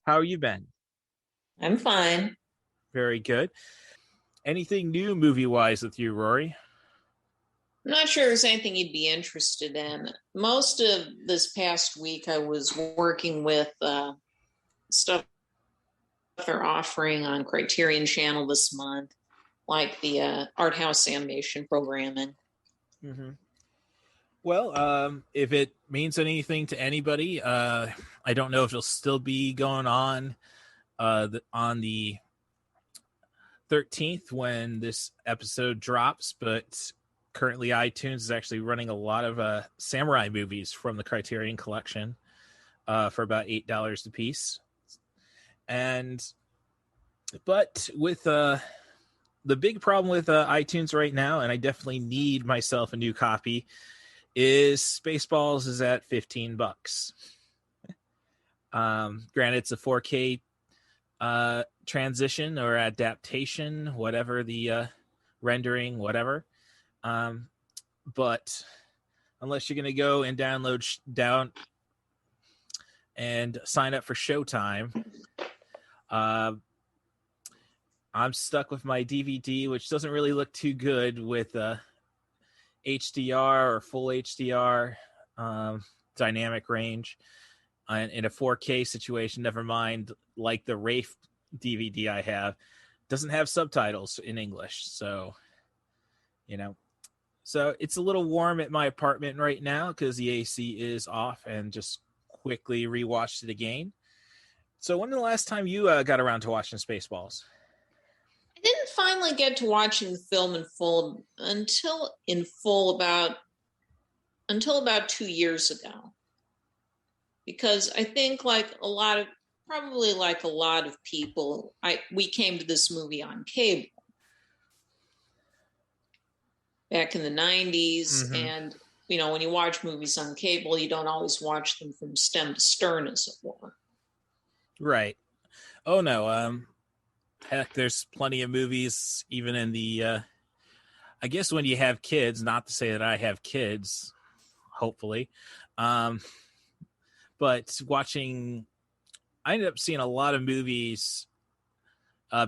How you been? I'm fine. Very good. Anything new movie-wise with you, Rory? I'm not sure there's anything you'd be interested in. Most of this past week, I was working with stuff they're offering on Criterion Channel this month, like the art house animation programming. Mm-hmm. Well, if it means anything to anybody, I don't know if it'll still be going on the 13th when this episode drops, but currently iTunes is actually running a lot of samurai movies from the Criterion collection for about $8 a piece. But with the big problem with iTunes right now, and I definitely need myself a new copy, is Spaceballs is at $15. Granted, it's a 4K transition or adaptation, whatever the rendering, whatever. But unless you're going to go and download down and sign up for Showtime, I'm stuck with my DVD, which doesn't really look too good with HDR or full HDR dynamic range in a 4K situation. Never mind, like the Wraith DVD I have doesn't have subtitles in English, so it's a little warm at my apartment right now because the AC is off, and just quickly rewatched it again. So when was the last time you got around to watching Spaceballs? I didn't finally get to watching the film in full until about 2 years ago, because I think like a lot of people, we came to this movie on cable back in the 90s. Mm-hmm. And, when you watch movies on cable, you don't always watch them from stem to stern, as it were. Right. Oh, no. Heck, there's plenty of movies, even in the, I guess when you have kids, not to say that I have kids, hopefully. But I ended up seeing a lot of movies,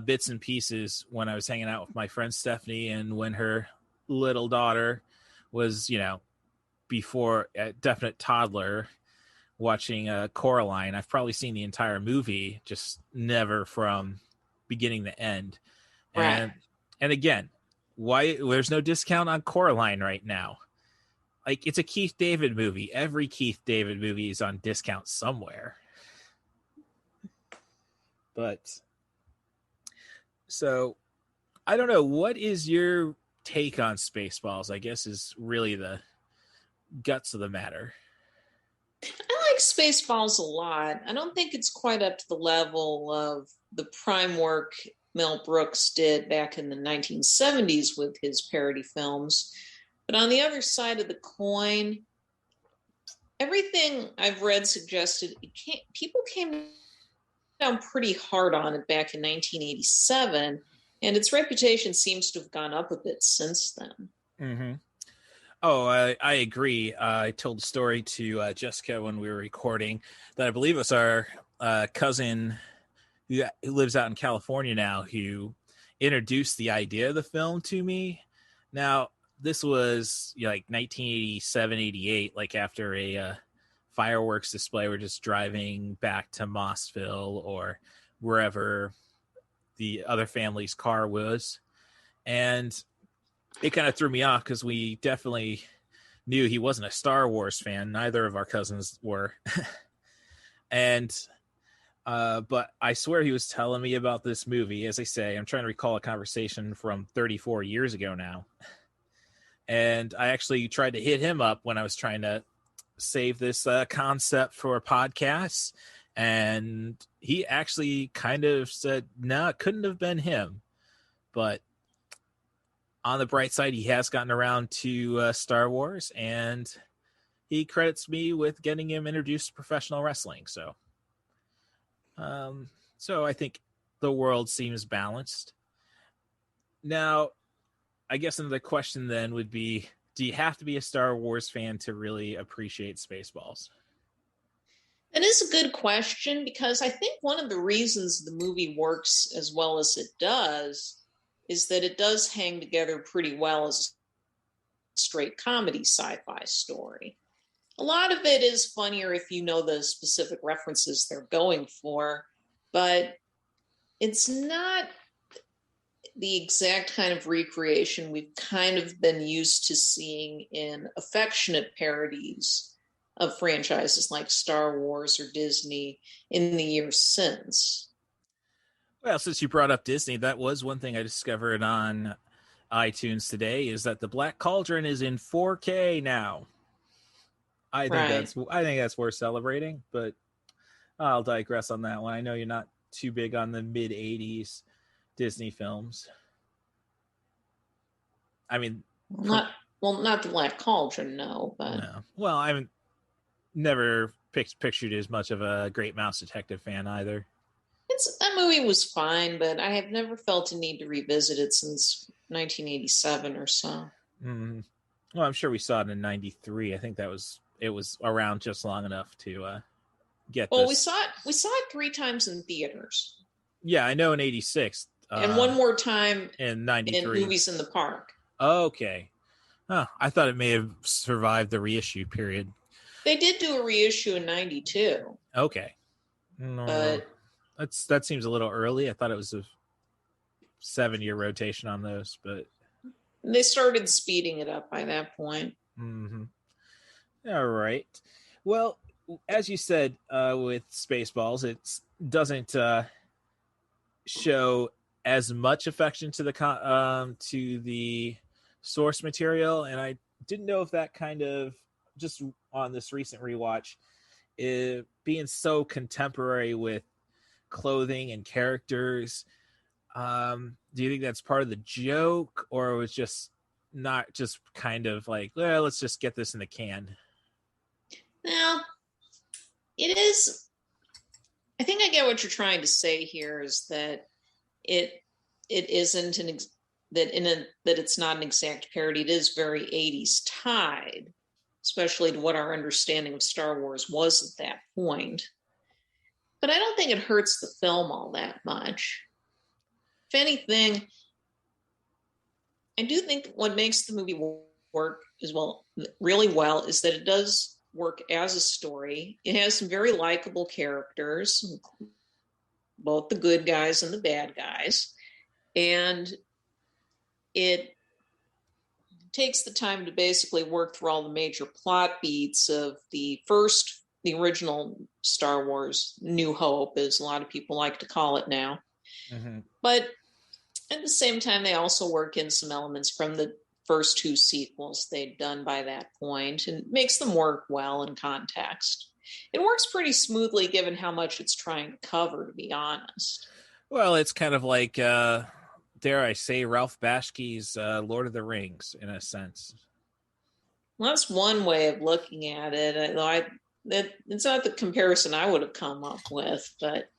bits and pieces when I was hanging out with my friend Stephanie, and when her little daughter was, before a definite toddler, watching Coraline. I've probably seen the entire movie, just never from beginning to end. Right. And again, why there's no discount on Coraline right now? Like, it's a Keith David movie. Every Keith David movie is on discount somewhere. But so I don't know. What is your take on Spaceballs? I guess is really the guts of the matter. I like Spaceballs a lot. I don't think it's quite up to the level of the prime work Mel Brooks did back in the 1970s with his parody films. But on the other side of the coin, everything I've read suggested people came down pretty hard on it back in 1987, and its reputation seems to have gone up a bit since then. Mm-hmm. Oh, I agree. I told the story to Jessica when we were recording that I believe it's our cousin who lives out in California now who introduced the idea of the film to me. Now, this was like 1987, 88, like after a fireworks display. We're just driving back to Mossville or wherever the other family's car was. And it kind of threw me off because we definitely knew he wasn't a Star Wars fan. Neither of our cousins were. And but I swear he was telling me about this movie. As I say, I'm trying to recall a conversation from 34 years ago now. And I actually tried to hit him up when I was trying to save this concept for a podcast. And he actually kind of said, no, it couldn't have been him. But on the bright side, he has gotten around to Star Wars, and he credits me with getting him introduced to professional wrestling. So I think the world seems balanced. Now, I guess another question then would be, do you have to be a Star Wars fan to really appreciate Spaceballs? That is a good question, because I think one of the reasons the movie works as well as it does is that it does hang together pretty well as a straight comedy sci-fi story. A lot of it is funnier if you know the specific references they're going for, but it's not the exact kind of recreation we've kind of been used to seeing in affectionate parodies of franchises like Star Wars or Disney in the years since. Well, since you brought up Disney, that was one thing I discovered on iTunes today, is that the Black Cauldron is in 4K now. I think that's worth celebrating, but I'll digress on that one. I know you're not too big on the mid-'80s Disney films. I mean, not the Black Cauldron, no, but no. Well, I haven't never pictured you as much of a Great Mouse Detective fan either. That movie was fine, but I have never felt a need to revisit it since 1987 or so. Mm. Well, I'm sure we saw it in 93. I think it was around just long enough to get. Well, we saw it 3 times in theaters. Yeah, I know in 86. And one more time in 93. In Movies in the Park. Okay. Oh, I thought it may have survived the reissue period. They did do a reissue in 92. Okay. No, but that seems a little early. I thought it was a 7-year rotation on those, but they started speeding it up by that point. Mm-hmm. All right. Well, as you said, with Spaceballs, it doesn't show as much affection to the source material, and I didn't know if that kind of, just on this recent rewatch, being so contemporary with clothing and characters, do you think that's part of the joke, or it was just not just kind of like, well, let's just get this in the can? Now, it is. I think I get what you're trying to say here, is that it isn't that it's not an exact parody. It is very 80s tied, especially to what our understanding of Star Wars was at that point. But I don't think it hurts the film all that much. If anything, I do think what makes the movie work as well, really well, is that it does work as a story. It has some very likable characters, both the good guys and the bad guys. And it takes the time to basically work through all the major plot beats of the original Star Wars, New Hope, as a lot of people like to call it now. Mm-hmm. But at the same time, they also work in some elements from the first two sequels they'd done by that point, and makes them work well in context. It works pretty smoothly given how much it's trying to cover, to be honest. Well, it's kind of like, dare I say, Ralph Bakshi's Lord of the Rings, in a sense. Well, that's one way of looking at it. It's not the comparison I would have come up with, but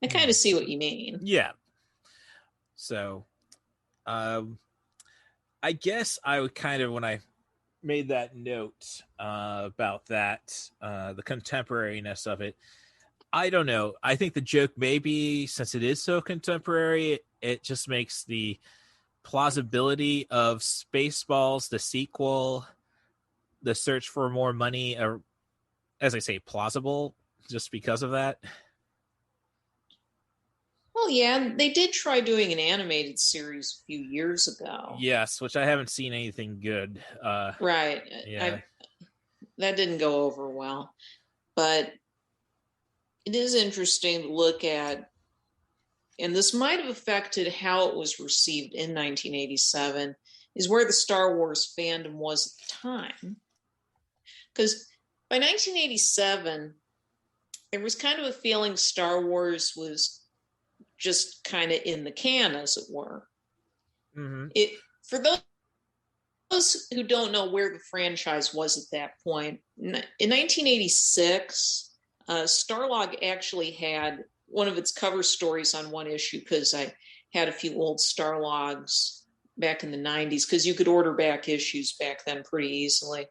I kind of see what you mean. Yeah. So, I guess I would kind of, when I made that note about that, the contemporariness of it, I don't know. I think the joke maybe, since it is so contemporary, it just makes the plausibility of Spaceballs, the sequel, the search for more money, as I say, plausible just because of that. Well, yeah, they did try doing an animated series a few years ago. Yes, which I haven't seen anything good. Right. Yeah. That didn't go over well. But it is interesting to look at, and this might have affected how it was received in 1987, is where the Star Wars fandom was at the time. Because by 1987, there was kind of a feeling Star Wars was just kind of in the can, as it were. Mm-hmm. For those who don't know where the franchise was at that point, in 1986, Starlog actually had one of its cover stories on one issue, because I had a few old Starlogs back in the 90s, because you could order back issues back then pretty easily.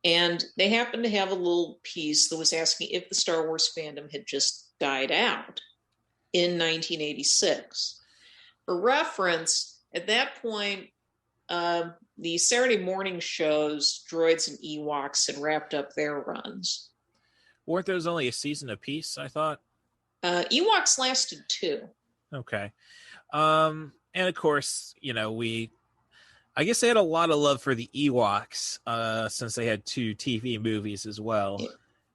And they happened to have a little piece that was asking if the Star Wars fandom had just died out in 1986. For reference, at that point, the Saturday morning shows, Droids and Ewoks, had wrapped up their runs. Weren't those only a season apiece, I thought? Ewoks lasted 2. Okay. And of course, I guess they had a lot of love for the Ewoks, since they had 2 TV movies as well.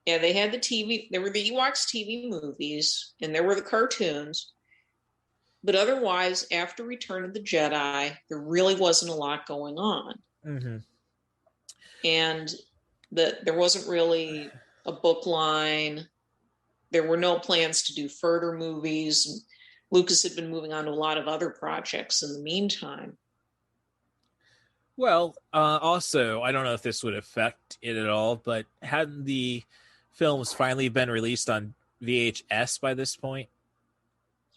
Yeah, they had the TV. There were the Ewoks TV movies, and there were the cartoons. But otherwise, after Return of the Jedi, there really wasn't a lot going on. Mm-hmm. And there wasn't really a book line. There were no plans to do further movies. Lucas had been moving on to a lot of other projects in the meantime. Well, also, I don't know if this would affect it at all, but hadn't the films finally been released on VHS by this point?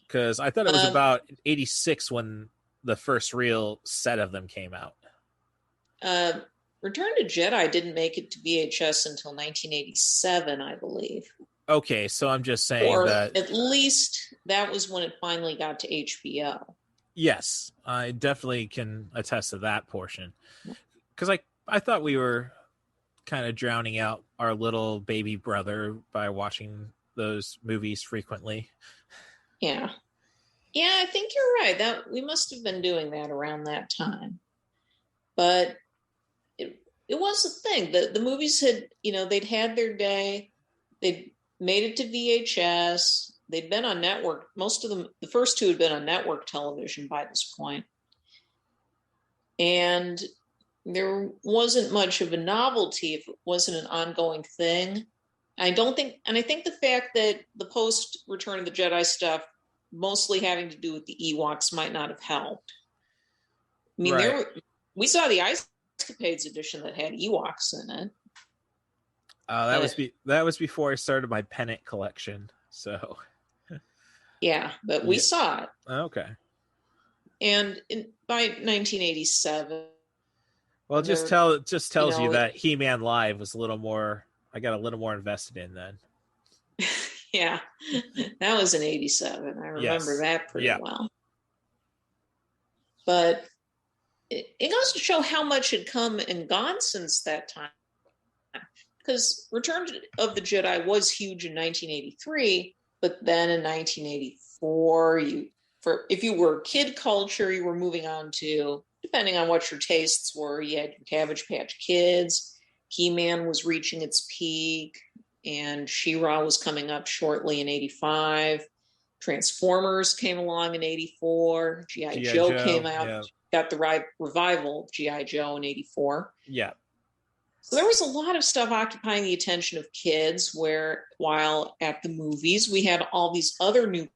Because I thought it was about 86 when the first real set of them came out. Return to Jedi didn't make it to VHS until 1987, I believe. Okay, so I'm just saying or that... at least that was when it finally got to HBO. Yes, I definitely can attest to that portion. Because I thought we were kind of drowning out our little baby brother by watching those movies frequently. Yeah. Yeah, I think you're right. That we must have been doing that around that time. But it was a thing. The movies had, they'd had their day. They'd made it to VHS. They'd been on network. Most of them, the first 2 had been on network television by this point. And there wasn't much of a novelty if it wasn't an ongoing thing. I think the fact that the post Return of the Jedi stuff, mostly having to do with the Ewoks, might not have helped. I mean, right. We saw the Ice Capades edition that had Ewoks in it. That was before I started my pennant collection. So, yeah, but we saw it. Okay. And by 1987, well, it just tells you that He-Man Live was a little more. I got a little more invested in then. Yeah, that was in 87. I remember that pretty well. But it goes to show how much had come and gone since that time. because Return of the Jedi was huge in 1983, but then in 1984, if you were kid culture, you were moving on to, depending on what your tastes were, you had your Cabbage Patch Kids, He-Man was reaching its peak, and She-Ra was coming up shortly in 85. Transformers came along in 84. G.I. Joe came out, got the revival of G.I. Joe in 84. Yeah. So there was a lot of stuff occupying the attention of kids, where while at the movies, we had all these other new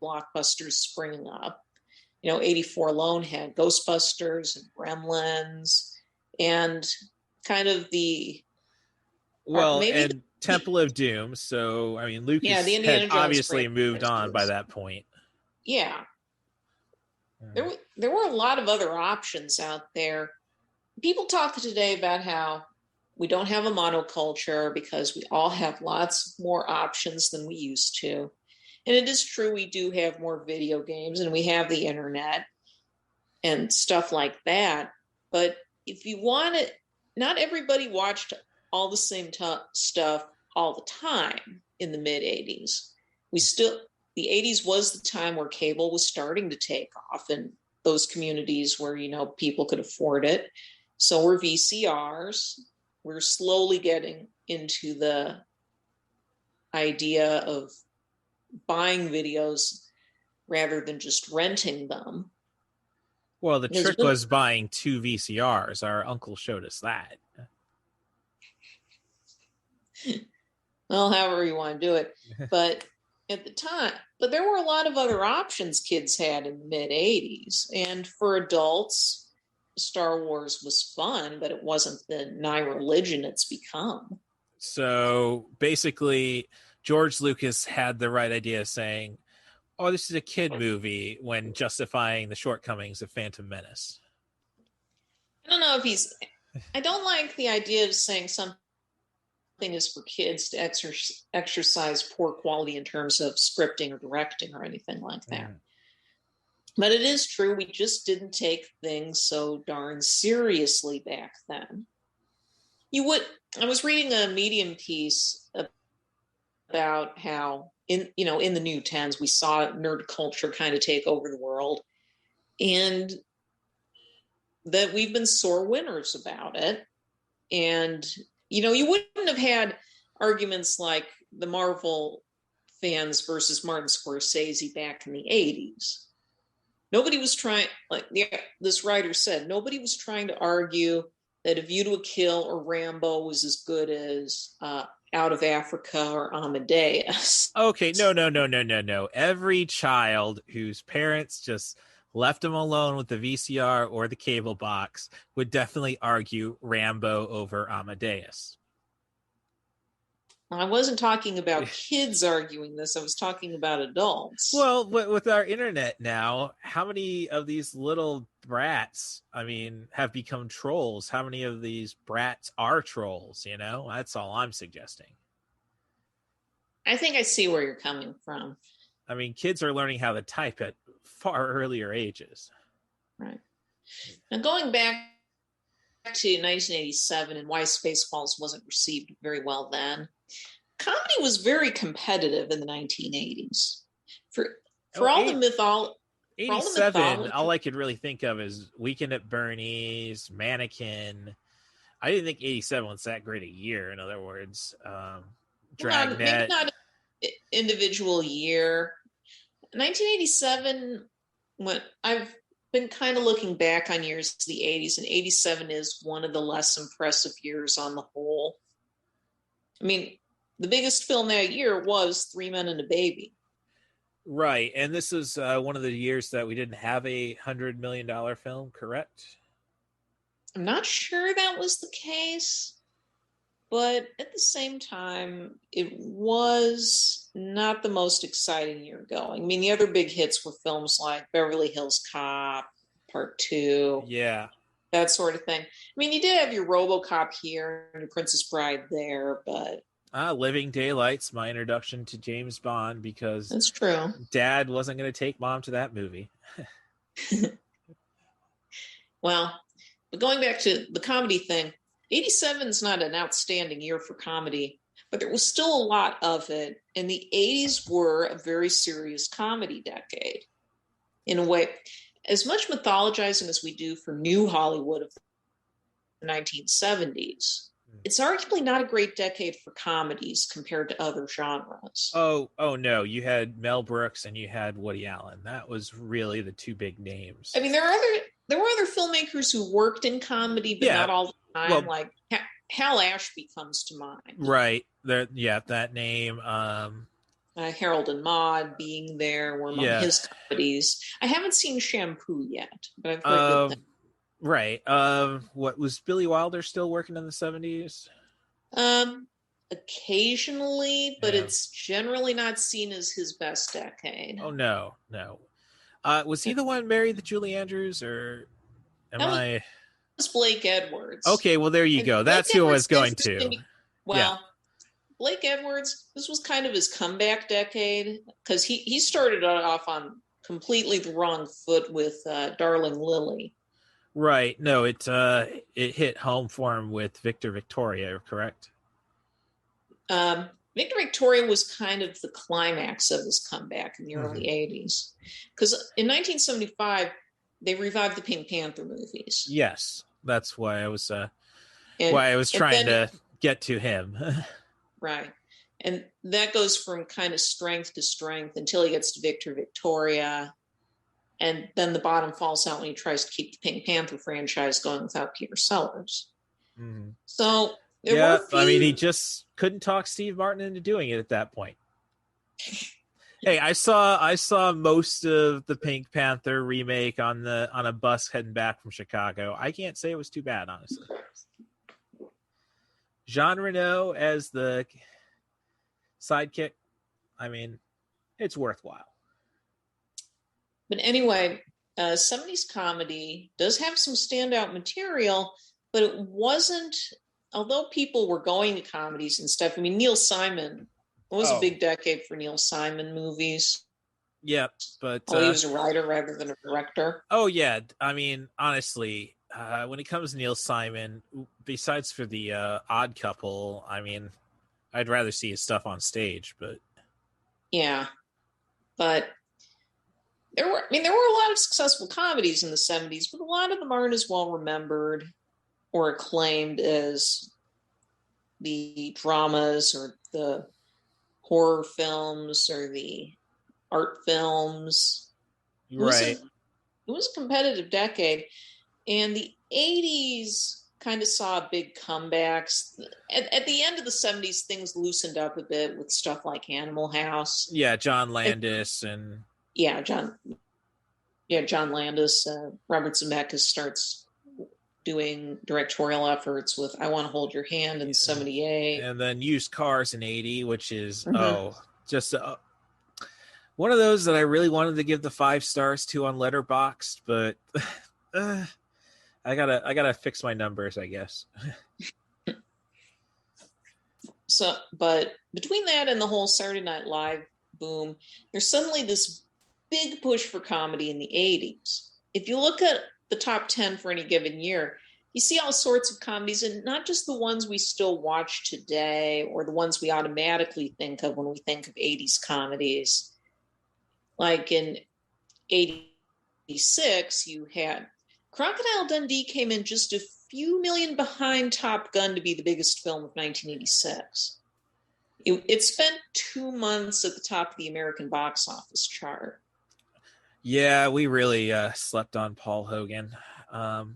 blockbusters springing up. 84 alone had Ghostbusters and Gremlins and kind of the... and Temple of Doom. So, I mean, Lucas had obviously moved on by that point. Yeah. There were a lot of other options out there. People talk today about how we don't have a monoculture because we all have lots more options than we used to. And it is true, we do have more video games and we have the internet and stuff like that. But if you want it, not everybody watched all the same stuff all the time in the mid-'80s. The 80s was the time where cable was starting to take off in those communities where, people could afford it. So we're VCRs. We're slowly getting into the idea of buying videos rather than just renting them. Well, the trick was buying 2 VCRs. Our uncle showed us that. Well, however you want to do it. But at the time, there were a lot of other options kids had in the mid-'80s. And for adults, Star Wars was fun, but it wasn't the nigh religion it's become. So basically, George Lucas had the right idea saying, oh, this is a kid movie, when justifying the shortcomings of Phantom Menace. I don't know if I don't like the idea of saying something is for kids to exercise poor quality in terms of scripting or directing or anything like that. But it is true, we just didn't take things so darn seriously back then. I was reading a Medium piece about how in the new 10s, we saw nerd culture kind of take over the world, and that we've been sore winners about it. And, you wouldn't have had arguments like the Marvel fans versus Martin Scorsese back in the 80s. Nobody was trying, this writer said, nobody was trying to argue that A View to a Kill or Rambo was as good as Out of Africa or Amadeus. Okay, no. Every child whose parents just left them alone with the VCR or the cable box would definitely argue Rambo over Amadeus. I wasn't talking about kids arguing this. I was talking about adults. Well, with our internet now, how many of these little brats, have become trolls? How many of these brats are trolls? That's all I'm suggesting. I think I see where you're coming from. Kids are learning how to type at far earlier ages. Right. Now, going back to 1987 and why Spaceballs wasn't received very well then, comedy was very competitive in the 1980s. For all the mythology. 87, all I could really think of is Weekend at Bernie's, Mannequin. I didn't think 87 was that great a year, in other words. Dragnet. Maybe not an individual year. 1987, when I've been kind of looking back on years to the 80s, and 87 is one of the less impressive years on the whole. The biggest film that year was Three Men and a Baby. Right, and this is one of the years that we didn't have a $100 million film, correct? I'm not sure that was the case, but at the same time, it was not the most exciting year going. The other big hits were films like Beverly Hills Cop, Part 2. Yeah. That sort of thing. You did have your RoboCop here and your Princess Bride there, but... Living Daylight's my introduction to James Bond, because that's true. Dad wasn't going to take Mom to that movie. Well, but going back to the comedy thing, '87 is not an outstanding year for comedy, but there was still a lot of it. And the '80s were a very serious comedy decade. In a way, as much mythologizing as we do for new Hollywood of the 1970s, it's arguably not a great decade for comedies compared to other genres. Oh no, you had Mel Brooks and you had Woody Allen. That was really the two big names. I mean, there were other filmmakers who worked in comedy, but not all the time. Well, like Hal Ashby comes to mind. Right. There, yeah, that name. Harold and Maude being there were among his comedies. I haven't seen Shampoo yet, but I've heard good things. Right. What was Billy Wilder still working in the 70s? Occasionally, but it's generally not seen as his best decade. Oh no. Was he the one married to Julie Andrews, or It was Blake Edwards. Okay, well there you go. That's who I was going to. Blake Edwards, this was kind of his comeback decade because he started off on completely the wrong foot with Darling Lily. Right. No, it hit home for him with Victor Victoria, correct? Victor Victoria was kind of the climax of his comeback in the early 80s. Because in 1975, they revived the Pink Panther movies. Yes, that's why I was trying to get to him. Right. And that goes from kind of strength to strength until he gets to Victor Victoria. And then the bottom falls out when he tries to keep the Pink Panther franchise going without Peter Sellers. Mm-hmm. So he just couldn't talk Steve Martin into doing it at that point. Hey, I saw most of the Pink Panther remake on a bus heading back from Chicago. I can't say it was too bad, honestly. Jean Reno as the sidekick, I mean, it's worthwhile. But anyway, 70s comedy does have some standout material, but it wasn't, although people were going to comedies and stuff. I mean, Neil Simon, it was a big decade for Neil Simon movies. Yeah, but he was a writer rather than a director. Oh yeah, I mean, honestly, when it comes to Neil Simon, besides for the Odd Couple, I mean, I'd rather see his stuff on stage. But yeah, but there were a lot of successful comedies in the 70s, but a lot of them aren't as well remembered or acclaimed as the dramas or the horror films or the art films. Right. It was a competitive decade, and the 80s kind of saw big comebacks. At the end of the 70s, things loosened up a bit with stuff like Animal House. Yeah, John Landis John Landis. Robert Zemeckis starts doing directorial efforts with I Want to Hold Your Hand in 78. And then Used Cars in 80, which is, just one of those that I really wanted to give the 5 stars to on Letterboxd, but I gotta fix my numbers, I guess. So, but between that and the whole Saturday Night Live boom, there's suddenly this big push for comedy in the 80s. If you look at the top 10 for any given year, you see all sorts of comedies, and not just the ones we still watch today or the ones we automatically think of when we think of 80s comedies. Like in 86, you had Crocodile Dundee came in just a few million behind Top Gun to be the biggest film of 1986. It spent 2 months at the top of the American box office chart. Yeah, we really slept on Paul Hogan. Now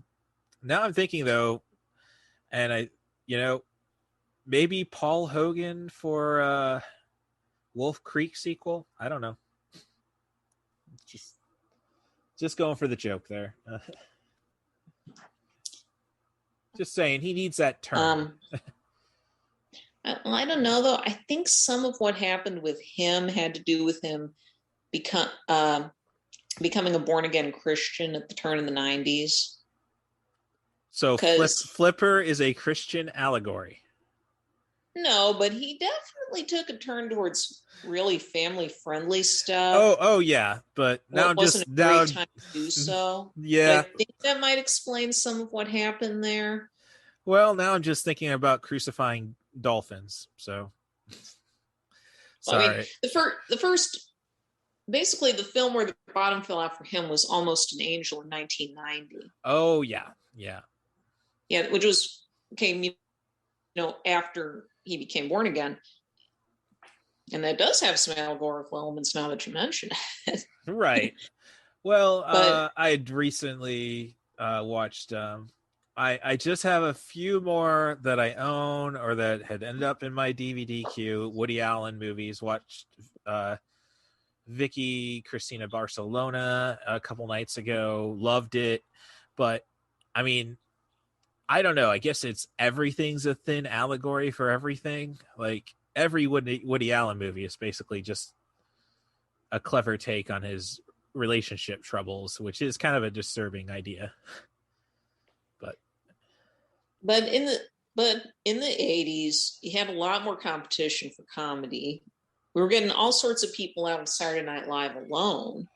I'm thinking though, and maybe Paul Hogan for Wolf Creek sequel. I don't know. Just going for the joke there. Just saying, he needs that turn. I don't know though. I think some of what happened with him had to do with him becoming a born-again Christian at the turn of the 90s. So Flipper is a Christian allegory. No, but he definitely took a turn towards really family-friendly stuff. Oh yeah, but now it wasn't a great time to do so. Yeah, but I think that might explain some of what happened there. Well, now I'm just thinking about crucifying dolphins. So, sorry. I mean, the first, basically, the film where the bottom fell out for him was Almost an Angel in 1990. Oh yeah, yeah, yeah, which came, after he became born again, and that does have some allegorical elements. Now that you mention it, right. Well, I had recently watched. I just have a few more that I own or that had ended up in my DVD queue. Woody Allen movies. Watched Vicky Cristina Barcelona a couple nights ago. Loved it, but I mean, I don't know. I guess it's everything's a thin allegory for everything. Like every Woody Allen movie is basically just a clever take on his relationship troubles, which is kind of a disturbing idea. But in the 80s, you had a lot more competition for comedy. We were getting all sorts of people out on Saturday Night Live alone.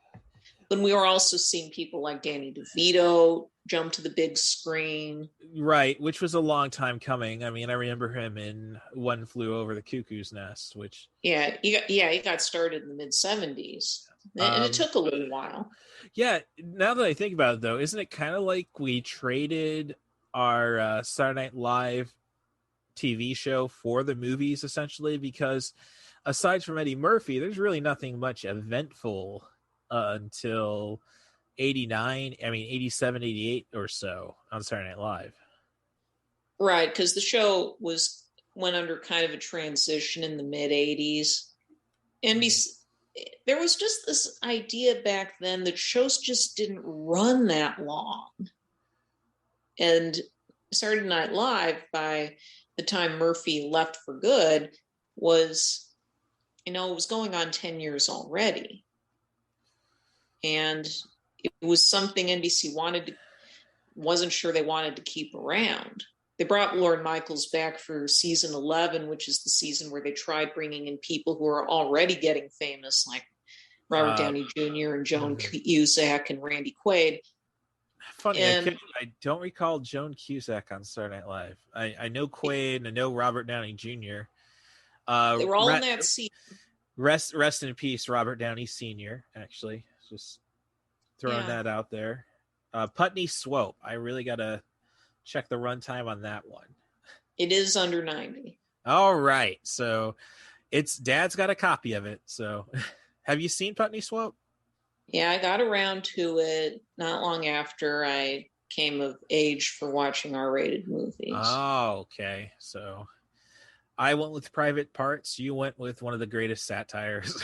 But we were also seeing people like Danny DeVito jump to the big screen. Right, which was a long time coming. I mean, I remember him in One Flew Over the Cuckoo's Nest, which... he got started in the mid-70s. And it took a little while. Yeah, now that I think about it, though, isn't it kind of like we traded our Saturday Night Live TV show for the movies, essentially? Because aside from Eddie Murphy, there's really nothing much eventful until 87, 88 or so on Saturday Night Live. Right, because the show went under kind of a transition in the mid-80s. NBC, there was just this idea back then that shows just didn't run that long. And Saturday Night Live, by the time Murphy left for good, was, it was going on 10 years already. And it was something NBC wasn't sure they wanted to keep around. They brought Lorne Michaels back for season 11, which is the season where they tried bringing in people who are already getting famous, like Robert Downey Jr. and Joan Cusack and Randy Quaid. Funny, I don't recall Joan Cusack on Saturday Night Live. I know Quaid and I know Robert Downey Jr. They were all in that season. Rest in peace, Robert Downey Sr., actually. Just throwing that out there. Putney Swope. I really got to check the runtime on that one. It is under 90. All right. So Dad's got a copy of it. So have you seen Putney Swope? Yeah, I got around to it not long after I came of age for watching R-rated movies. Oh, okay. So I went with Private Parts. You went with one of the greatest satires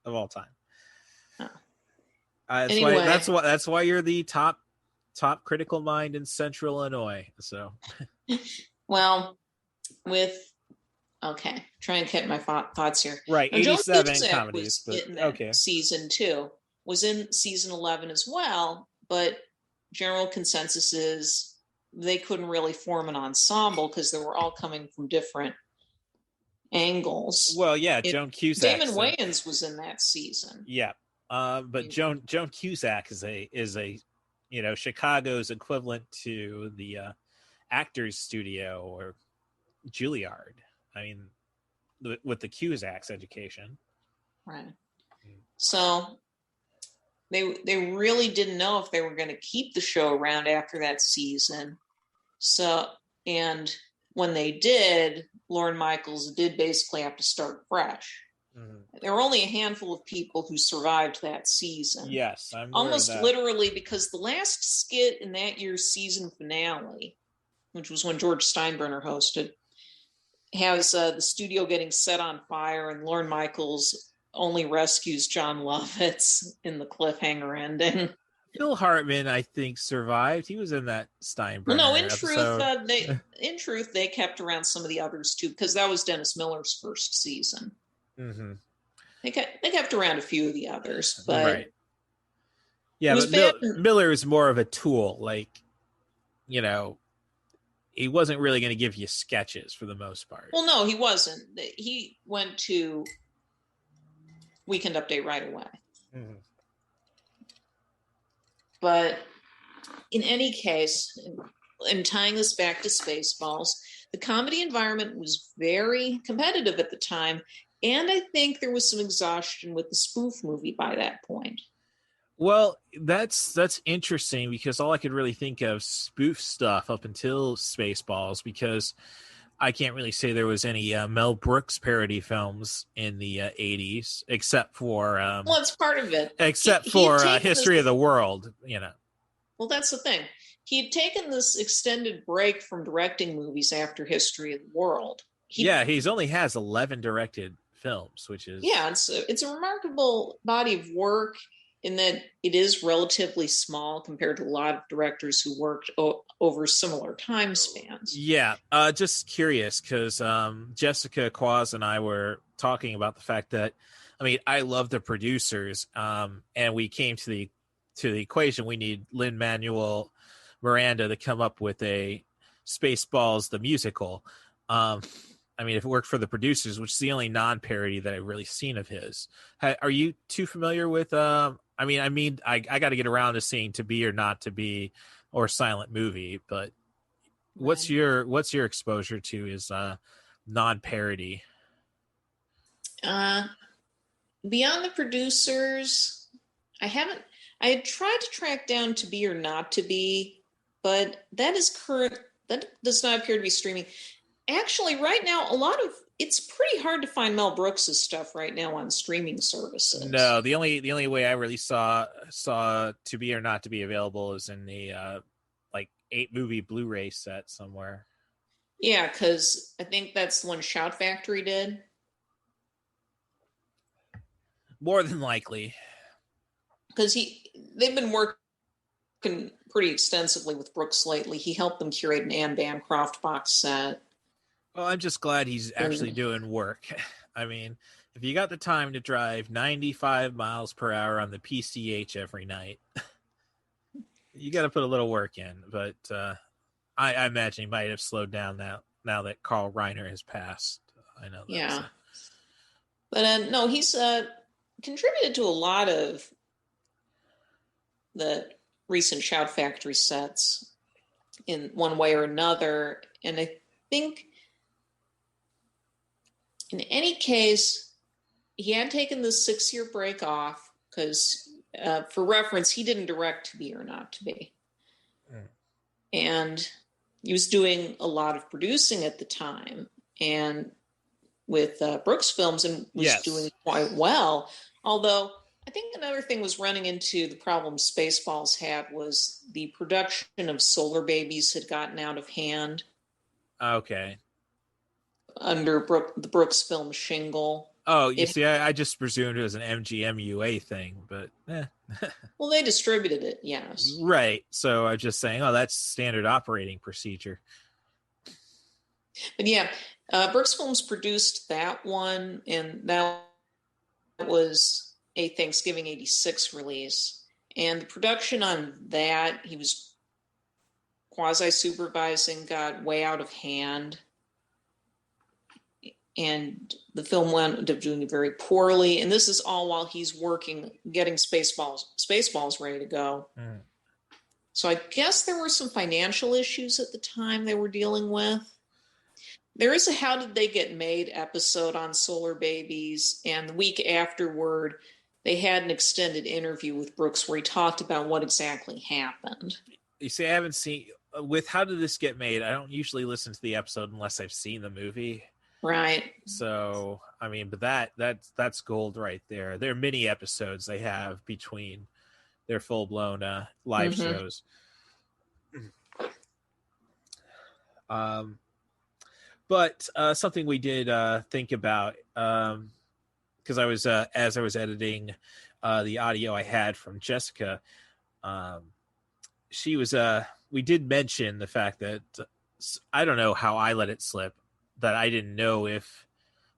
of all time. Anyway. That's why you're the top critical mind in Central Illinois. So, well, try and get my thoughts here. Right, now, 87 comedies. Okay, season 2 was in season 11 as well, but general consensus is they couldn't really form an ensemble because they were all coming from different angles. Well, yeah, Joan Cusack. Damon Wayans was in that season. Yeah. But Joan Cusack is a Chicago's equivalent to the Actors Studio or Juilliard. I mean, with the Cusack's education, right? So they really didn't know if they were going to keep the show around after that season. So, and when they did, Lorne Michaels did basically have to start fresh. There were only a handful of people who survived that season. Yes, I'm almost literally, because the last skit in that year's season finale, which was when George Steinbrenner hosted, has the studio getting set on fire, and Lorne Michaels only rescues John Lovitz in the cliffhanger ending. Phil Hartman, I think, survived. He was in that Steinbrenner. No, in episode. truth, they kept around some of the others too, because that was Dennis Miller's first season. Mm-hmm. They kept around a few of the others, but right. Yeah, but Miller is more of a tool. Like, he wasn't really going to give you sketches for the most part. Well, no, he wasn't. He went to Weekend Update right away. Mm-hmm. But in any case, and tying this back to Spaceballs, the comedy environment was very competitive at the time, and I think there was some exhaustion with the spoof movie by that point. Well, that's interesting because all I could really think of spoof stuff up until Spaceballs, because I can't really say there was any Mel Brooks parody films in the 80s, except for well, it's part of it. Except He for had taken History this- of the World, you know. Well, that's the thing. He had taken this extended break from directing movies after History of the World. He's only has 11 directed films, which is it's a remarkable body of work in that it is relatively small compared to a lot of directors who worked over similar time spans. Yeah, just curious because Jessica, Kwazz, and I were talking about the fact that, I mean, I love the producers, and we came to the equation. We need Lin-Manuel Miranda to come up with a Spaceballs the musical. I mean, if it worked for the producers, which is the only non-parody that I've really seen of his. Are you too familiar with? I got to get around to seeing To Be or Not to Be or Silent Movie, but what's your exposure to his non-parody? Beyond the producers, I had tried to track down To Be or Not to Be, but that does not appear to be streaming. Actually, right now, it's pretty hard to find Mel Brooks' stuff right now on streaming services. No, the only way I really saw To Be or Not to Be available is in the 8-movie Blu-ray set somewhere. Yeah, because I think that's the one Shout Factory did. More than likely. Because they've been working pretty extensively with Brooks lately. He helped them curate an Anne Bancroft box set. Well, I'm just glad he's actually doing work. I mean, if you got the time to drive 95 miles per hour on the PCH every night, you got to put a little work in. But I imagine he might have slowed down now that Carl Reiner has passed. I know that. Yeah. But no, he's contributed to a lot of the recent Shout Factory sets in one way or another. And I think in any case, he had taken this 6-year break off because, for reference, he didn't direct To Be or Not to Be. And he was doing a lot of producing at the time and with Brooks Films, and was doing quite well. Although I think another thing was running into the problem Spaceballs had was the production of Solar Babies had gotten out of hand. Okay. Under the Brooks Film shingle. Oh, you see, I just presumed it was an MGMUA thing, but well, they distributed it, yes. Right. So I'm just saying, that's standard operating procedure. But yeah, Brooks Films produced that one, and that was a Thanksgiving '86 release. And the production on that, he was quasi-supervising, got way out of hand. And the film wound up doing very poorly. And this is all while he's working, getting Spaceballs ready to go. Mm. So I guess there were some financial issues at the time they were dealing with. There is a How Did They Get Made episode on Solar Babies. And the week afterward, they had an extended interview with Brooks where he talked about what exactly happened. You see, I haven't seen, with How Did This Get Made, I don't usually listen to the episode unless I've seen the movie. Right. So, I mean, but that's gold right there. They're mini episodes they have between their full-blown live shows. But something we did think about, because I was as I was editing the audio I had from Jessica, she was we did mention the fact that I don't know how I let it slip, that I didn't know if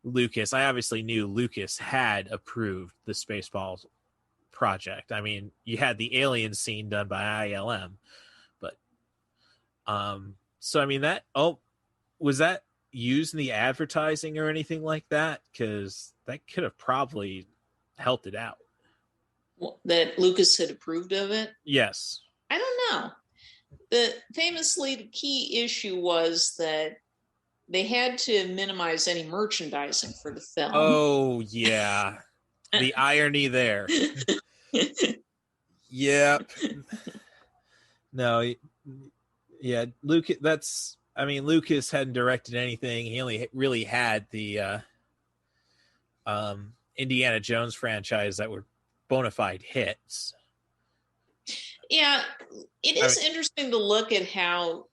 Lucas, I obviously knew Lucas had approved the Spaceballs project. I mean, you had the alien scene done by ILM, but so I mean was that used in the advertising or anything like that? Because that could have probably helped it out. That Lucas had approved of it? Yes. I don't know. Famously, the key issue was that they had to minimize any merchandising for the film. Oh, yeah. The irony there. Yep. No, yeah, Lucas, Lucas hadn't directed anything. He only really had the Indiana Jones franchise that were bona fide hits. Yeah, it is interesting to look at how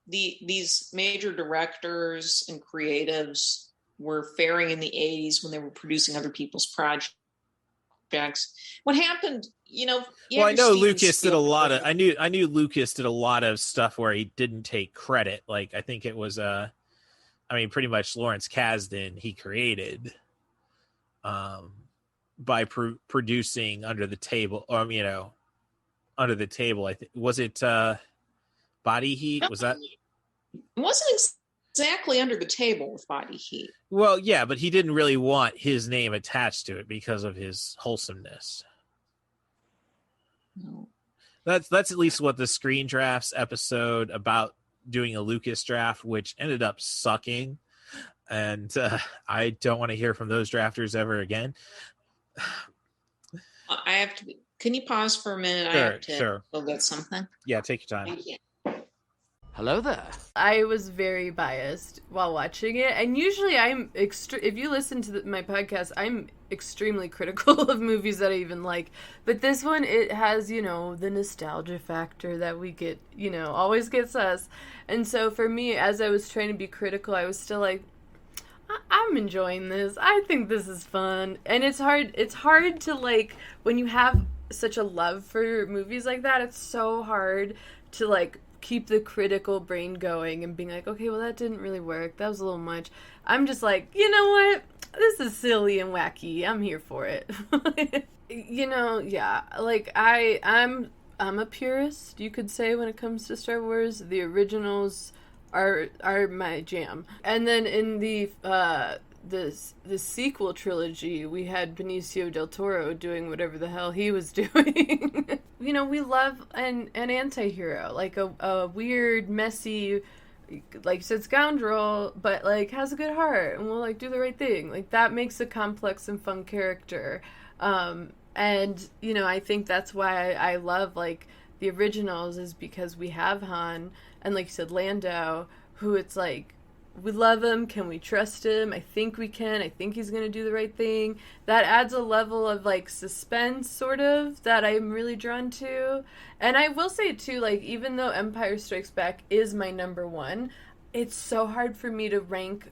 these major directors and creatives were faring in the 80s when they were producing other people's projects. What happened, I know Lucas did a lot of. I knew Lucas did a lot of stuff where he didn't take credit. Like I think it was pretty much Lawrence Kasdan he created, by producing Under the Table, or Under the Table. I think was it Body Heat? Was that? It wasn't exactly Under the Table with Body Heat. Well, yeah, but he didn't really want his name attached to it because of his wholesomeness. No. That's at least what the Screen Drafts episode about doing a Lucas draft, which ended up sucking, and I don't want to hear from those drafters ever again. I have to. Can you pause for a minute? Sure, I have to go get something. Yeah, take your time. Thank you. Hello there. I was very biased while watching it, and usually if you listen to my podcast, I'm extremely critical of movies that I even like, but this one, it has, the nostalgia factor that we get, always gets us, and so for me, as I was trying to be critical, I was still like, I'm enjoying this. I think this is fun, and it's hard to, like, when you have such a love for movies like that, it's so hard to, like, keep the critical brain going and being like, okay, well, that didn't really work. That was a little much. I'm just like, you know what? This is silly and wacky. I'm here for it. Yeah. Like, I'm a purist, you could say, when it comes to Star Wars. The originals are my jam. And then in the sequel trilogy, we had Benicio del Toro doing whatever the hell he was doing. We love an anti-hero, like a weird, messy, like you said, scoundrel, but like has a good heart and will like do the right thing. Like that makes a complex and fun character. And I think that's why I love like the originals, is because we have Han and, like you said, Lando, who it's like, we love him. Can we trust him? I think we can. I think he's going to do the right thing. That adds a level of, like, suspense, sort of, that I'm really drawn to. And I will say, too, like, even though Empire Strikes Back is my number one, it's so hard for me to rank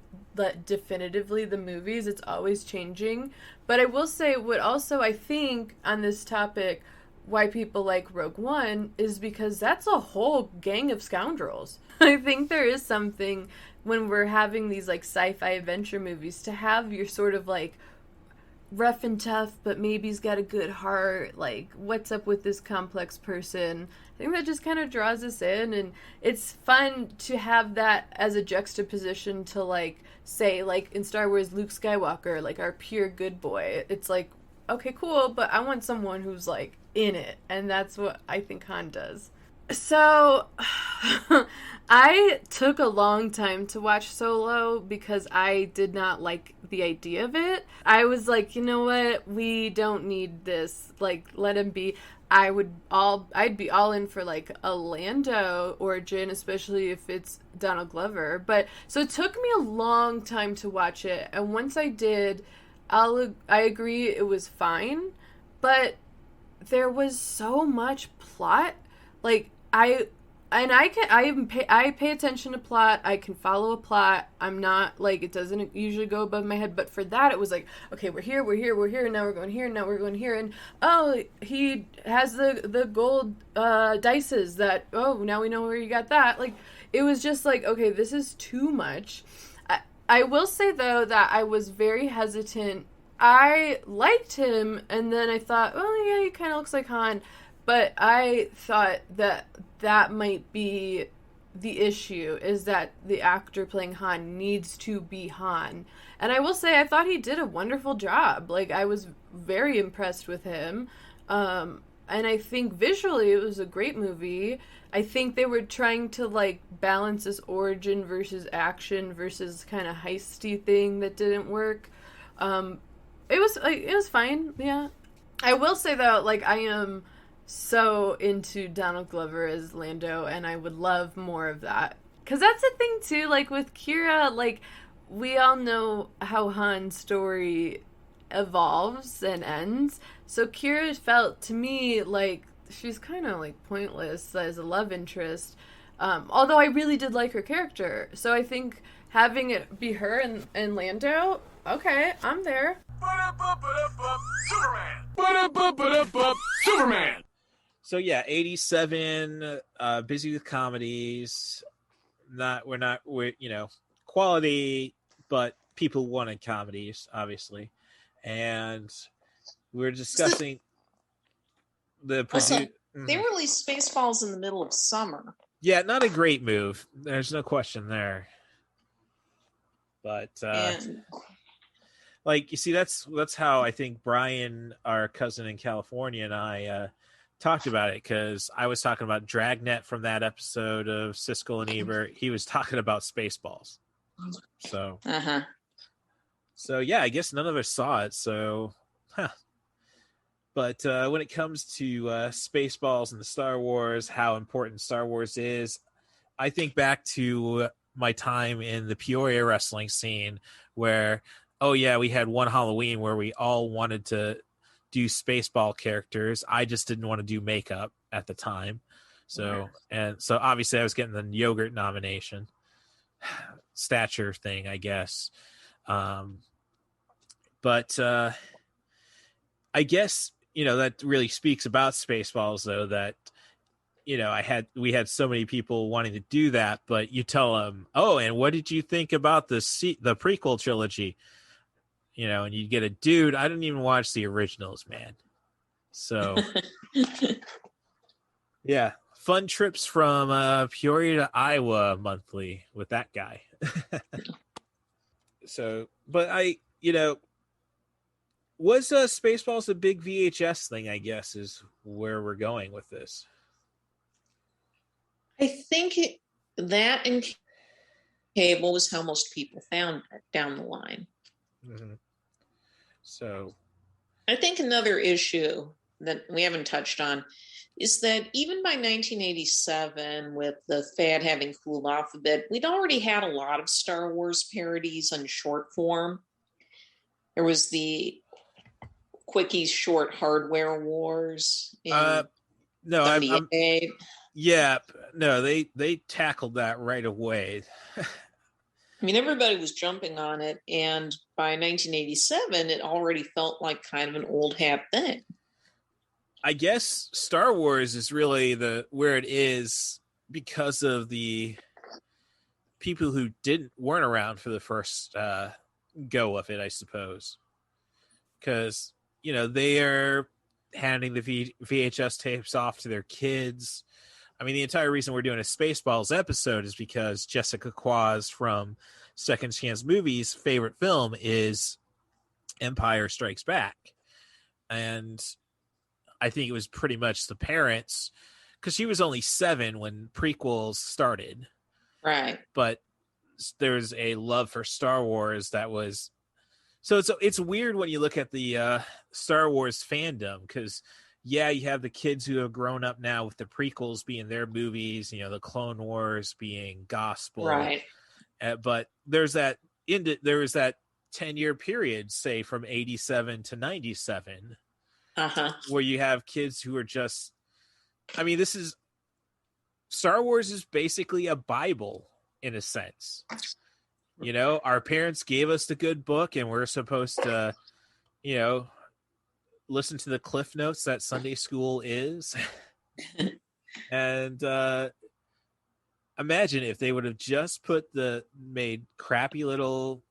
definitively the movies. It's always changing. But I will say what also I think on this topic, why people like Rogue One, is because that's a whole gang of scoundrels. I think there is something when we're having these like sci-fi adventure movies to have your sort of like rough and tough, but maybe he's got a good heart, like what's up with this complex person. I think that just kind of draws us in, and it's fun to have that as a juxtaposition to, like, say, like in Star Wars, Luke Skywalker, like our pure good boy. It's like, okay, cool, but I want someone who's like in it, and that's what I think Han does. So I took a long time to watch Solo because I did not like the idea of it. I was like, you know what? We don't need this. Like, let him be. I'd be all in for like a Lando origin, especially if it's Donald Glover. But so it took me a long time to watch it, and once I did, I agree it was fine, but there was so much plot. Like, I pay attention to plot. I can follow a plot. I'm not, like, it doesn't usually go above my head. But for that, it was like, okay, we're here. Now we're going here. Now we're going here. And, oh, he has the gold dices that, oh, now we know where you got that. Like, it was just like, okay, this is too much. I will say, though, that I was very hesitant. I liked him, and then I thought, oh, yeah, he kind of looks like Han. But I thought that might be the issue, is that the actor playing Han needs to be Han. And I will say, I thought he did a wonderful job. Like, I was very impressed with him. And I think visually it was a great movie. I think they were trying to like balance this origin versus action versus kind of heisty thing that didn't work. It was fine, yeah. I will say though, like I am so into Donald Glover as Lando, and I would love more of that. Cause that's the thing too, like with Kira, like we all know how Han's story evolves and ends. So Kira felt to me like she's kind of like pointless as a love interest. Although I really did like her character. So I think having it be her and Lando, okay, I'm there. Superman. So yeah, 87, busy with comedies. We're quality, but people wanted comedies, obviously. And we're discussing the They released Spaceballs in the middle of summer. Yeah, not a great move. There's no question there. But like you see, that's how I think Brian, our cousin in California, and I talked about it, because I was talking about Dragnet from that episode of Siskel and Ebert. He was talking about Spaceballs. So So yeah, I guess none of us saw it. So, But when it comes to Spaceballs and the Star Wars, how important Star Wars is, I think back to my time in the Peoria wrestling scene where, oh yeah, we had one Halloween where we all wanted to do Spaceball characters. I just didn't want to do makeup at the time. So obviously I was getting the yogurt nomination. Stature thing, I guess. But I guess, that really speaks about Spaceballs, though, that, we had so many people wanting to do that, but you tell them, oh, and what did you think about the prequel trilogy? And you get a dude, I didn't even watch the originals, man. So, yeah, fun trips from Peoria to Iowa monthly with that guy. So, but was Spaceballs a big VHS thing, I guess, is where we're going with this. I think that and cable was how most people found it down the line. Mm-hmm. So I think another issue that we haven't touched on is that even by 1987, with the fad having cooled off a bit, we'd already had a lot of Star Wars parodies on short form. There was the Quickies Short Hardware Wars. No, they tackled that right away. I mean, everybody was jumping on it, and by 1987, it already felt like kind of an old hat thing. I guess Star Wars is really where it is because of the people who weren't around for the first go of it, I suppose. Because, they are handing the VHS tapes off to their kids. I mean, the entire reason we're doing a Spaceballs episode is because Jessica Kwazz from Second Chance Movies' favorite film is Empire Strikes Back. And I think it was pretty much the parents, because she was only 7 when prequels started. Right. But there's a love for Star Wars that was... So it's weird when you look at the Star Wars fandom, because, yeah, you have the kids who have grown up now with the prequels being their movies, the Clone Wars being gospel. Right. But there was that 10-year period, say, from 87 to 97, where you have kids who are just... I mean, Star Wars is basically a Bible, in a sense. Our parents gave us the good book, and we're supposed to, listen to the cliff notes that Sunday school is. And imagine if they would have just made crappy little...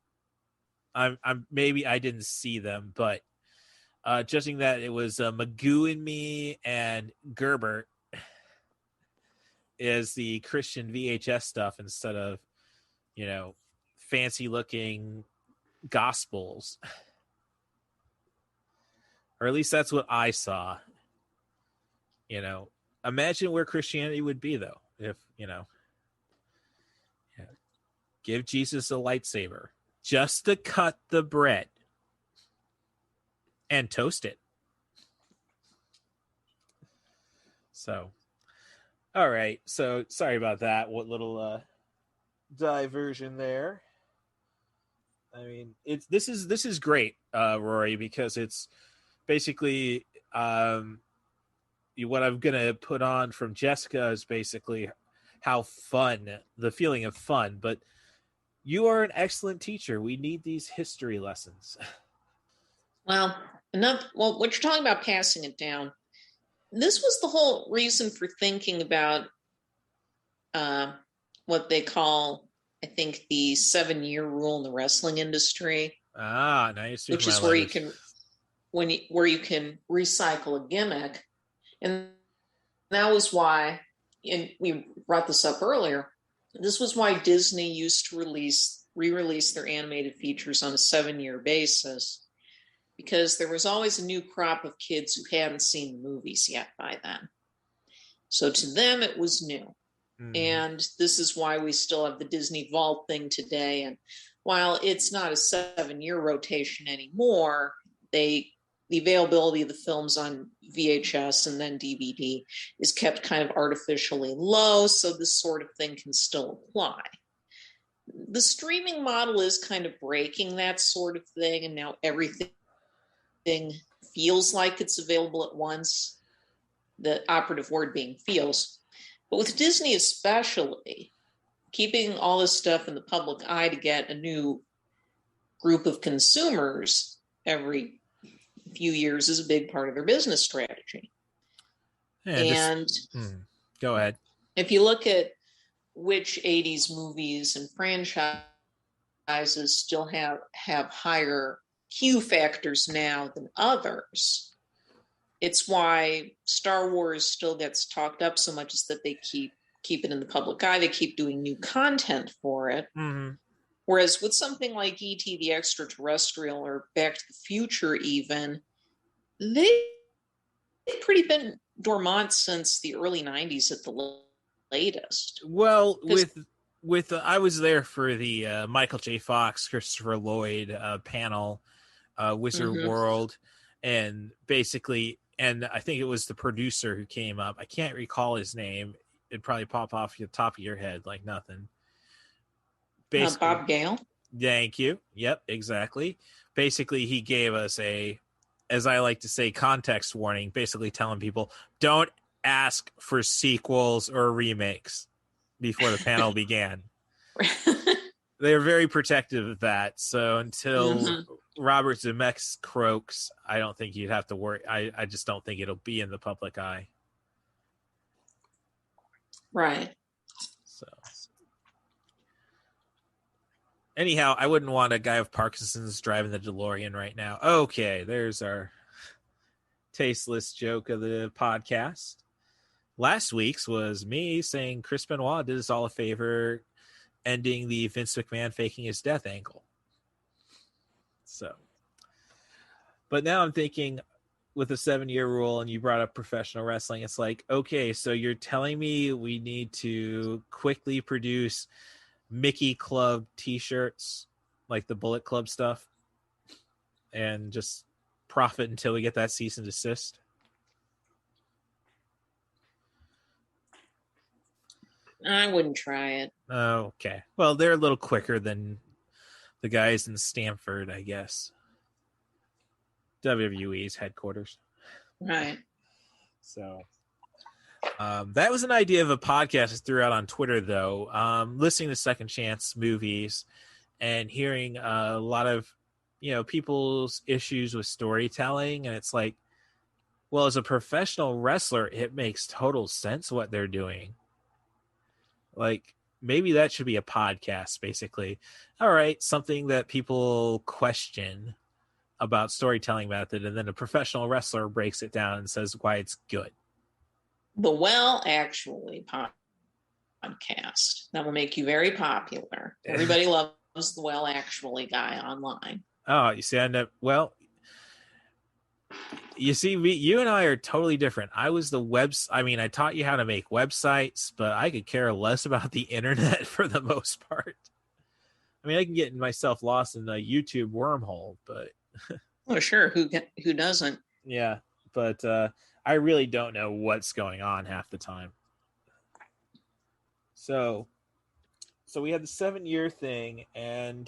maybe I didn't see them, but judging that it was Magoo and Me and Gerbert is the Christian VHS stuff instead of, fancy looking gospels, or at least that's what I saw. You know, imagine where Christianity would be, though, if, you know, give Jesus a lightsaber just to cut the bread and toast it. So, all right. So, sorry about that. What little diversion there. I mean, this is great, Rory, because it's basically what I'm gonna put on from Jessica is basically how fun, the feeling of fun. But you are an excellent teacher. We need these history lessons. Well, what you're talking about passing it down. This was the whole reason for thinking about what they call, I think, the 7-year rule in the wrestling industry. Ah, nice. Which is where you can recycle a gimmick. And that was why, and we brought this up earlier, this was why Disney used to re-release their animated features on a 7-year basis, because there was always a new crop of kids who hadn't seen the movies yet by then. So to them, it was new. And this is why we still have the Disney Vault thing today. And while it's not a 7-year rotation anymore, the availability of the films on VHS and then DVD is kept kind of artificially low, so this sort of thing can still apply. The streaming model is kind of breaking that sort of thing, and now everything feels like it's available at once, the operative word being feels. But with Disney especially, keeping all this stuff in the public eye to get a new group of consumers every few years is a big part of their business strategy. Yeah, go ahead. If you look at which 80s movies and franchises still have higher Q factors now than others, it's why Star Wars still gets talked up so much, is that they keep it in the public eye. They keep doing new content for it. Mm-hmm. Whereas with something like E.T. the Extraterrestrial or Back to the Future even, they've pretty been dormant since the early 90s at the latest. Well, with I was there for the Michael J. Fox, Christopher Lloyd panel, Wizard World, and basically, and I think it was the producer who came up. I can't recall his name. It'd probably pop off the top of your head like nothing. Bob Gale. Thank you. Yep, exactly. Basically, he gave us a, as I like to say, context warning, basically telling people, don't ask for sequels or remakes before the panel began. They're very protective of that. So until Robert Zemeckis croaks, I don't think you'd have to worry. I just don't think it'll be in the public eye. Right. So anyhow, I wouldn't want a guy with Parkinson's driving the DeLorean right now. Okay, there's our tasteless joke of the podcast. Last week's was me saying Chris Benoit did us all a favor ending the Vince McMahon faking his death angle. So, but now I'm thinking with a 7-year rule, and you brought up professional wrestling, it's like, okay, so you're telling me we need to quickly produce Mickey Club t-shirts, like the Bullet Club stuff, and just profit until we get that cease and desist? I wouldn't try it. Oh, okay. Well, they're a little quicker than the guys in Stamford, I guess. WWE's headquarters. Right. So that was an idea of a podcast I threw out on Twitter, though. Listening to Second Chance movies and hearing a lot of, people's issues with storytelling. And it's like, well, as a professional wrestler, it makes total sense what they're doing. Like, maybe that should be a podcast, basically. All right, something that people question about storytelling method, and then a professional wrestler breaks it down and says why it's good. The Well Actually podcast. That will make you very popular. Everybody loves the Well Actually guy online. Oh, you see, well, You see, you and I are totally different. I was I taught you how to make websites, but I could care less about the internet for the most part. I mean, I can get myself lost in the YouTube wormhole, but well, sure, who doesn't? Yeah, but I really don't know what's going on half the time. So we had the 7-year thing, and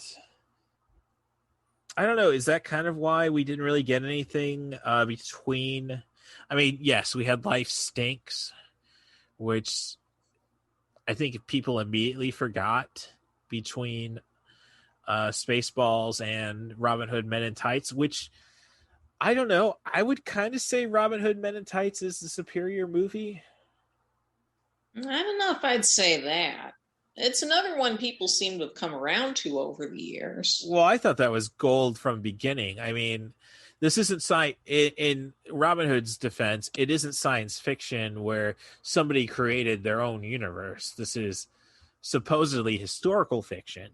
I don't know. Is that kind of why we didn't really get anything between? I mean, yes, we had Life Stinks, which I think people immediately forgot between Spaceballs and Robin Hood Men in Tights, which I don't know. I would kind of say Robin Hood Men in Tights is the superior movie. I don't know if I'd say that. It's another one people seem to have come around to over the years. Well, I thought that was gold from the beginning. I mean, this isn't in Robin Hood's defense, it isn't science fiction where somebody created their own universe. This is supposedly historical fiction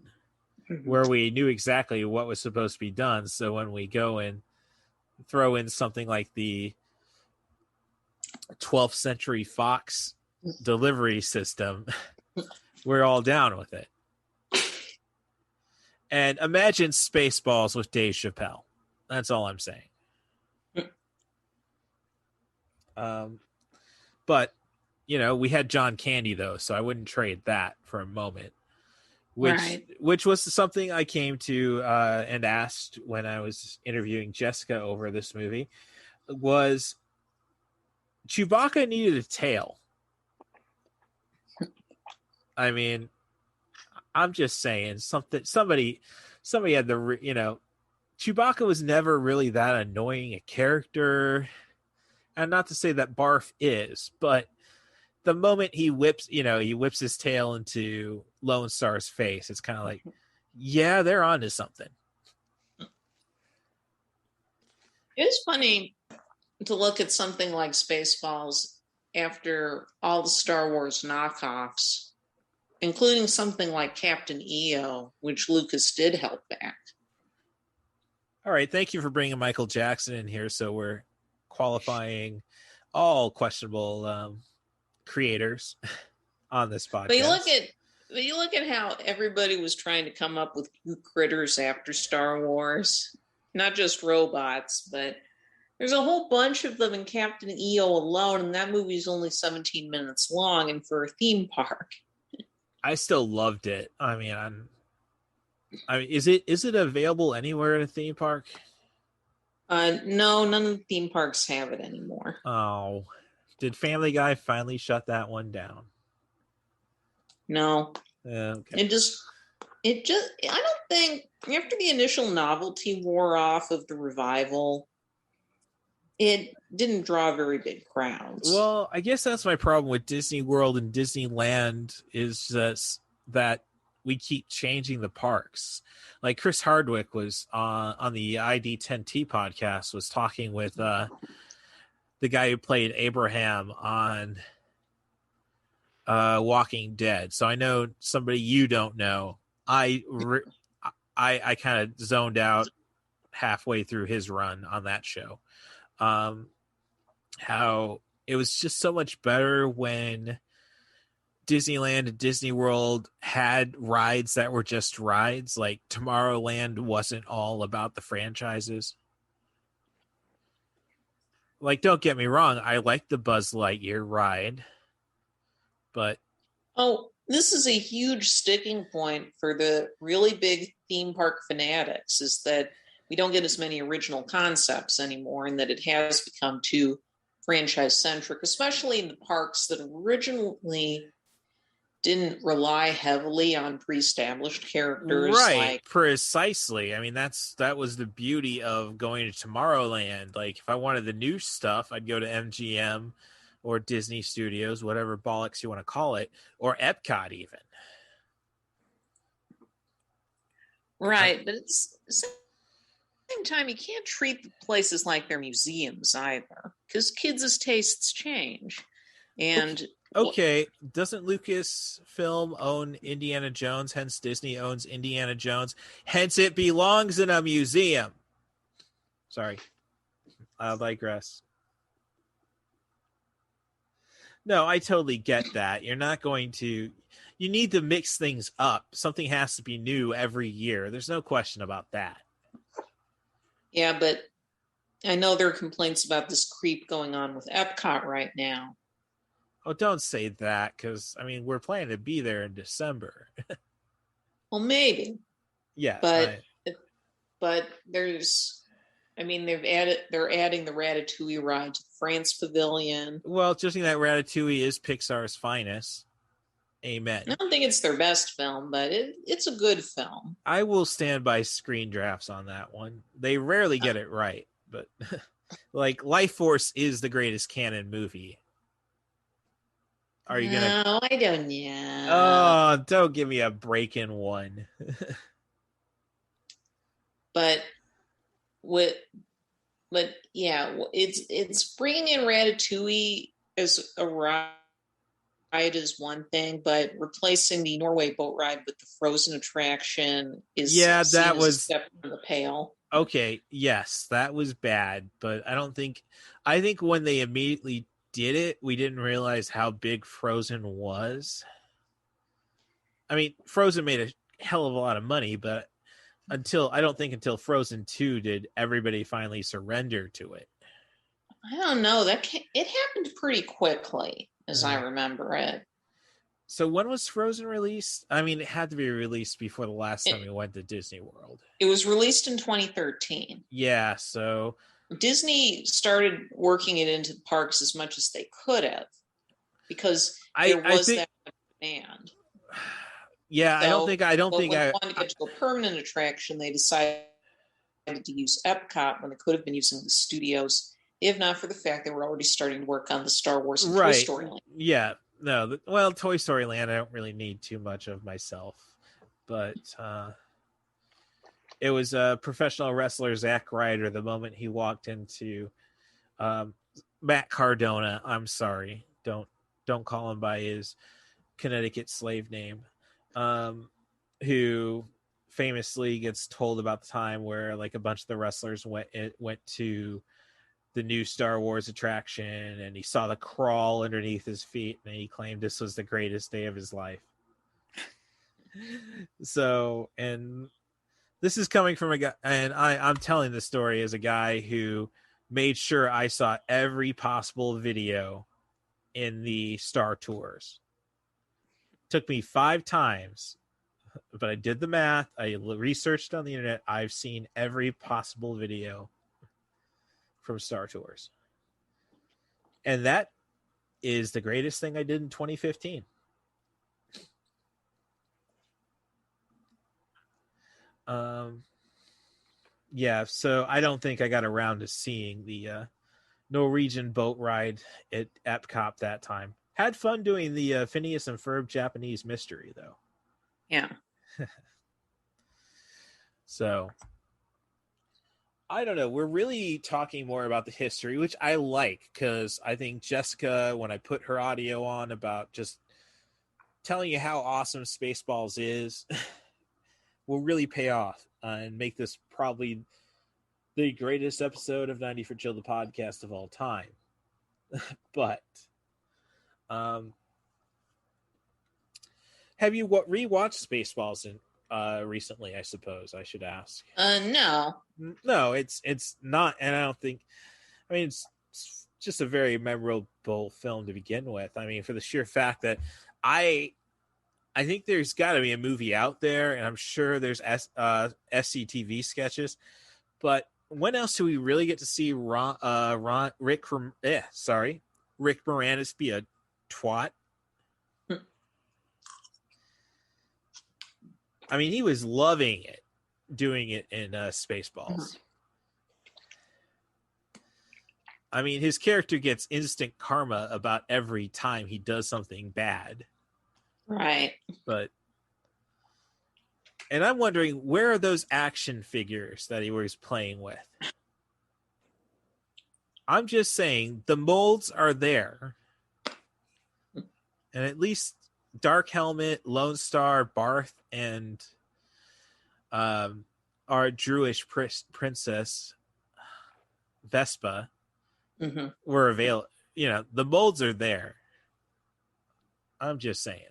where we knew exactly what was supposed to be done. So when we go and throw in something like the 12th century Fox delivery system, we're all down with it. And imagine Spaceballs with Dave Chappelle. That's all I'm saying. But, we had John Candy, though, so I wouldn't trade that for a moment. Which was something I came to and asked when I was interviewing Jessica over this movie, was Chewbacca needed a tail. I mean, I'm just saying somebody had the, Chewbacca was never really that annoying a character. And not to say that Barf is, but the moment he whips his tail into Lone Star's face, it's kind of like, yeah, they're onto something. It's funny to look at something like Spaceballs after all the Star Wars knockoffs, including something like Captain EO, which Lucas did help back. All right, thank you for bringing Michael Jackson in here, so we're qualifying all questionable creators on this podcast. But you look at how everybody was trying to come up with new critters after Star Wars, not just robots, but there's a whole bunch of them in Captain EO alone, and that movie's only 17 minutes long, and for a theme park. I still loved it. I mean, is it available anywhere at a theme park? No, none of the theme parks have it anymore. Oh, did Family Guy finally shut that one down? No. Okay. It just, I don't think, after the initial novelty wore off of the revival, it didn't draw very big crowds. Well, I guess that's my problem with Disney World and Disneyland is that we keep changing the parks. Like Chris Hardwick was on the ID10T podcast, was talking with the guy who played Abraham on Walking Dead. So I know somebody you don't know. I kind of zoned out halfway through his run on that show. How it was just so much better when Disneyland and Disney World had rides that were just rides. Like Tomorrowland wasn't all about the franchises. Like, don't get me wrong, I like the Buzz Lightyear ride, but this is a huge sticking point for the really big theme park fanatics, is that we don't get as many original concepts anymore, and that it has become too franchise-centric, especially in the parks that originally didn't rely heavily on pre-established characters. Right, precisely. I mean, that was the beauty of going to Tomorrowland. Like, if I wanted the new stuff, I'd go to MGM or Disney Studios, whatever bollocks you want to call it, or Epcot even. Right, but it's same time, you can't treat the places like they're museums either, because kids' tastes change. And okay, doesn't Lucasfilm own Indiana Jones? Hence, Disney owns Indiana Jones. Hence, it belongs in a museum. Sorry, I'll digress. No, I totally get that. You're not going to... You need to mix things up. Something has to be new every year. There's no question about that. Yeah, but I know there are complaints about this creep going on with Epcot right now. Oh, don't say that, because, I mean, we're planning to be there in December. Well, maybe. Yeah. But there's... I mean, they're adding the Ratatouille ride to the France Pavilion. Well, judging that Ratatouille is Pixar's finest. Amen. I don't think it's their best film, but it's a good film. I will stand by screen drafts on that one. They rarely get it right, but like Life Force is the greatest canon movie. Are you gonna? No, I don't know. Oh, don't give me a break in one. But yeah, it's bringing in Ratatouille as a ride is one thing, but replacing the Norway boat ride with the Frozen attraction is that was a step from the pale. Okay, yes, that was bad, but I think when they immediately did it, we didn't realize how big Frozen was. I mean, Frozen made a hell of a lot of money, but I don't think until Frozen 2 did everybody finally surrender to it. I don't know. It happened pretty quickly, as I remember it. So when was Frozen released? I mean, it had to be released before the last time we went to Disney World. It was released in 2013. Yeah, so... Disney started working it into the parks as much as they could have, because there was that demand. Yeah, so, I don't think when they wanted to get to a permanent attraction, they decided to use Epcot when they could have been using the studios, if not for the fact they were already starting to work on the Star Wars and Toy Story Land. Yeah, no, well, Toy Story Land I don't really need too much of myself, but it was a professional wrestler, Zack Ryder, the moment he walked into Matt Cardona. I'm sorry, don't call him by his Connecticut slave name. Who famously gets told about the time where like a bunch of the wrestlers went to the new Star Wars attraction and he saw the crawl underneath his feet and he claimed this was the greatest day of his life. So, and this is coming from a guy, and I'm telling this story as a guy who made sure I saw every possible video in the Star Tours. Took me 5 times, but I did the math. I researched on the internet. I've seen every possible video from Star Tours. And that is the greatest thing I did in 2015. Yeah, so I don't think I got around to seeing the Norwegian boat ride at Epcot that time. Had fun doing the Phineas and Ferb Japanese mystery, though. Yeah. So, I don't know. We're really talking more about the history, which I like, because I think Jessica, when I put her audio on about just telling you how awesome Spaceballs is, will really pay off and make this probably the greatest episode of 90 for Chill, the podcast of all time. But... have you rewatched Spaceballs recently? I suppose I should ask. No, it's not, and I don't think. I mean, it's just a very memorable film to begin with. I mean, for the sheer fact that I think there's got to be a movie out there, and I'm sure there's SCTV sketches. But when else do we really get to see Rick Moranis be a twat? I mean, he was loving it, doing it in Spaceballs. I mean, his character gets instant karma about every time he does something bad. Right. And I'm wondering, where are those action figures that he was playing with? I'm just saying, the molds are there. And at least Dark Helmet, Lone Star, Barth, and our Druish princess, Vespa Mm-hmm. were available. You know, the molds are there. I'm just saying.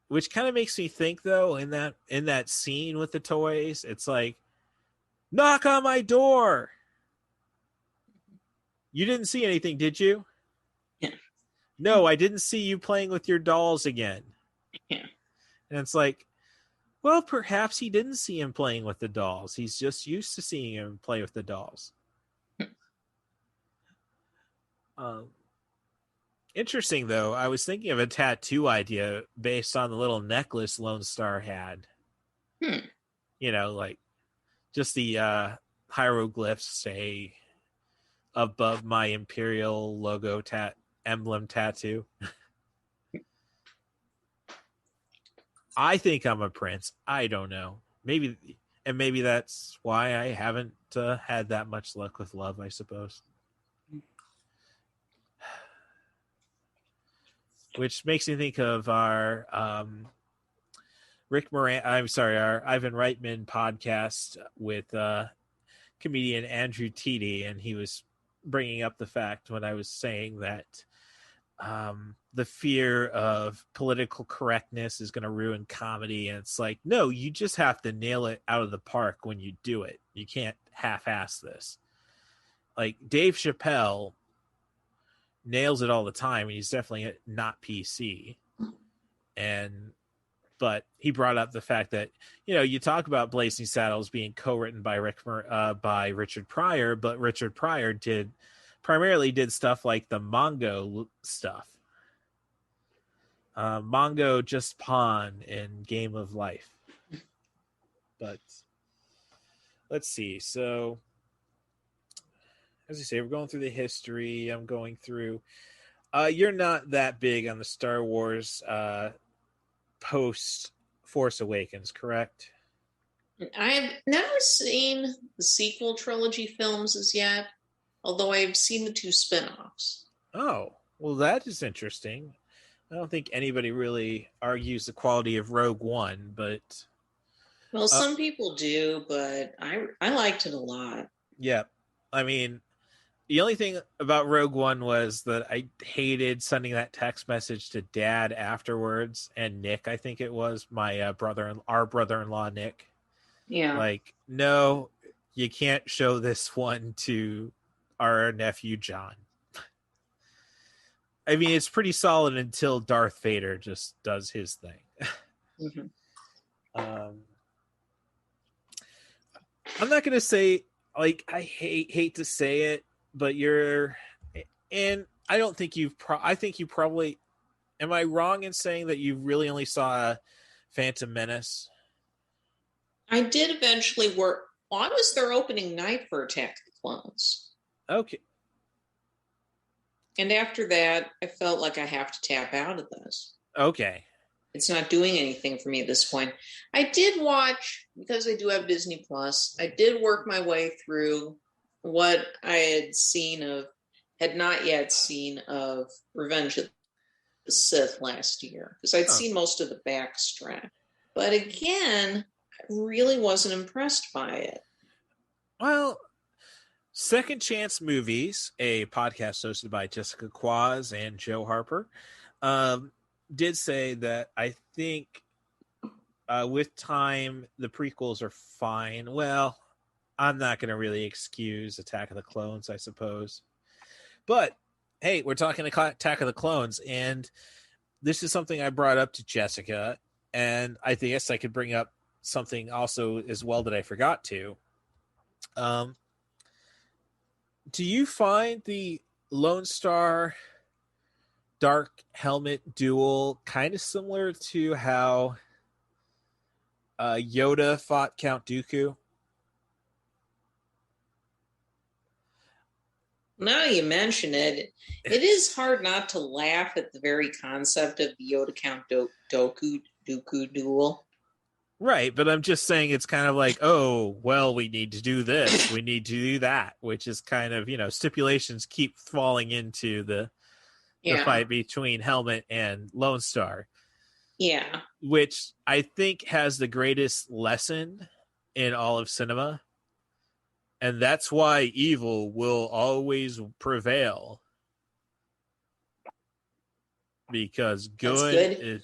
Which kind of makes me think, though, in that scene with the toys, it's like, knock on my door. You didn't see anything, did you? Yeah. No, I didn't see you playing with your dolls again. Yeah. And it's like, well, perhaps he didn't see him playing with the dolls. He's just used to seeing him play with the dolls. Interesting, though. I was thinking of a tattoo idea based on the little necklace Lone Star had. You know, like just the hieroglyphs say above my Imperial logo emblem tattoo. I think I'm a prince. I don't know. Maybe that's why I haven't had that much luck with love, I suppose. Which makes me think of our our Ivan Reitman podcast with comedian Andrew Teedy, and he was bringing up the fact when I was saying that the fear of political correctness is going to ruin comedy, and it's like, no, you just have to nail it out of the park when you do it. You can't half-ass this. Like Dave Chappelle nails it all the time, and he's definitely not PC. But he brought up the fact that, you know, you talk about Blazing Saddles being co-written by Richard Pryor, but Richard Pryor primarily did stuff like the Mongo stuff. Mongo just Pawn in Game of Life. But let's see. So, as I say, we're going through the history. I'm going through. You're not that big on the Star Wars post Force Awakens, correct? I've never seen the sequel trilogy films as yet, although I've seen the 2 spin-offs. Oh, well, that is interesting. I don't think anybody really argues the quality of Rogue One, but... Well, some people do, but I liked it a lot. Yeah. I mean, the only thing about Rogue One was that I hated sending that text message to Dad afterwards, and Nick, I think it was, our brother-in-law, Nick. Yeah. Like, no, you can't show this one to our nephew, John. I mean, it's pretty solid until Darth Vader just does his thing. Mm-hmm. I'm not going to say, like, I hate to say it, but and I don't think I think you probably, am I wrong in saying that you really only saw Phantom Menace? I did eventually work, well, I was their opening night for Attack of the Clones. Okay. And after that, I felt like I have to tap out of this. Okay. It's not doing anything for me at this point. I did watch, because I do have Disney Plus, I did work my way through what I had not yet seen of Revenge of the Sith last year, because I'd seen most of the backstrap. But again, I really wasn't impressed by it. Well, Second Chance Movies, a podcast hosted by Jessica Kwazz and Joe Harper, did say that I think with time, the prequels are fine. Well, I'm not going to really excuse Attack of the Clones, I suppose. But, hey, we're talking Attack of the Clones, and this is something I brought up to Jessica, and I guess I could bring up something also as well that I forgot to. Do you find the Lone Star Dark Helmet duel kind of similar to how Yoda fought Count Dooku? Now you mention it, it is hard not to laugh at the very concept of the Yoda Count Dooku duel. Right, but I'm just saying it's kind of like, oh, well, we need to do this, we need to do that, which is kind of, stipulations keep falling into the fight between Helmet and Lone Star. Yeah. Which I think has the greatest lesson in all of cinema. And that's why evil will always prevail. Because good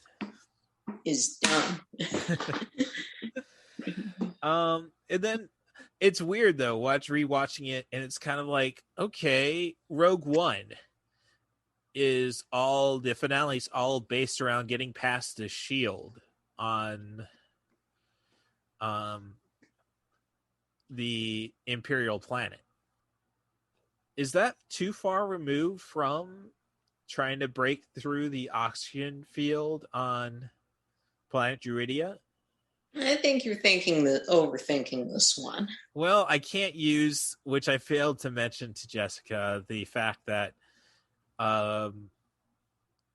is dumb. And then it's weird though, rewatching it, and it's kind of like, okay, Rogue One is all the finale's all based around getting past the shield on the Imperial planet. Is that too far removed from trying to break through the oxygen field on planet Druidia? I think you're overthinking this one. Well, I can't use, which I failed to mention to Jessica, the fact that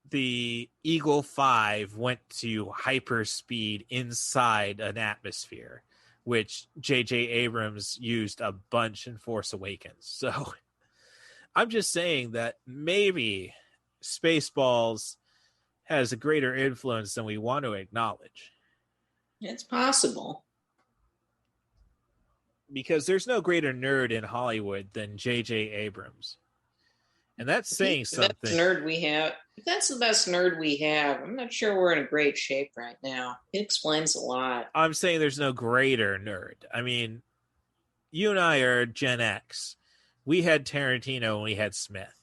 the Eagle 5 went to hyperspeed inside an atmosphere, which J.J. Abrams used a bunch in Force Awakens. So I'm just saying that maybe Spaceballs has a greater influence than we want to acknowledge. It's possible. Because there's no greater nerd in Hollywood than J.J. Abrams. And that's saying something. If that's the best nerd we have, I'm not sure we're in a great shape right now. It explains a lot. I'm saying there's no greater nerd. I mean, you and I are Gen X. We had Tarantino and we had Smith.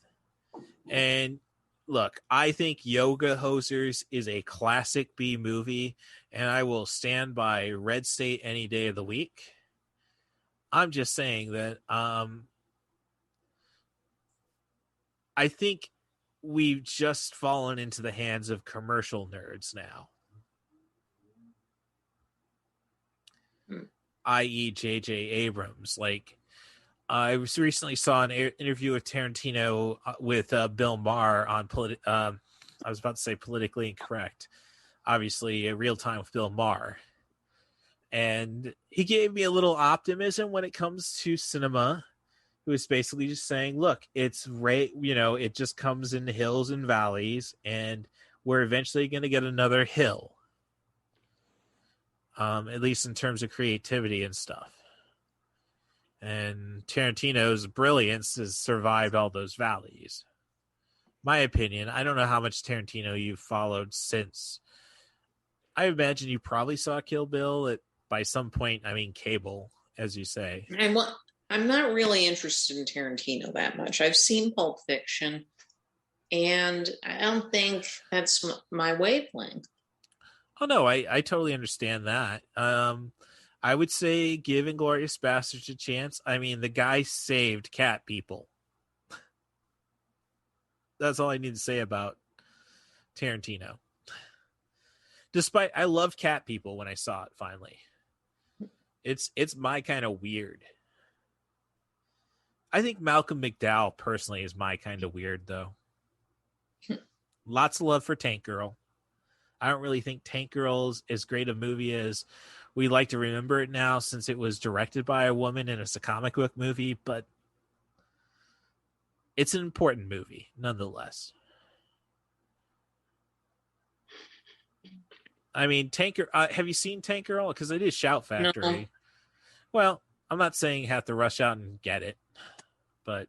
And look, I think Yoga Hosers is a classic B movie, and I will stand by Red State any day of the week. I'm just saying that I think we've just fallen into the hands of commercial nerds now. I.e. J.J. Abrams. Like, I recently saw an interview with Tarantino with Bill Maher on I was about to say Politically Incorrect. Obviously, Real Time with Bill Maher. And he gave me a little optimism when it comes to cinema. He was basically just saying, look, it just comes in hills and valleys, and we're eventually going to get another hill. At least in terms of creativity and stuff. And Tarantino's brilliance has survived all those valleys. My opinion, I don't know how much Tarantino you've followed since. I imagine you probably saw Kill Bill by some point, cable, as you say. I'm not really interested in Tarantino that much. I've seen Pulp Fiction, and I don't think that's my wavelength. Oh, no, I totally understand that. I would say give Inglourious Basterds a chance. I mean, the guy saved cat people. That's all I need to say about Tarantino. Despite, I loved Cat People when I saw it finally. It's my kind of weird. I think Malcolm McDowell personally is my kind of weird, though. Lots of love for Tank Girl. I don't really think Tank Girl is as great a movie as we like to remember it now, since it was directed by a woman and it's a comic book movie, but it's an important movie nonetheless. I mean, have you seen Tank Girl? Because it is Shout Factory. No. Well, I'm not saying you have to rush out and get it, but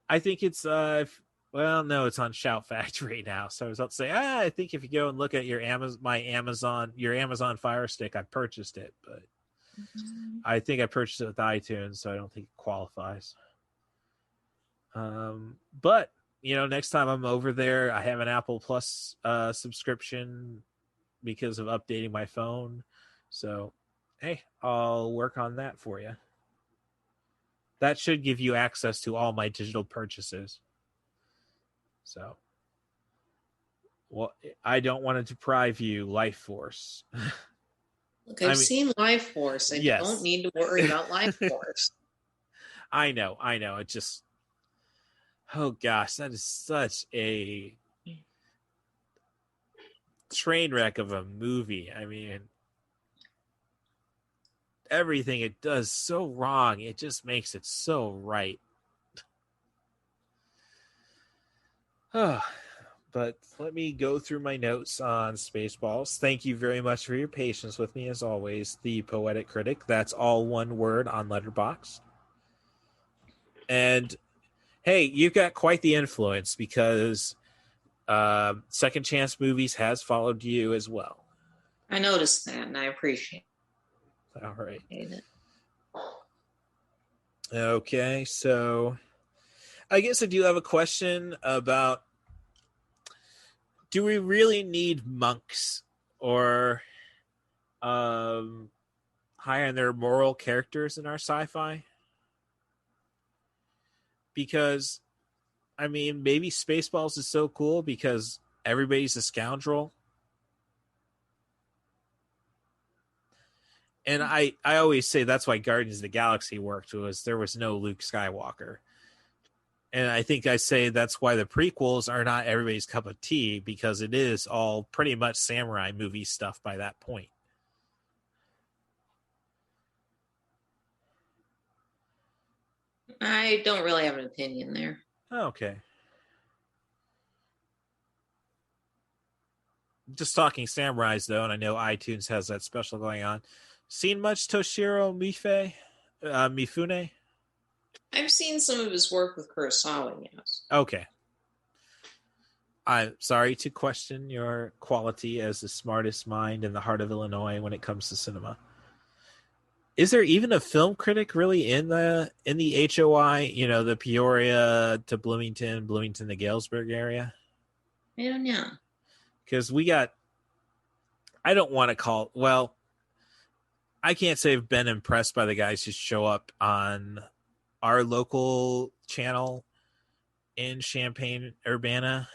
I think it's it's on Shout Factory now. So I was about to say, I think if you go and look at your Amazon Fire Stick, I purchased it, but I think I purchased it with iTunes, so I don't think it qualifies. But next time I'm over there, I have an Apple Plus subscription because of updating my phone. So, hey, I'll work on that for you. That should give you access to all my digital purchases. So, well, I don't want to deprive you Life Force. Look, I've seen Life Force. I don't need to worry about Life Force. I know. It just, oh gosh, that is such a train wreck of a movie. I mean, everything it does so wrong, it just makes it but but let me go through my notes on Spaceballs. Thank you very much for your patience with me, as always. The Poetic Critic. That's all one word on Letterboxd. And hey, you've got quite the influence because Second Chance Movies has followed you as well. I noticed that, and I appreciate All right. it. Okay, so I guess I do have a question about, do we really need monks or high on their moral characters in our sci-fi? Because, I mean, maybe Spaceballs is so cool because everybody's a scoundrel. And I always say that's why Guardians of the Galaxy worked, was there was no Luke Skywalker. And I think I say that's why the prequels are not everybody's cup of tea, because it is all pretty much samurai movie stuff by that point. I don't really have an opinion there. Okay. Just talking samurais, though, and I know iTunes has that special going on. Seen much Toshiro Mifune? I've seen some of his work with Kurosawa, yes. Okay. I'm sorry to question your quality as the smartest mind in the heart of Illinois when it comes to cinema. Is there even a film critic really in the HOI, the Peoria to Bloomington to Galesburg area? I don't know. Because we got, I don't want to call, well, I can't say I've been impressed by the guys who show up on our local channel in Champaign-Urbana.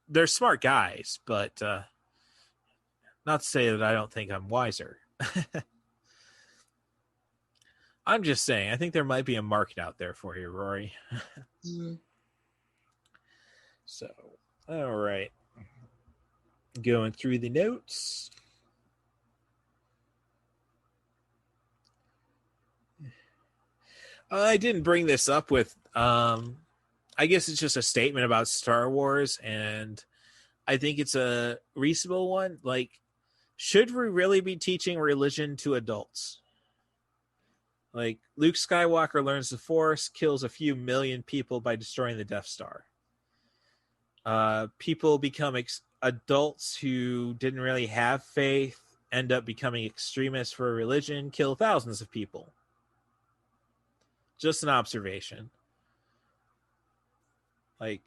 They're smart guys, but not to say that I don't think I'm wiser. I'm just saying, I think there might be a market out there for you, Rory. So, all right. Going through the notes. I didn't bring this up with, I guess it's just a statement about Star Wars, and I think it's a reasonable one. Like, should we really be teaching religion to adults? Like, Luke Skywalker learns the Force, kills a few million people by destroying the Death Star. People become adults who didn't really have faith, end up becoming extremists for a religion, kill thousands of people. Just an observation. Like,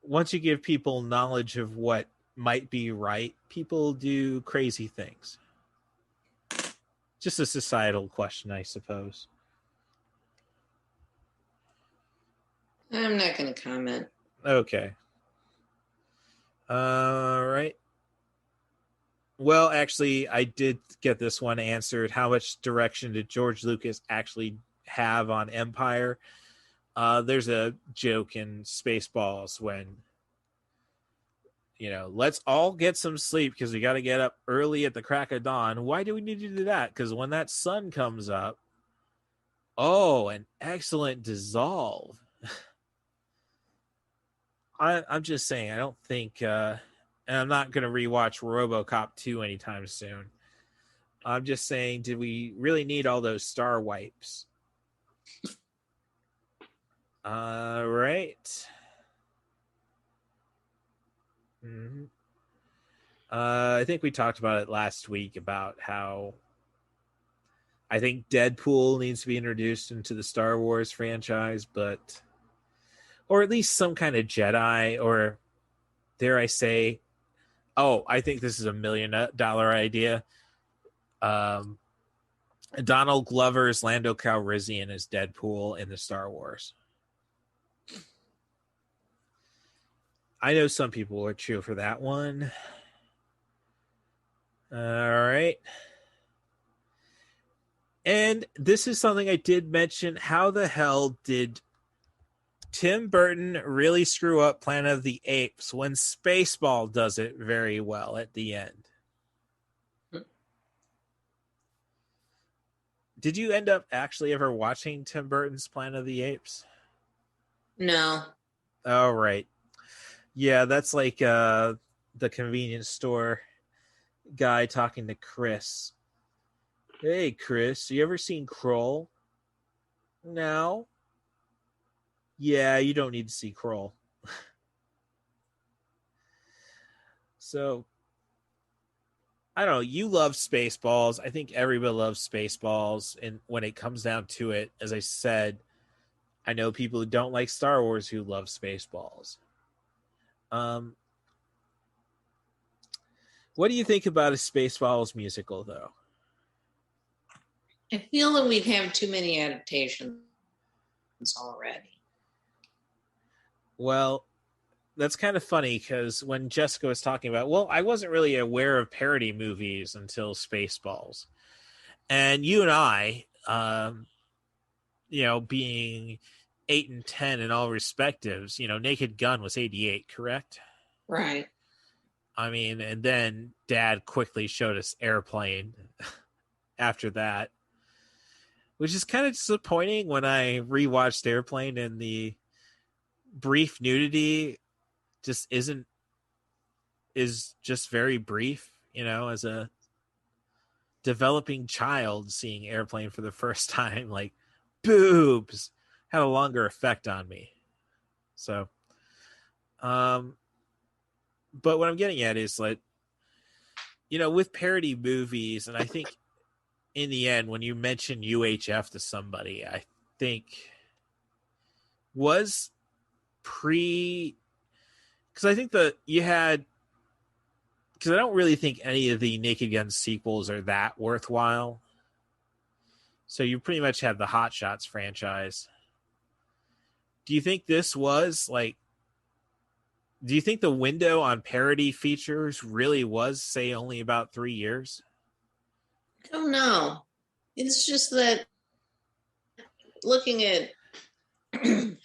once you give people knowledge of what might be right, people do crazy things. Just a societal question, I suppose. I'm not going to comment. Okay. All right. Well, actually, I did get this one answered. How much direction did George Lucas actually have on Empire? There's a joke in Spaceballs when, let's all get some sleep because we got to get up early at the crack of dawn. Why do we need to do that? Because when that sun comes up, an excellent dissolve. I'm just saying, I don't think, and I'm not going to rewatch RoboCop 2 anytime soon. I'm just saying, did we really need all those star wipes? All right. Mm-hmm. I think we talked about it last week about how I think Deadpool needs to be introduced into the Star Wars franchise, or at least some kind of Jedi, or dare I say, I think this is $1 million idea. Donald Glover's Lando Calrissian as Deadpool in the Star Wars. I know some people are true for that one. All right. And this is something I did mention. How the hell did Tim Burton really screw up Planet of the Apes when Spaceball does it very well at the end? Did you end up actually ever watching Tim Burton's Planet of the Apes? No. All right. Yeah, that's like the convenience store guy talking to Chris. Hey, Chris, you ever seen Kroll? No. Yeah, you don't need to see Kroll. So, I don't know. You love Spaceballs. I think everybody loves Spaceballs. And when it comes down to it, as I said, I know people who don't like Star Wars who love Spaceballs. What do you think about a Spaceballs musical, though? I feel that we'd have too many adaptations already. Well, that's kind of funny because when Jessica was talking about, well, I wasn't really aware of parody movies until Spaceballs. And you and I, being 8 and 10 in all respectives, Naked Gun was 88, correct? Right. I mean, and then Dad quickly showed us Airplane after that, which is kind of disappointing when I rewatched Airplane and the brief nudity is just very brief, as a developing child seeing Airplane for the first time, like boobs had a longer effect on me. So, but what I'm getting at is like, with parody movies, and I think in the end, when you mention UHF to somebody, I think was because I think because I don't really think any of the Naked Gun sequels are that worthwhile. So you pretty much have the Hot Shots franchise. Do you think this was like, do you think the window on parody features really was, say, only about 3 years? I don't know. It's just that looking at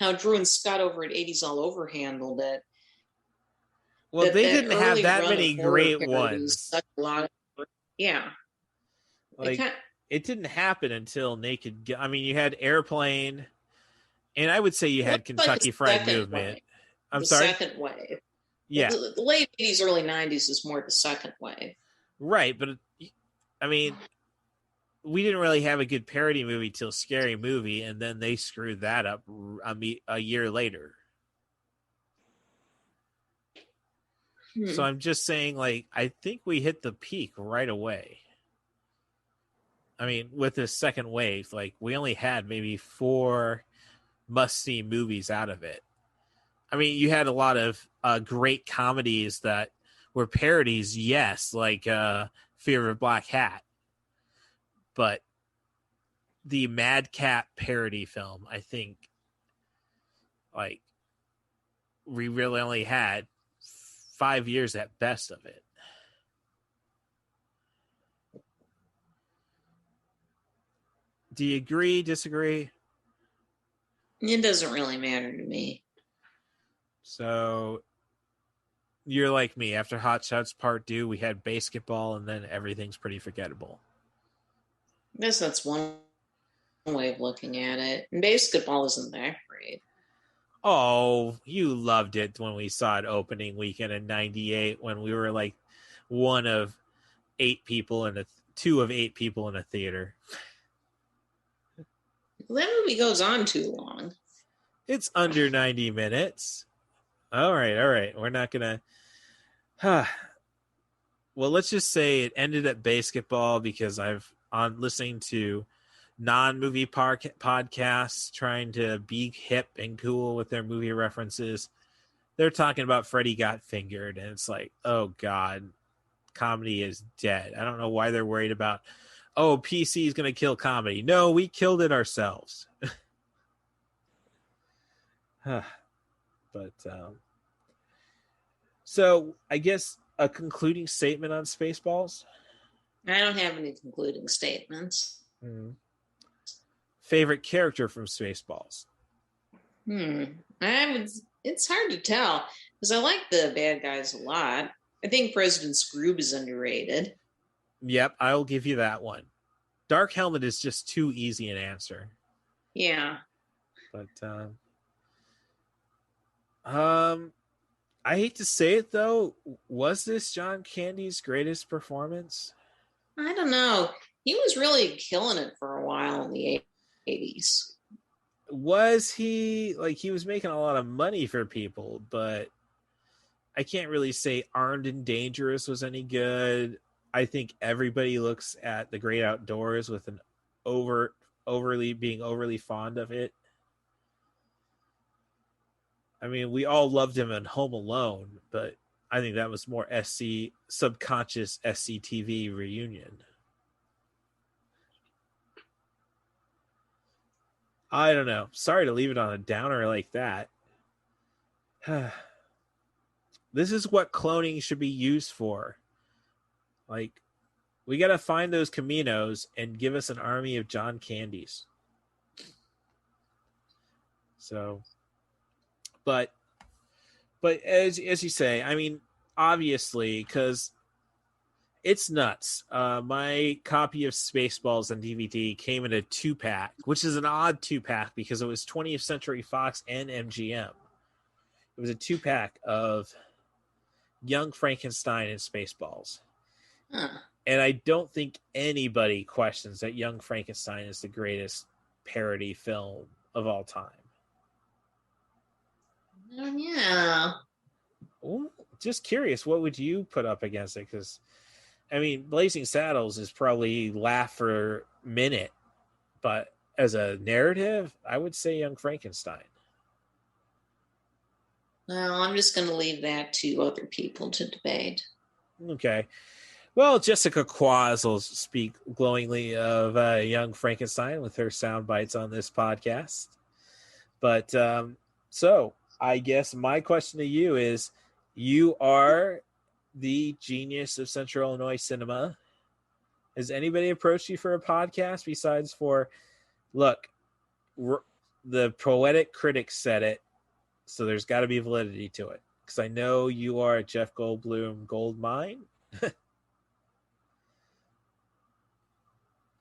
how Drew and Scott over at 80s All Over handled it. Well, they didn't have that many great ones. Yeah. Like, it didn't happen until Naked Gun. I mean, you had Airplane, and I would say you had Kentucky Fried Movement. I'm sorry? The second wave. Yeah. The late 80s, early 90s is more the second wave. Right, but, I mean, we didn't really have a good parody movie till Scary Movie, and then they screwed that up a year later. So I'm just saying, like, I think we hit the peak right away. I mean, with this second wave, like, we only had maybe 4 must-see movies out of it. I mean, you had a lot of great comedies that were parodies, yes, like Fear of a Black Hat. But the Madcap parody film, I think, like, we really only had 5 years at best of it. Do you agree, disagree? It doesn't really matter to me. So you're like me. After Hot Shots Part 2, we had Basketball, and then everything's pretty forgettable. I guess that's one way of looking at it. And Basketball isn't that great. Oh, you loved it when we saw it opening weekend in '98 when we were like two of 8 people in a theater. Well, that movie goes on too long. It's under 90 minutes. All right. We're not going to... Well, let's just say it ended at Basketball because on listening to non-movie podcasts trying to be hip and cool with their movie references. They're talking about Freddy Got Fingered, and it's like, oh, God, comedy is dead. I don't know why they're worried about, PC is going to kill comedy. No, we killed it ourselves. But, so I guess a concluding statement on Spaceballs? I don't have any concluding statements. Favorite character from Spaceballs? It's hard to tell because I like the bad guys a lot. I think President Scroob is underrated. Yep, I'll give you that one. Dark Helmet is just too easy an answer. Yeah. But I hate to say it though, was this John Candy's greatest performance? I don't know. He was really killing it for a while in the 80s. Was he? Like, he was making a lot of money for people, but I can't really say Armed and Dangerous was any good. I think everybody looks at The Great Outdoors with an overly fond of it. I mean, we all loved him in Home Alone, but I think that was more subconscious SCTV reunion. I don't know. Sorry to leave it on a downer like that. This is what cloning should be used for. Like, we got to find those Caminos and give us an army of John Candys. So, but as you say, I mean, obviously, because it's nuts. My copy of Spaceballs on DVD came in a 2-pack, which is an odd 2-pack because it was 20th Century Fox and MGM. It was a 2-pack of Young Frankenstein and Spaceballs. Huh. And I don't think anybody questions that Young Frankenstein is the greatest parody film of all time. Yeah. Well, just curious, what would you put up against it? Because, I mean, Blazing Saddles is probably laugh for a minute, but as a narrative, I would say Young Frankenstein. Well, I'm just going to leave that to other people to debate. Okay. Well, Jessica Kwazz will speak glowingly of Young Frankenstein with her sound bites on this podcast. But so I guess my question to you is, you are the genius of Central Illinois cinema. Has anybody approached you for a podcast besides for, look, the Poetic Critic said it, so there's got to be validity to it. Because I know you are a Jeff Goldblum gold mine.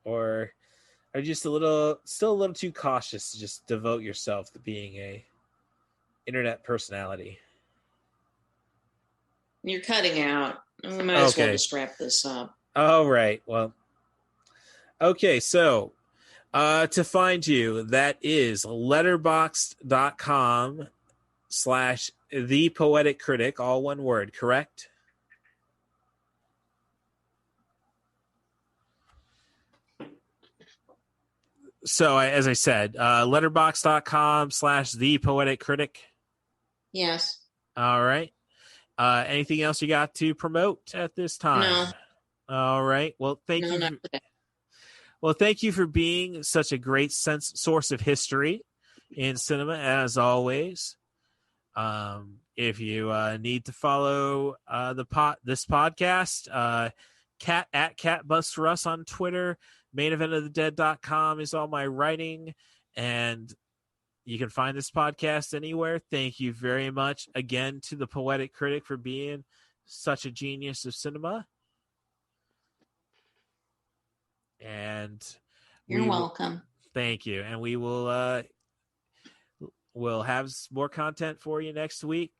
Or are you just still a little too cautious to just devote yourself to being a internet personality? You're cutting out. We might as well just wrap this up. All right. Well, okay. So to find you, that is letterboxd.com/ThePoeticCritic, all one word, correct? So as I said, letterboxd.com/ThePoeticCritic. Yes. All right. Anything else you got to promote at this time? No. All right. Well, thank you. Well, thank you for being such a great source of history in cinema, as always. If you need to follow this podcast, CatBusRuss on Twitter, maineventofthedead.com is all my writing, and you can find this podcast anywhere. Thank you very much again to the Poetic Critic for being such a genius of cinema. And you're welcome. Thank you. And we will we'll have more content for you next week.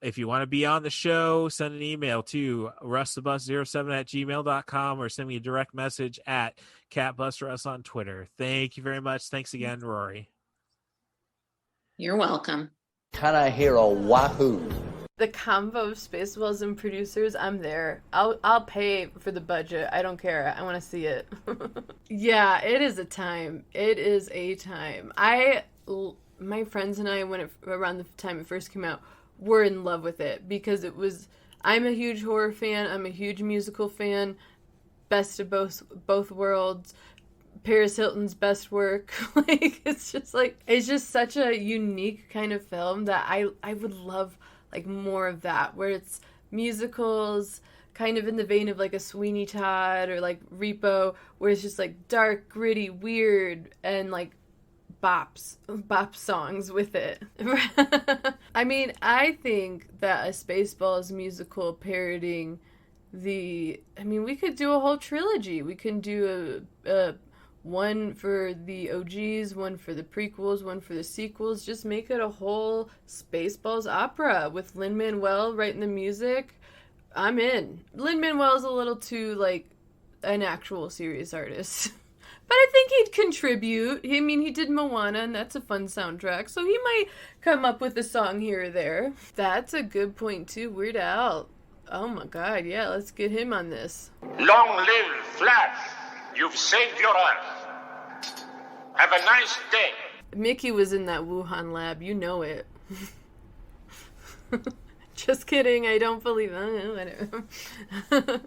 If you want to be on the show, send an email to russthebus07@gmail.com or send me a direct message at CatBusRuss on Twitter. Thank you very much. Thanks again, Rory. You're welcome. Can I hear a wahoo? The combo of Spaceballs and producers, I'm there. I'll pay for the budget. I don't care. I want to see it. Yeah, it is a time. It is a time. My friends and I, around the time it first came out, were in love with it because I'm a huge horror fan. I'm a huge musical fan. Best of both worlds. Paris Hilton's best work. It's just such a unique kind of film that I would love more of that, where it's musicals kind of in the vein of a Sweeney Todd or Repo, where it's just dark, gritty, weird, and bop songs with it. I mean, I think that a Spaceballs musical parodying we could do a whole trilogy. We can do a One for the OGs, one for the prequels, one for the sequels. Just make it a whole Spaceballs opera with Lin-Manuel writing the music. I'm in. Lin-Manuel's a little too, like, an actual serious artist. But I think he'd contribute. I mean, he did Moana, and that's a fun soundtrack, so he might come up with a song here or there. That's a good point, too. Weird Al. Oh, my God, yeah, let's get him on this. Long live Flash! You've saved your Earth. Have a nice day. Mickey was in that Wuhan lab. You know it. Just kidding. I don't believe that.